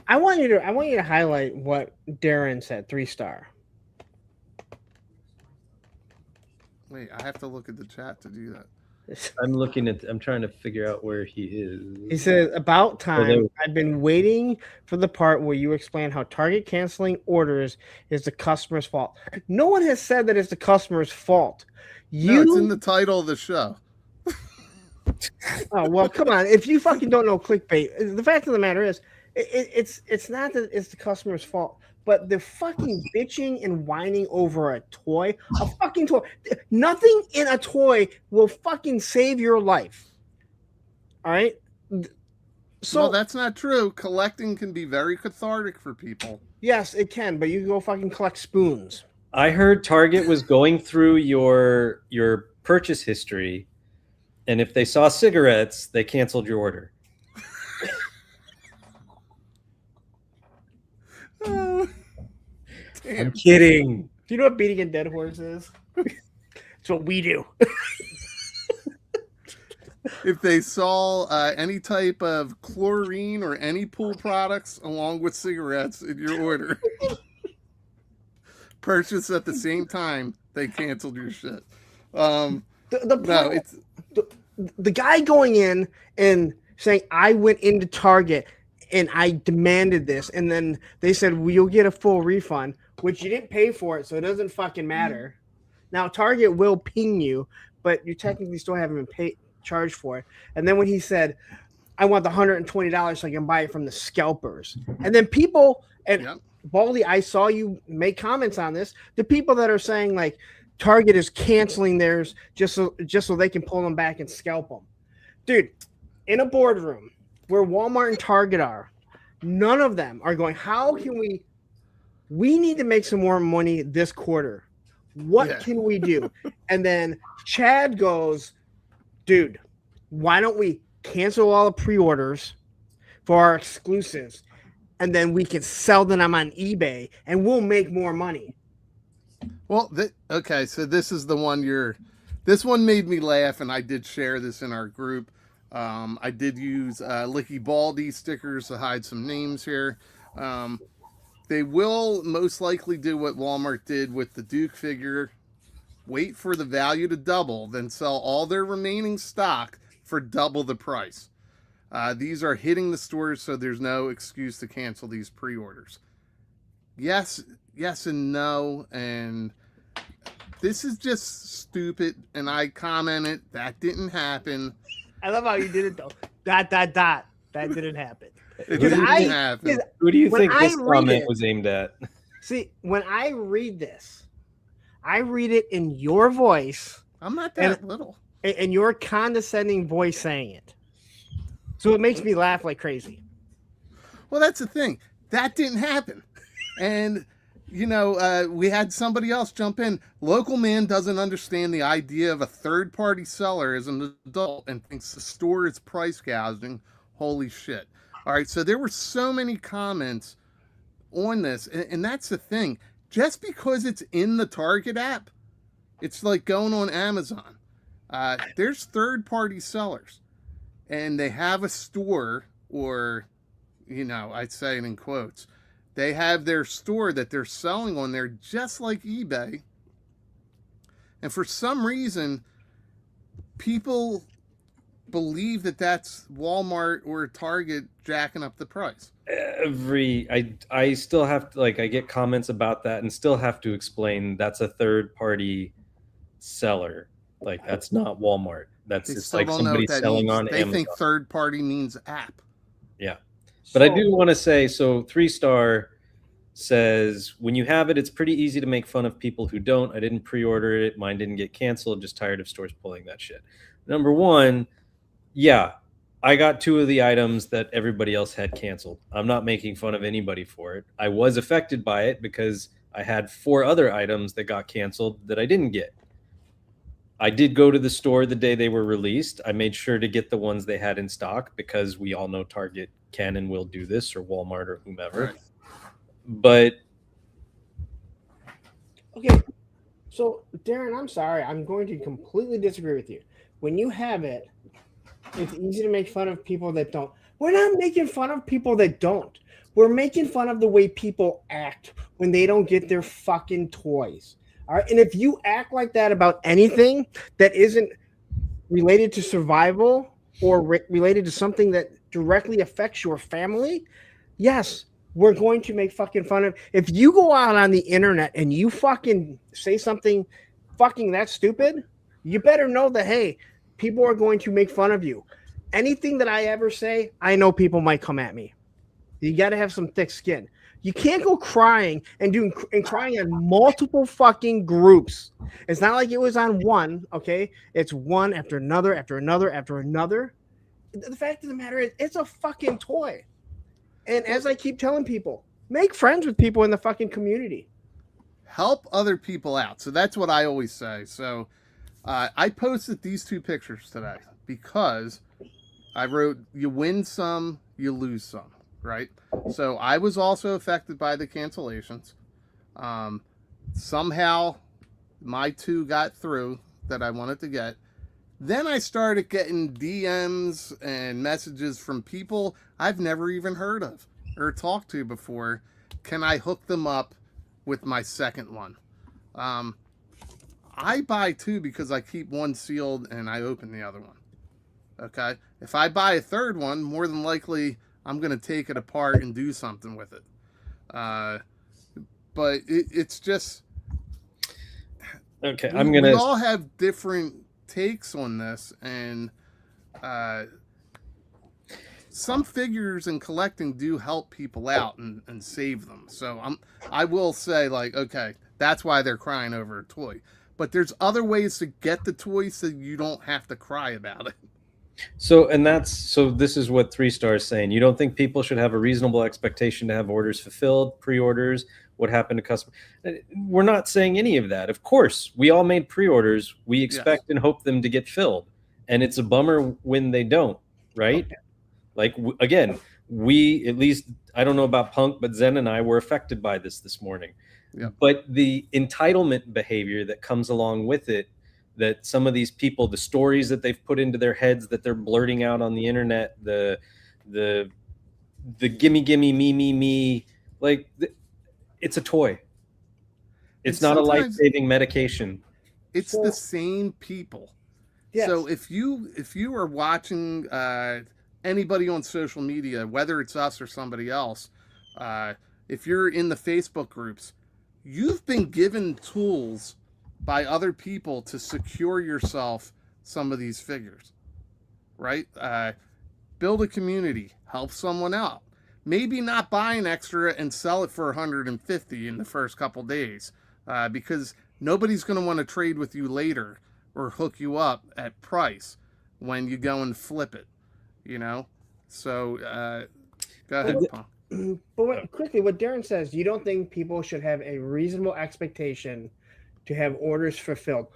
Speaker 13: I want you to highlight what Darren said, 3-star.
Speaker 10: Wait, I have to look at the chat to do that.
Speaker 11: I'm trying to figure out where he is.
Speaker 13: He says, about time. I've been waiting for the part where you explain how Target canceling orders is the customer's fault. No one has said that it's the customer's fault.
Speaker 10: No, it's in the title of the show.
Speaker 13: Oh, well, come on. If you fucking don't know clickbait, the fact of the matter is, it's not that it's the customer's fault, but the fucking bitching and whining over a toy, a fucking toy. Nothing in a toy will fucking save your life. All right? So
Speaker 10: well, that's not true. Collecting can be very cathartic for people.
Speaker 13: Yes, it can, but you can go fucking collect spoons.
Speaker 11: I heard Target was going through your purchase history, and if they saw cigarettes, they canceled your order.
Speaker 10: Oh,
Speaker 11: I'm kidding.
Speaker 13: Do you know what beating a dead horse is? It's what we do.
Speaker 10: If they saw any type of chlorine or any pool products along with cigarettes in your order, purchased at the same time, they canceled your shit.
Speaker 13: The guy going in and saying, I went into Target and I demanded this, and then they said, well, you'll get a full refund, which you didn't pay for it, so it doesn't fucking matter. Now, Target will ping you, but you technically still haven't been charged for it. And then when he said, I want the $120 so I can buy it from the scalpers. And then people, and Baldy, I saw you make comments on this, the people that are saying, like, Target is canceling theirs just so they can pull them back and scalp them. Dude, in a boardroom where Walmart and Target are, none of them are going, how can we need to make some more money this quarter. What can we do? And then Chad goes, dude, why don't we cancel all the pre-orders for our exclusives, and then we can sell them on eBay and we'll make more money.
Speaker 10: Well, okay, so this is the one this one made me laugh, and I did share this in our group. I did use Licky Baldy stickers to hide some names here. They will most likely do what Walmart did with the Duke figure. Wait for the value to double, then sell all their remaining stock for double the price. These are hitting the stores, so there's no excuse to cancel these pre-orders. Yes and no, and this is just stupid, and I commented, that didn't happen.
Speaker 13: I love how you did it, though. ... That didn't happen.
Speaker 10: It didn't happen.
Speaker 11: Who do you think this comment was aimed at?
Speaker 13: See, when I read this, I read it in your voice.
Speaker 10: I'm not that little.
Speaker 13: And your condescending voice saying it. So it makes me laugh like crazy.
Speaker 10: Well, that's the thing. That didn't happen. And, we had somebody else jump in. Local man doesn't understand the idea of a third-party seller as an adult and thinks the store is price gouging. Holy shit. All right, so there were so many comments on this, and that's the thing. Just because it's in the Target app, it's like going on Amazon. There's third-party sellers, and they have a store, or, I'd say it in quotes, they have their store that they're selling on there just like eBay. And for some reason, people believe that that's Walmart or Target jacking up the price.
Speaker 11: I still have to, I get comments about that and still have to explain that's a third party seller. That's not Walmart. That's just like somebody selling on Amazon.
Speaker 10: They think third party means app.
Speaker 11: Yeah. But I do want to say, so 3-star says, when you have it, it's pretty easy to make fun of people who don't. I didn't pre-order it. Mine didn't get canceled. Just tired of stores pulling that shit. Number one, yeah, I got 2 of the items that everybody else had canceled. I'm not making fun of anybody for it. I was affected by it because I had 4 other items that got canceled that I didn't get. I did go to the store the day they were released. I made sure to get the ones they had in stock because we all know Target can and will do this, or Walmart or whomever. Right. But
Speaker 13: okay, so Darren, I'm sorry. I'm going to completely disagree with you. When you have it, it's easy to make fun of people that don't. We're not making fun of people that don't. We're making fun of the way people act when they don't get their fucking toys. All right. And if you act like that about anything that isn't related to survival or related to something that directly affects your family, yes, we're going to make fucking fun of. If you go out on the internet and you fucking say something fucking that stupid, you better know that, hey, people are going to make fun of you. Anything that I ever say, I know people might come at me. You got to have some thick skin. You can't go crying and crying on multiple fucking groups. It's not like it was on one, okay? It's one after another after another after another. the fact of the matter is, it's a fucking toy. And as I keep telling people, make friends with people in the fucking community.
Speaker 10: Help other people out. So that's what I always say. So I posted these 2 pictures today because I wrote, you win some, you lose some, right? So I was also affected by the cancellations. Somehow my 2 got through that I wanted to get. Then I started getting DMs and messages from people I've never even heard of or talked to before. Can I hook them up with my second one? I buy 2 because I keep one sealed and I open the other one. Okay? If I buy a third one, more than likely I'm going to take it apart and do something with it. But it's just...
Speaker 11: Okay,
Speaker 10: we all have different takes on this, and some figures in collecting do help people out and save them. So I will say, like, okay, that's why they're crying over a toy. But there's other ways to get the toy so you don't have to cry about it.
Speaker 11: So this is what 3 Stars saying. You don't think people should have a reasonable expectation to have orders fulfilled, pre-orders, what happened to customers? We're not saying any of that. Of course, we all made pre-orders. We expect and hope them to get filled. And it's a bummer when they don't, right? Okay. Like, again, we, at least, I don't know about Punk, but Zen and I were affected by this morning. Yeah. But the entitlement behavior that comes along with it, that some of these people, the stories that they've put into their heads that they're blurting out on the internet, the gimme, me, like, it's a toy. It's not a life-saving medication.
Speaker 10: It's the same people. Yes. So if you are watching anybody on social media, whether it's us or somebody else, if you're in the Facebook groups, you've been given tools by other people to secure yourself some of these figures, right? Build a community, help someone out. Maybe not buy an extra and sell it for 150 in the first couple days, because nobody's going to want to trade with you later or hook you up at price when you go and flip it, you know? So go ahead, Paul.
Speaker 13: But quickly, what Darren says, you don't think people should have a reasonable expectation to have orders fulfilled.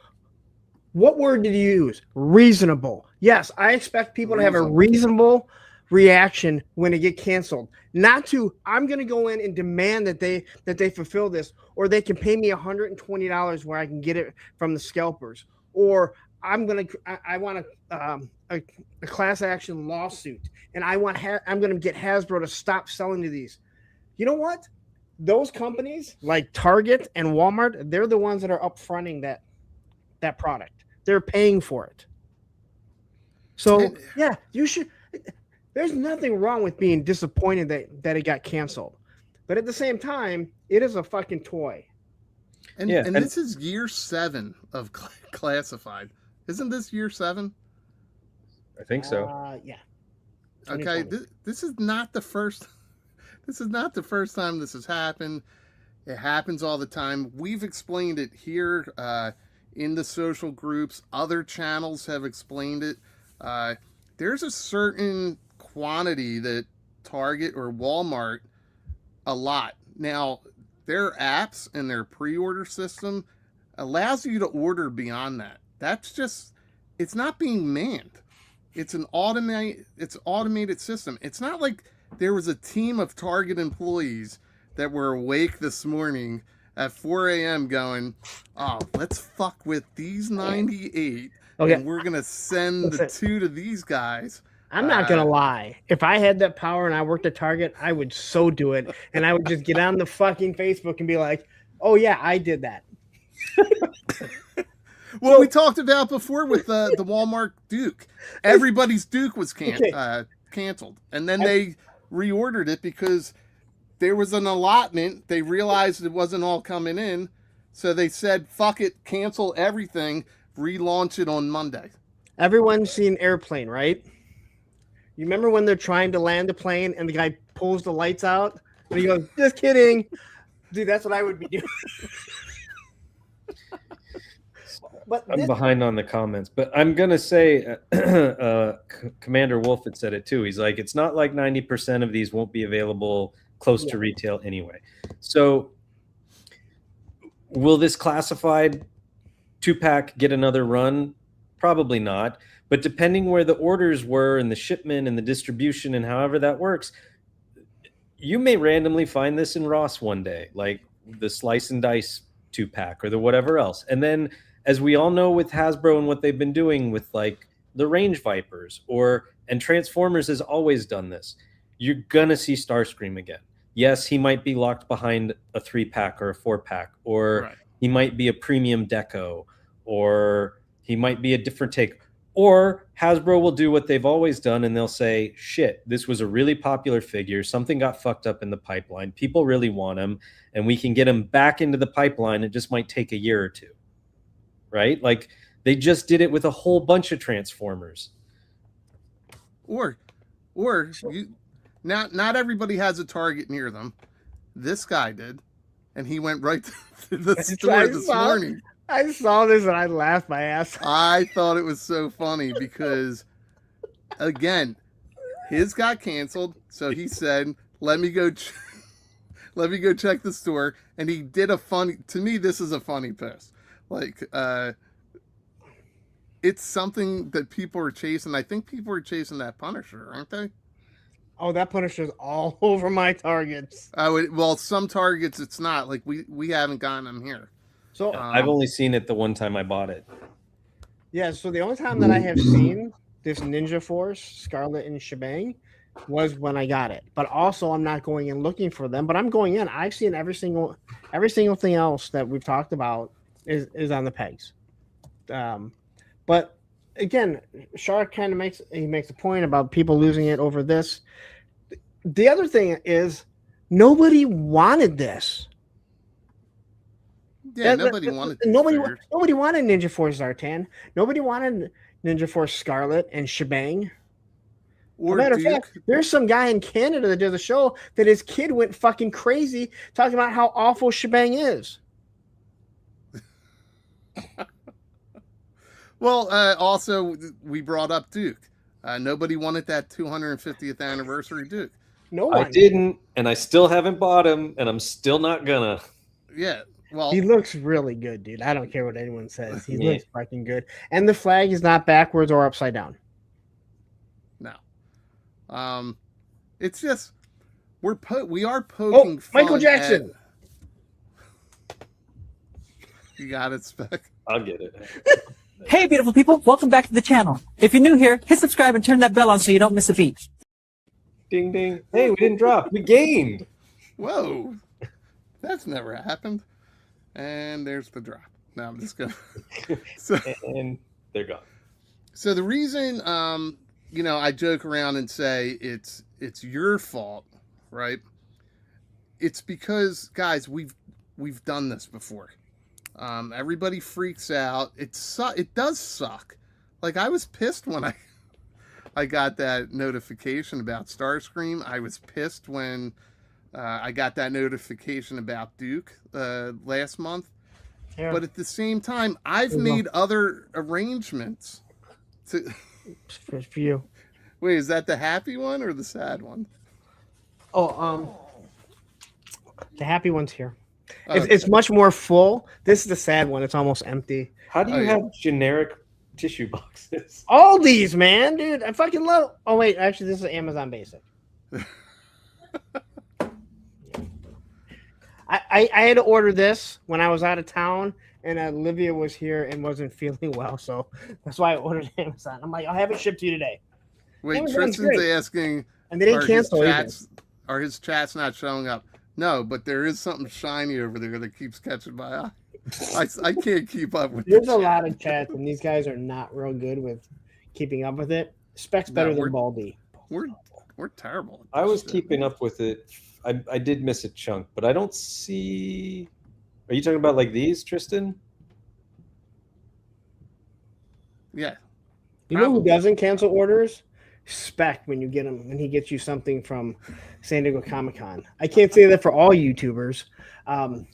Speaker 13: What word did you use? Reasonable. Yes, I expect people to have a reasonable reaction when it get canceled. Not to, I'm going to go in and demand that they fulfill this, or they can pay me $120 where I can get it from the scalpers, or I want a class action lawsuit, and I'm going to get Hasbro to stop selling to these. You know what? Those companies like Target and Walmart, they're the ones that are upfronting that product. They're paying for it. So yeah, you should. There's nothing wrong with being disappointed that it got canceled, but at the same time, it is a fucking toy.
Speaker 10: And this is year 7 of classified. Isn't this year 7?
Speaker 11: I think so.
Speaker 13: Yeah.
Speaker 10: Okay. This is not the first. This is not the first time this has happened. It happens all the time. We've explained it here in the social groups. Other channels have explained it. There's a certain quantity that Target or Walmart allot. Now, their apps and their pre-order system allows you to order beyond that. That's just, it's not being manned. It's an automated system. It's not like there was a team of Target employees that were awake this morning at 4 a.m. going, oh, let's fuck with these 98, and we're going to send the 2 to these guys.
Speaker 13: I'm not going to lie. If I had that power and I worked at Target, I would so do it. And I would just get on the fucking Facebook and be like, oh, yeah, I did that.
Speaker 10: Well, we talked about before with the Walmart Duke. Everybody's Duke was canceled. And then they reordered it because there was an allotment. They realized it wasn't all coming in. So they said, fuck it, cancel everything, relaunch it on Monday.
Speaker 13: Everyone's seen Airplane, right? You remember when they're trying to land the plane and the guy pulls the lights out? And he goes, just kidding. Dude, that's what I would be doing. But
Speaker 11: I'm behind on the comments, but I'm gonna say, Commander Wolf had said it too. He's like, it's not like 90% of these won't be available close to retail anyway. So, will this classified 2-pack get another run? Probably not. But depending where the orders were and the shipment and the distribution and however that works, you may randomly find this in Ross one day, like the Slice and Dice 2-pack or the whatever else. And then, as we all know with Hasbro and what they've been doing with like the Range Vipers and Transformers has always done this, you're gonna see Starscream again. Yes, he might be locked behind a 3-pack or a 4-pack, or he might be a premium deco, or he might be a different take. Or Hasbro will do what they've always done and they'll say, shit, this was a really popular figure. Something got fucked up in the pipeline. People really want him, and we can get him back into the pipeline. It just might take a year or two. Right? Like they just did it with a whole bunch of Transformers.
Speaker 10: Or not everybody has a Target near them. This guy did, and he went right to the store this morning.
Speaker 13: I saw this and I laughed my ass.
Speaker 10: I thought it was so funny because, again, his got canceled. So he said, "Let me go check the store." And he did a funny. To me, this is a funny post. Like, it's something that people are chasing. I think people are chasing that Punisher, aren't they?
Speaker 13: Oh, that Punisher's all over my Targets.
Speaker 10: Well, some Targets it's not. Like we haven't gotten them here.
Speaker 13: So
Speaker 11: I've only seen it the one time I bought it.
Speaker 13: Yeah, so the only time that I have seen this Ninja Force, Scarlet and Shebang was when I got it. But also I'm not going in looking for them, but I'm going in. I've seen every single thing else that we've talked about is on the pegs. But again, Shark kind of makes a point about people losing it over this. The other thing is nobody wanted this.
Speaker 10: Yeah, nobody wanted
Speaker 13: Ninja Force Zartan. Nobody wanted Ninja Force Scarlet and Shebang.
Speaker 10: Or
Speaker 13: matter of fact, there's some guy in Canada that does a show that his kid went fucking crazy talking about how awful Shebang is.
Speaker 10: Well, also we brought up Duke. Nobody wanted that 250th anniversary Duke.
Speaker 13: No one.
Speaker 11: I didn't, and I still haven't bought him, and I'm still not gonna.
Speaker 10: Yeah. Well,
Speaker 13: he looks really good, dude. I don't care what anyone says. He looks fucking good. And the flag is not backwards or upside down.
Speaker 10: No. It's just we are poking fun
Speaker 13: Michael Jackson.
Speaker 10: You got it, Spec.
Speaker 11: I'll get it.
Speaker 14: Hey, beautiful people. Welcome back to the channel. If you're new here, hit subscribe and turn that bell on so you don't miss a beat.
Speaker 11: Ding, ding. Hey, we didn't drop. We gained.
Speaker 10: Whoa. That's never happened. And there's the drop. Now I'm just going to...
Speaker 11: And they're gone.
Speaker 10: So the reason, I joke around and say it's your fault, right? It's because, guys, we've done this before. Everybody freaks out. It does suck. Like, I was pissed when I got that notification about Starscream. I was pissed when I got that notification about Duke last month. Yeah. But at the same time, I've made other arrangements to...
Speaker 13: For you.
Speaker 10: Wait, is that the happy one or the sad one?
Speaker 13: Oh, the happy one's here. It's much more full. This is the sad one. It's almost empty.
Speaker 11: How do you have generic tissue boxes?
Speaker 13: All these, man, dude. I fucking love... Oh, wait. Actually, this is Amazon Basic. I had to order this when I was out of town, and Olivia was here and wasn't feeling well, so that's why I ordered Amazon. I'm like, I'll have it shipped to you today.
Speaker 10: Wait, Amazon's Tristan's asking,
Speaker 13: and they didn't cancel
Speaker 10: are his chats not showing up? No, but there is something shiny over there that keeps catching my eye. I can't keep up with it.
Speaker 13: There's a lot of chats, and these guys are not real good with keeping up with it. Spec's better than Baldy.
Speaker 10: We're terrible.
Speaker 11: I was keeping up with it. I did miss a chunk, but I don't see... Are you talking about like these, Tristan?
Speaker 10: Yeah.
Speaker 13: You know who doesn't cancel orders? Spec, when you get him, when he gets you something from San Diego Comic-Con. I can't say that for all YouTubers.
Speaker 10: Well,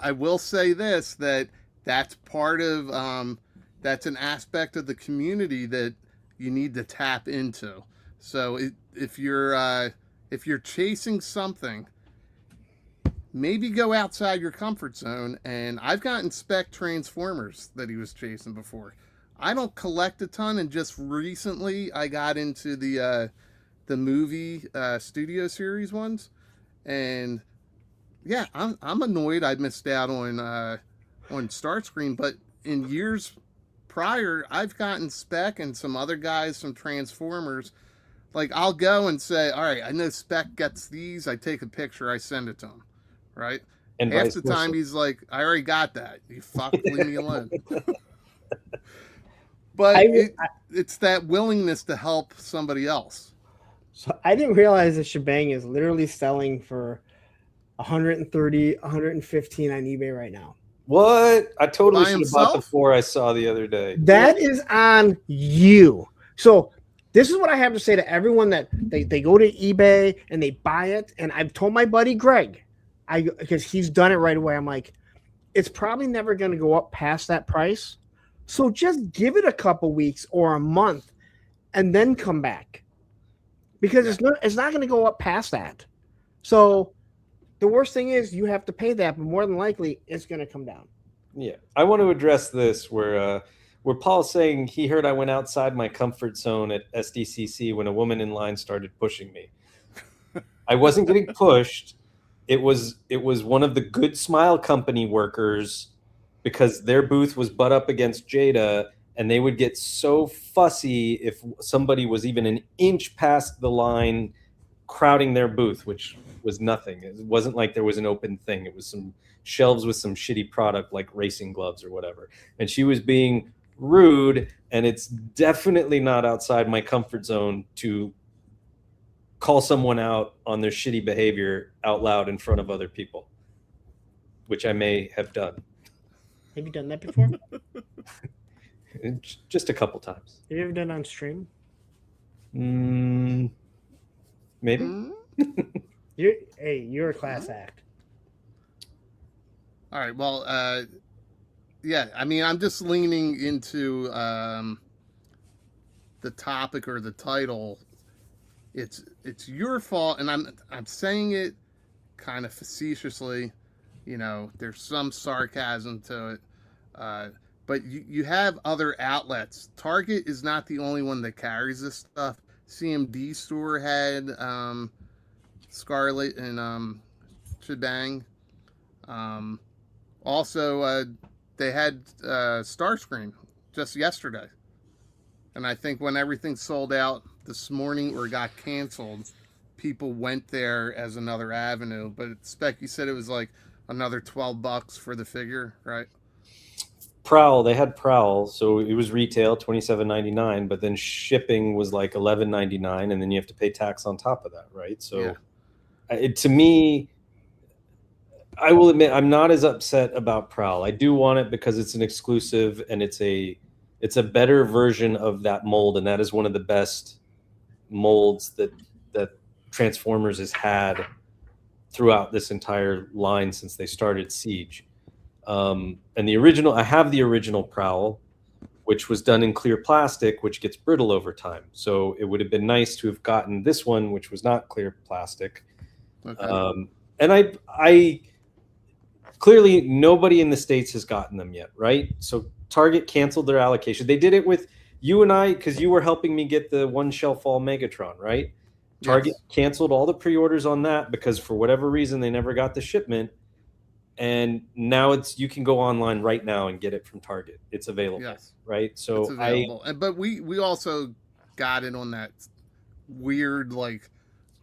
Speaker 10: I will say this, that that's part of that's an aspect of the community that you need to tap into. So if you're chasing something, maybe go outside your comfort zone. And I've gotten spec Transformers that he was chasing before. I don't collect a ton, and just recently I got into the movie studio series ones, and yeah, I'm annoyed I missed out on Starscream, but in years prior, I've gotten Spec and some other guys, some Transformers. Like, I'll go and say, all right, I know Spec gets these. I take a picture, I send it to him, right?
Speaker 11: And
Speaker 10: half the time he's like, I already got that. You fuck, leave me alone. But it's that willingness to help somebody else.
Speaker 13: So I didn't realize that Shebang is literally selling for 130, 115 on eBay right now.
Speaker 11: What? I totally should have bought the 4 I saw the other day.
Speaker 13: That is on you. So this is what I have to say to everyone that they go to eBay and they buy it. And I've told my buddy Greg, because he's done it right away. I'm like, it's probably never going to go up past that price. So just give it a couple weeks or a month and then come back. Because it's not going to go up past that. So the worst thing is you have to pay that, but more than likely it's going to come down.
Speaker 11: Yeah, I want to address this where Paul's saying he heard I went outside my comfort zone at SDCC when a woman in line started pushing me. I wasn't getting pushed. It was one of the Good Smile Company workers, because their booth was butt up against Jada, and they would get so fussy if somebody was even an inch past the line crowding their booth, which was nothing. It wasn't like there was an open thing. It was some shelves with some shitty product like racing gloves or whatever. And she was being rude, and it's definitely not outside my comfort zone to call someone out on their shitty behavior out loud in front of other people, which I may have done.
Speaker 13: Have you done that before?
Speaker 11: Just a couple times.
Speaker 13: Have you ever done it on stream?
Speaker 11: Maybe.
Speaker 13: You're a class act.
Speaker 10: All right. Well, yeah. I mean, I'm just leaning into the topic or the title. It's your fault, and I'm saying it kind of facetiously. You know, there's some sarcasm to it, but you have other outlets. Target is not the only one that carries this stuff. CMD store had Scarlet and Shebang. Also, they had Starscream just yesterday. And I think when everything sold out this morning or got canceled, people went there as another avenue. But Spec, you said it was like another $12 for the figure, right?
Speaker 11: Prowl, they had Prowl, so it was retail $27.99, but then shipping was like $11.99, and then you have to pay tax on top of that, right? So, to me, I will admit I'm not as upset about Prowl. I do want it because it's an exclusive, and it's a better version of that mold, and that is one of the best molds that Transformers has had throughout this entire line since they started Siege. And the original, I have the original Prowl, which was done in clear plastic, which gets brittle over time. So it would have been nice to have gotten this one, which was not clear plastic. Okay. And I clearly nobody in the States has gotten them yet, right? So Target canceled their allocation. They did it with you and I, because you were helping me get the one shelf fall Megatron, right? Target canceled all the pre-orders on that because for whatever reason they never got the shipment. And now you can go online right now and get it from Target. It's available, right? So
Speaker 10: it's available. But we also got it on that weird like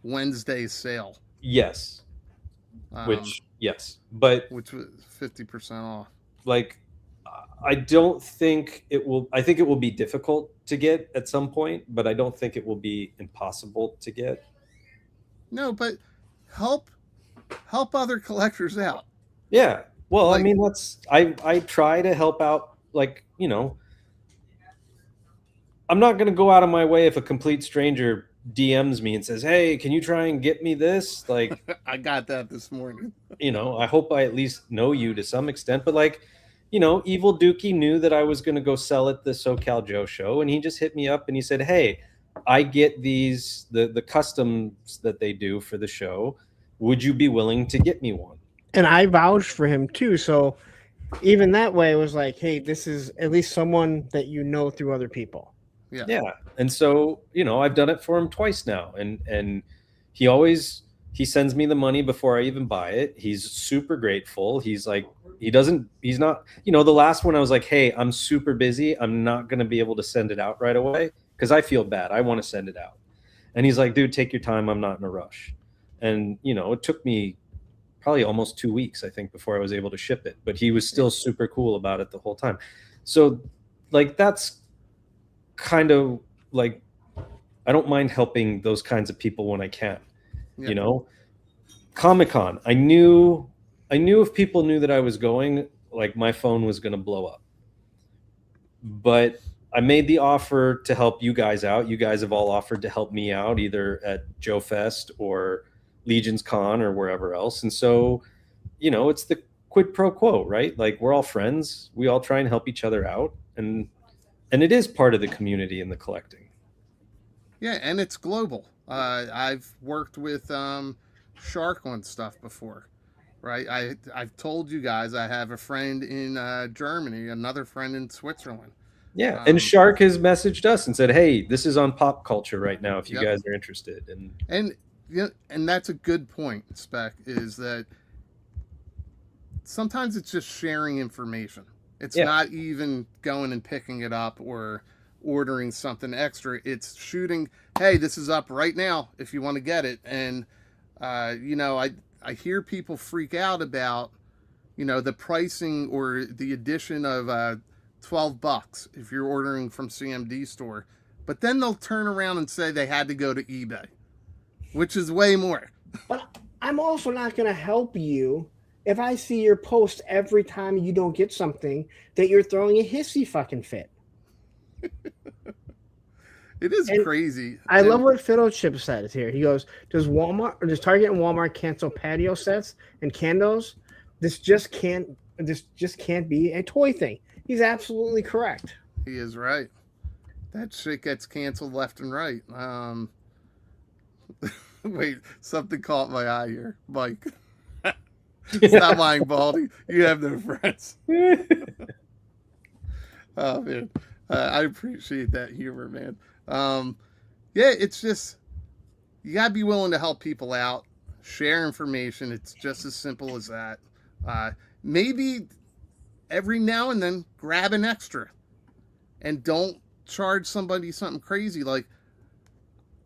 Speaker 10: Wednesday sale.
Speaker 11: Yes. Which was
Speaker 10: 50% off.
Speaker 11: Like, I don't think it will. I think it will be difficult to get at some point, but I don't think it will be impossible to get.
Speaker 10: No, but help other collectors out.
Speaker 11: Yeah. Well, I mean, I try to help out. Like, you know, I'm not going to go out of my way if a complete stranger DMs me and says, "Hey, can you try and get me this?" Like,
Speaker 10: I got that this morning.
Speaker 11: You know, I hope I at least know you to some extent, but like, Evil Dookie knew that I was going to go sell at the SoCal Joe show, and he just hit me up and he said, "Hey, I get these the customs that they do for the show. Would you be willing to get me one?"
Speaker 13: And I vouched for him too. So even that way, it was like, hey, this is at least someone that you know through other people.
Speaker 11: Yeah. And so, I've done it for him twice now. And he sends me the money before I even buy it. He's super grateful. He's like, he's not, the last one I was like, "Hey, I'm super busy. I'm not going to be able to send it out right away because I feel bad. I want to send it out." And he's like, "Dude, take your time. I'm not in a rush." And, it took me probably almost 2 weeks, I think, before I was able to ship it. But he was still super cool about it the whole time. So, that's kind of like, I don't mind helping those kinds of people when I can. Comic-Con, I knew if people knew that I was going, like, my phone was going to blow up. But I made the offer to help you guys out. You guys have all offered to help me out, either at Joe Fest or Legion's Con or wherever else. And so, it's the quid pro quo, right? Like, we're all friends. We all try and help each other out. And it is part of the community and the collecting.
Speaker 10: Yeah, and it's global. I've worked with Shark on stuff before, right? I've told you guys I have a friend in Germany, another friend in Switzerland.
Speaker 11: Yeah, and Shark has messaged us and said, "Hey, this is on Pop Culture right now if you guys are interested."
Speaker 10: And that's a good point, Spec, is that sometimes it's just sharing information. It's not even going and picking it up or ordering something extra. It's shooting, "Hey, this is up right now if you want to get it." And, I hear people freak out about, the pricing or the addition of $12 if you're ordering from CMD store. But then they'll turn around and say they had to go to eBay, which is way more.
Speaker 13: But I'm also not going to help you if I see your post every time you don't get something that you're throwing a hissy fucking fit.
Speaker 10: It is crazy.
Speaker 13: I love what Fiddle Chip says here. He goes, does Target and Walmart cancel patio sets and candles? This just can't be a toy thing. He's absolutely correct.
Speaker 10: He is right. That shit gets canceled left and right. Wait, something caught my eye here, Mike. Stop lying, Baldy. You have no friends. Oh man, I appreciate that humor, man. It's just, you gotta be willing to help people out, share information. It's just as simple as that. Maybe every now and then grab an extra, and don't charge somebody something crazy. Like,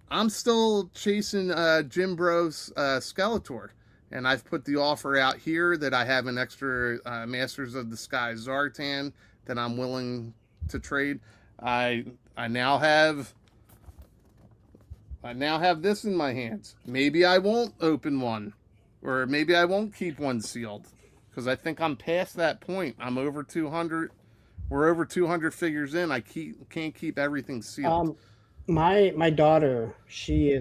Speaker 10: I'm still chasing Jim Bro's Skeletor, and I've put the offer out here that I have an extra Masters of the Sky Zartan that I'm willing to trade. I now have this in my hands. Maybe I won't open one, or maybe I won't keep one sealed, because I think I'm past that point. I'm over 200. We're over 200 figures in. I can't keep everything sealed.
Speaker 13: My daughter, she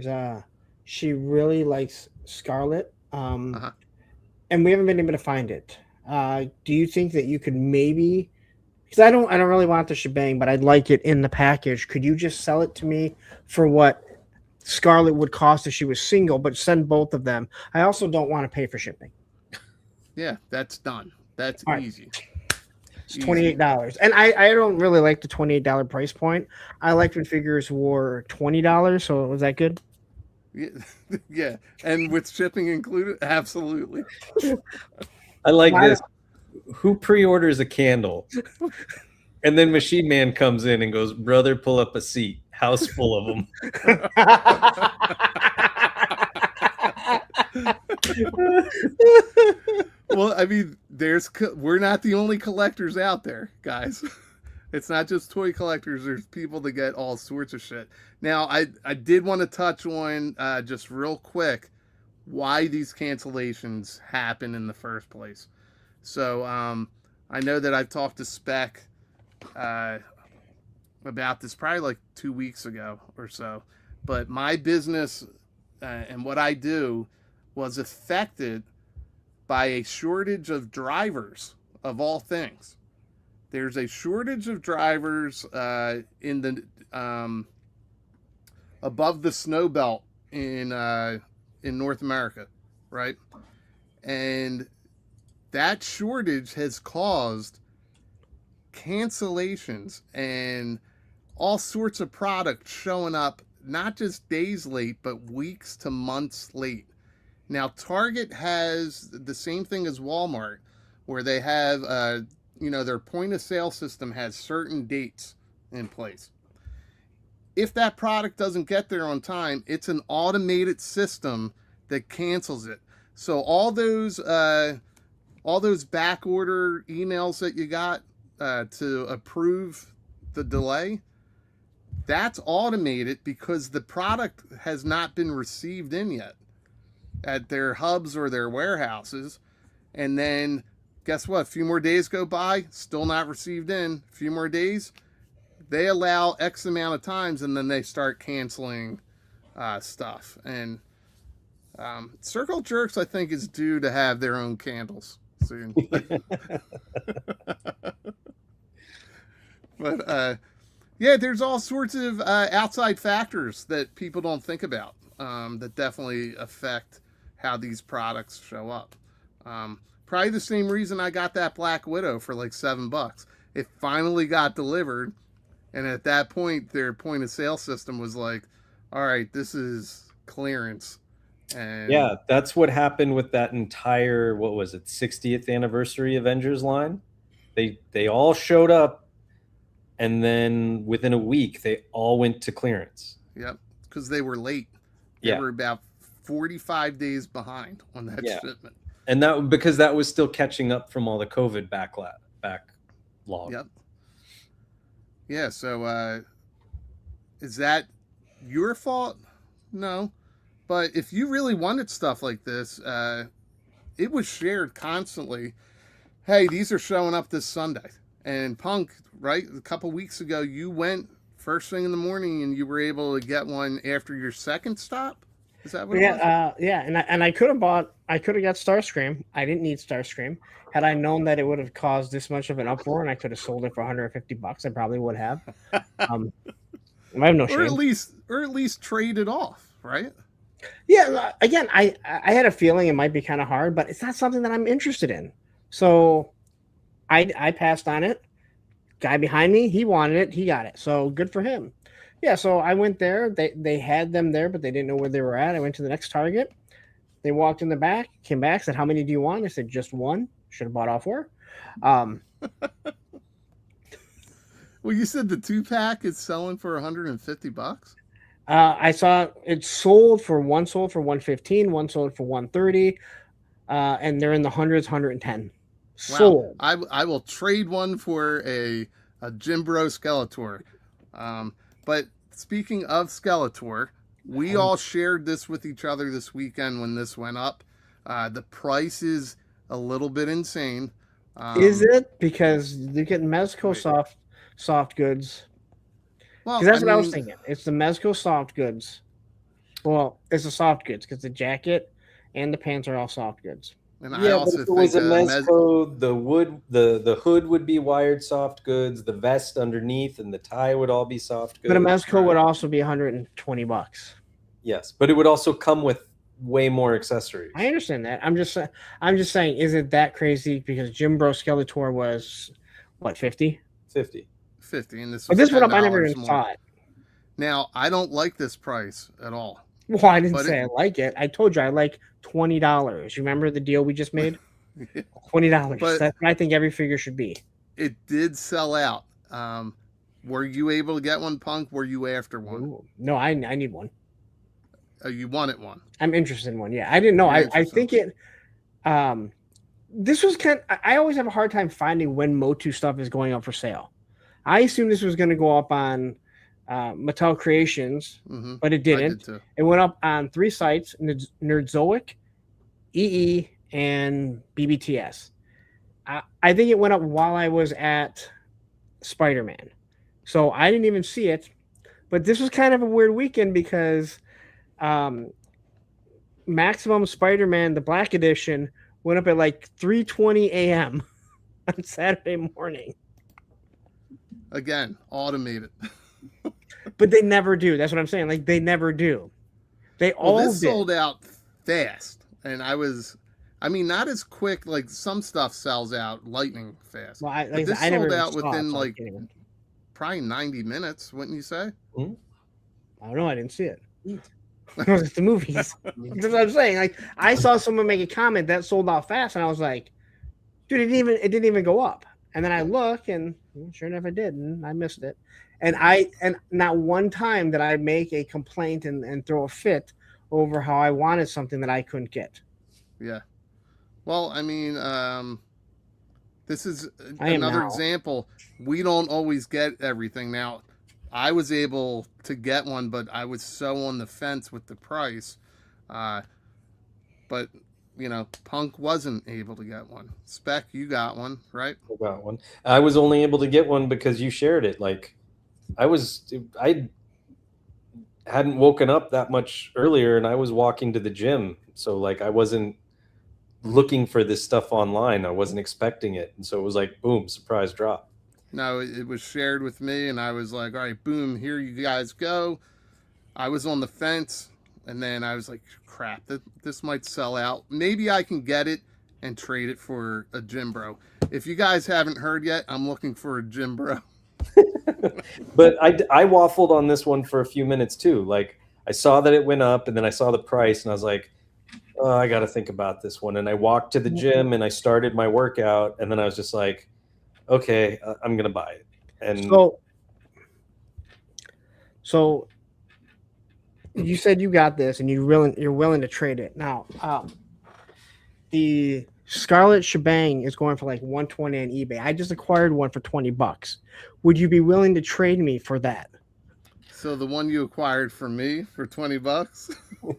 Speaker 13: really likes Scarlet, and we haven't been able to find it. Do you think that you could maybe? Because I don't really want the shebang, but I'd like it in the package. Could you just sell it to me for what Scarlet would cost if she was single, but send both of them? I also don't want to pay for shipping.
Speaker 10: Yeah, that's done. That's easy.
Speaker 13: It's $28, and I don't really like the $28 price point. I liked when figures were $20. So was that good?
Speaker 10: Yeah, and with shipping included, absolutely.
Speaker 11: I like this. Who pre-orders a candle? And then Machine Man comes in and goes, "Brother, pull up a seat. House full of them."
Speaker 10: Well, I mean, we're not the only collectors out there, guys. It's not just toy collectors. There's people that get all sorts of shit. Now, I did want to touch on just real quick why these cancellations happen in the first place. So I know that I've talked to Spec about this probably like 2 weeks ago or so, but my business and what I do was affected by a shortage of drivers, of all things. there's a shortage of drivers in the above the snow belt in North America, right? And that shortage has caused cancellations and all sorts of products showing up not just days late, but weeks to months late. Now, Target has the same thing as Walmart, where they have, their point of sale system has certain dates in place. If that product doesn't get there on time, it's an automated system that cancels it. So all those back order emails that you got to approve the delay, that's automated because the product has not been received in yet at their hubs or their warehouses. And then guess what? A few more days go by, still not received in. A few more days, they allow X amount of times, and then they start canceling stuff. And Circle Jerks, I think, is due to have their own candles soon. But yeah, there's all sorts of outside factors that people don't think about that definitely affect how these products show up. Probably the same reason I got that Black Widow for like $7. It finally got delivered, and at that point, their point of sale system was like, all right, this is clearance. And
Speaker 11: yeah, that's what happened with that entire, what was it, 60th anniversary Avengers line. They all showed up, and then within a week, they all went to clearance.
Speaker 10: Yep, because they were late. They were about 45 days behind on that shipment.
Speaker 11: And that because that was still catching up from all the COVID backlog.
Speaker 10: Yep. Yeah, so is that your fault? No. But if you really wanted stuff like this, it was shared constantly. Hey, these are showing up this Sunday. And Punk, right, a couple weeks ago, you went first thing in the morning and you were able to get one after your second stop? Is that what it was?
Speaker 13: Yeah, and I could have got Starscream. I didn't need Starscream. Had I known that it would have caused this much of an uproar and I could have sold it for $150, I probably would have. I have no shame.
Speaker 10: Or at least trade it off, right?
Speaker 13: Yeah, again, I had a feeling it might be kind of hard, but it's not something that I'm interested in. So I passed on it. Guy behind me, he wanted it, he got it. So good for him. Yeah, so I went there. They had them there, but they didn't know where they were at. I went to the next Target. They walked in the back, came back, said, "How many do you want?" I said, "Just one." Should have bought all four.
Speaker 10: Well, you said the 2-pack is selling for $150.
Speaker 13: I saw it sold for $115, one sold for $130, and they're in the hundreds, 110. Sold.
Speaker 10: Wow. I will trade one for a Jim Bro Skeletor. But speaking of Skeletor, we all shared this with each other this weekend when this went up. The price is a little bit insane.
Speaker 13: Is it? Because you're getting Mezco soft goods. Well, that's what I was thinking. It's the Mezco soft goods. Well, it's the soft goods because the jacket and the pants are all soft goods.
Speaker 10: And I also
Speaker 11: but if it was a Mezco, the hood would be wired soft goods, the vest underneath and the tie would all be soft goods.
Speaker 13: But a Mezco would also be $120.
Speaker 11: Yes, but it would also come with way more accessories.
Speaker 13: I understand that. I'm just saying, is it that crazy? Because Jim Bro Skeletor was what, 50?
Speaker 11: 50.
Speaker 10: 50, and this.
Speaker 13: But this one up, I never even saw it.
Speaker 10: Now I don't like this price at all.
Speaker 13: Well, I didn't say I like it. I told you I like $20. You remember the deal we just made? $20. That's what I think every figure should be.
Speaker 10: It did sell out. Were you able to get one, Punk? Were you after one?
Speaker 13: Ooh, no, I need one.
Speaker 10: Oh, you wanted one.
Speaker 13: I'm interested in one. Yeah, I didn't know. I think it. This was I always have a hard time finding when Motu stuff is going up for sale. I assumed this was going to go up on Mattel Creations, but it didn't. It went up on 3 sites: Nerdzoic, EE, and BBTS. I think it went up while I was at Spider-Man, so I didn't even see it. But this was kind of a weird weekend because Maximum Spider-Man, the Black Edition, went up at like 3:20 a.m. on Saturday morning.
Speaker 10: Again, automated.
Speaker 13: But they never do. That's what I'm saying. Like, they never do. They all
Speaker 10: this
Speaker 13: did.
Speaker 10: sold out fast, and not as quick. Like some stuff sells out lightning fast.
Speaker 13: Well,
Speaker 10: but this
Speaker 13: I
Speaker 10: sold
Speaker 13: never
Speaker 10: out
Speaker 13: saw it,
Speaker 10: within
Speaker 13: so I
Speaker 10: like
Speaker 13: can't even-
Speaker 10: probably 90 minutes, wouldn't you say?
Speaker 13: I don't know. I didn't see it. It's the movies. That's what I'm saying. Like, I saw someone make a comment that sold out fast, and I was like, dude, it didn't even go up. And then I look, and sure enough, it did, and I missed it. And not one time did I make a complaint and throw a fit over how I wanted something that I couldn't get.
Speaker 10: Yeah. Well, this is another example. We don't always get everything. Now, I was able to get one, but I was so on the fence with the price. But, Punk wasn't able to get one. Spec, you got one, right?
Speaker 11: I got one. I was only able to get one because you shared it. Like, I hadn't woken up that much earlier, and I was walking to the gym. So, like, I wasn't looking for this stuff online. I wasn't expecting it. And so it was like, boom, surprise drop.
Speaker 10: No, it was shared with me, and I was like, all right, boom, here you guys go. I was on the fence, and then I was like, crap, this might sell out. Maybe I can get it and trade it for a gym bro. If you guys haven't heard yet, I'm looking for a gym bro.
Speaker 11: But I waffled on this one for a few minutes too. Like, I saw that it went up, and then I saw the price, and I was like, oh, I got to think about this one. And I walked to the gym, and I started my workout, and then I was just like, okay, I'm gonna buy it. And
Speaker 13: so you said you got this, and you're willing to trade it. Now, the Scarlet Shebang is going for like $120 on eBay. I just acquired one for $20. Would you be willing to trade me for that?
Speaker 10: So the one you acquired for me for $20?
Speaker 13: Well,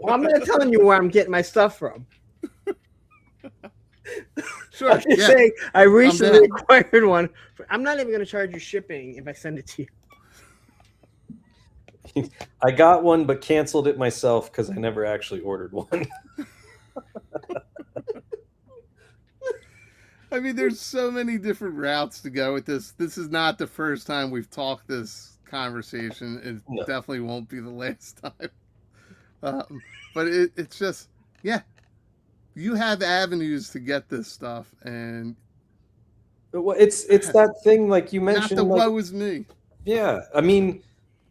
Speaker 13: I'm not telling you where I'm getting my stuff from.
Speaker 10: Sure.
Speaker 13: I'm just saying, I recently acquired one. I'm not even going to charge you shipping if I send it to you.
Speaker 11: I got one, but canceled it myself because I never actually ordered one.
Speaker 10: There's so many different routes to go with this. This is not the first time we've talked this conversation. It definitely won't be the last time. But it's just, you have avenues to get this stuff, and
Speaker 11: it's that thing like you mentioned.
Speaker 10: Not the woe is me.
Speaker 11: Yeah,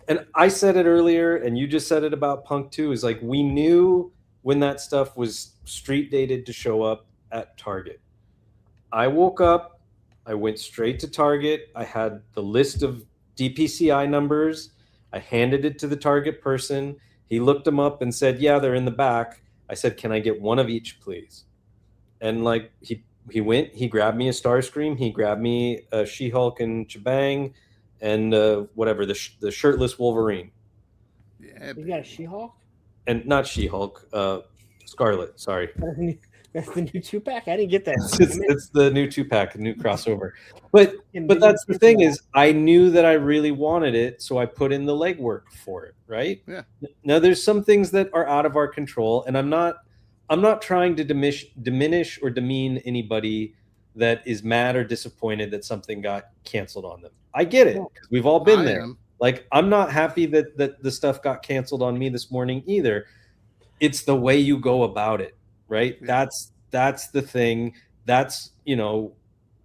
Speaker 11: and I said it earlier, and you just said it about Punk too. Is like, we knew when that stuff was street dated to show up at Target. I woke up, I went straight to Target. I had the list of DPCI numbers. I handed it to the Target person. He looked them up and said, yeah, they're in the back. I said, can I get one of each, please? And like, he went, he grabbed me a Starscream. He grabbed me a She-Hulk and Shebang and whatever, the shirtless Wolverine.
Speaker 10: Yeah,
Speaker 13: you got a She-Hulk?
Speaker 11: And not She-Hulk, Scarlet, sorry.
Speaker 13: That's the new 2-pack? I didn't get that.
Speaker 11: It's the new 2-pack, new crossover. But that's the thing is, I knew that I really wanted it, so I put in the legwork for it, right?
Speaker 10: Yeah.
Speaker 11: Now there's some things that are out of our control, and I'm not trying to diminish or demean anybody that is mad or disappointed that something got canceled on them. I get it, because we've all been there. Like, I'm not happy that the stuff got canceled on me this morning either. It's the way you go about it. Right. Yeah. That's the thing. That's,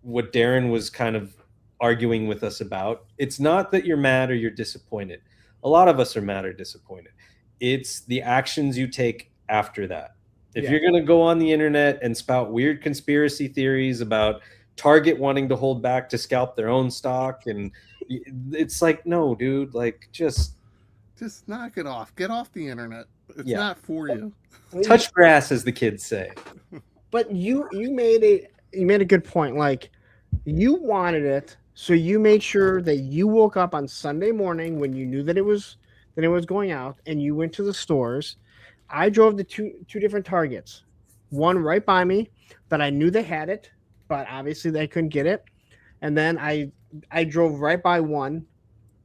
Speaker 11: what Darren was kind of arguing with us about. It's not that you're mad or you're disappointed. A lot of us are mad or disappointed. It's the actions you take after that. If you're going to go on the internet and spout weird conspiracy theories about Target wanting to hold back to scalp their own stock, and it's like, no, dude, like just
Speaker 10: knock it off. Get off the internet. It's not for you.
Speaker 11: Touch grass, as the kids say.
Speaker 13: But you made a good point. Like, you wanted it, so you made sure that you woke up on Sunday morning when you knew that it was going out, and you went to the stores. I drove to two different Targets, one right by me that I knew they had it, but obviously they couldn't get it, and then I drove right by one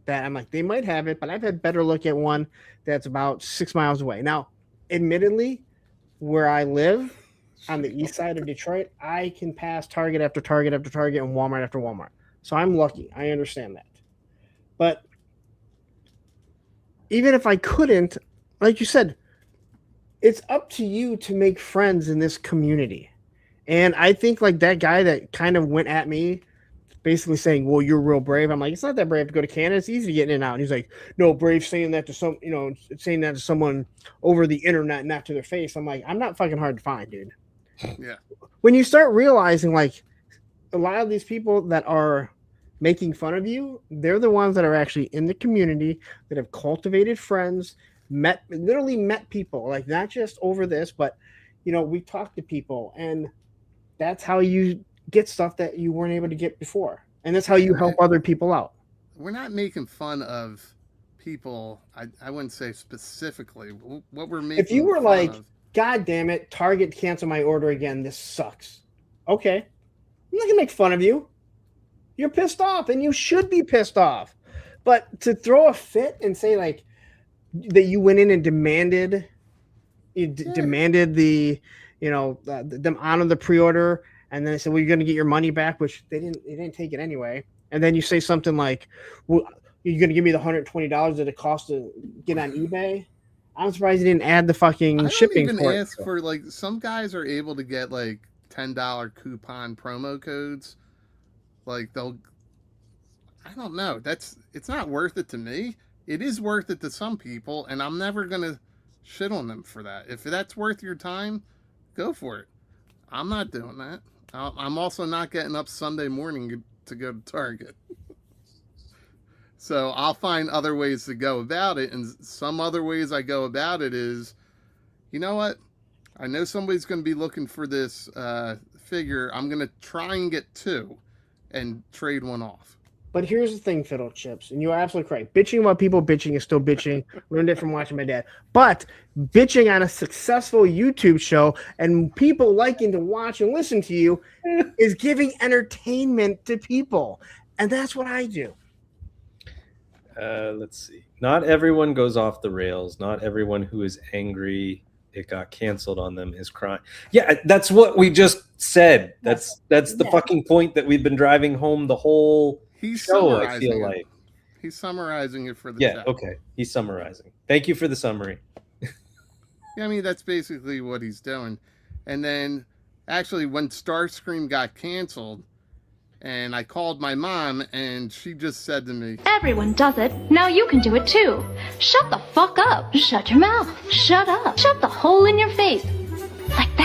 Speaker 13: that I'm like, they might have it, but I've had better look at one that's about 6 miles away. Now, admittedly, where I live on the east side of Detroit, I can pass Target after Target after Target and Walmart after Walmart. So I'm lucky. I understand that. But even if I couldn't, like you said, it's up to you to make friends in this community. And I think like that guy that kind of went at me basically saying, well, you're real brave. I'm like, it's not that brave to go to Canada. It's easy to get in and out. And he's like, no, brave saying that to saying that to someone over the internet, not to their face. I'm like, I'm not fucking hard to find, dude.
Speaker 10: Yeah.
Speaker 13: When you start realizing like a lot of these people that are making fun of you, they're the ones that are actually in the community that have cultivated friends, literally met people, like not just over this, but we talk to people, and that's how you get stuff that you weren't able to get before. And that's how you help other people out.
Speaker 10: We're not making fun of people. I wouldn't say specifically what we're making.
Speaker 13: If you were
Speaker 10: fun
Speaker 13: like,
Speaker 10: of,
Speaker 13: God damn it, Target cancel my order again, this sucks. Okay. I'm not gonna make fun of you. You're pissed off, and you should be pissed off. But to throw a fit and say like that you went in and demanded the them honor the pre-order, and then they said, well, you're going to get your money back, which they didn't take it anyway. And then you say something like, well, you're going to give me the $120 that it cost to get on eBay. I'm surprised you didn't add the fucking shipping.
Speaker 10: I don't even ask for, like, some guys are able to get like $10 coupon promo codes. Like I don't know. It's not worth it to me. It is worth it to some people, and I'm never going to shit on them for that. If that's worth your time, go for it. I'm not doing that. I'm also not getting up Sunday morning to go to Target. So I'll find other ways to go about it. And some other ways I go about it is, you know what? I know somebody's going to be looking for this figure. I'm going to try and get 2 and trade one off.
Speaker 13: But here's the thing, Fiddle Chips, and you are absolutely correct. Bitching about people bitching is still bitching. Learned it from watching my dad. But bitching on a successful YouTube show and people liking to watch and listen to you is giving entertainment to people. And that's what I do.
Speaker 11: Let's see. Not everyone goes off the rails. Not everyone who is angry it got canceled on them is crying. Yeah, that's what we just said. That's the fucking point that we've been driving home the whole show, I feel like.
Speaker 10: He's summarizing it for the
Speaker 11: Yeah,
Speaker 10: chat.
Speaker 11: okay. He's summarizing. Thank you for the summary.
Speaker 10: Yeah, I mean, that's basically what he's doing. And then, actually, when Starscream got canceled, and I called my mom, and she just said to me,
Speaker 15: Everyone does it. Now you can do it too. Shut the fuck up. Shut your mouth. Shut up. Shut the hole in your face. Like that.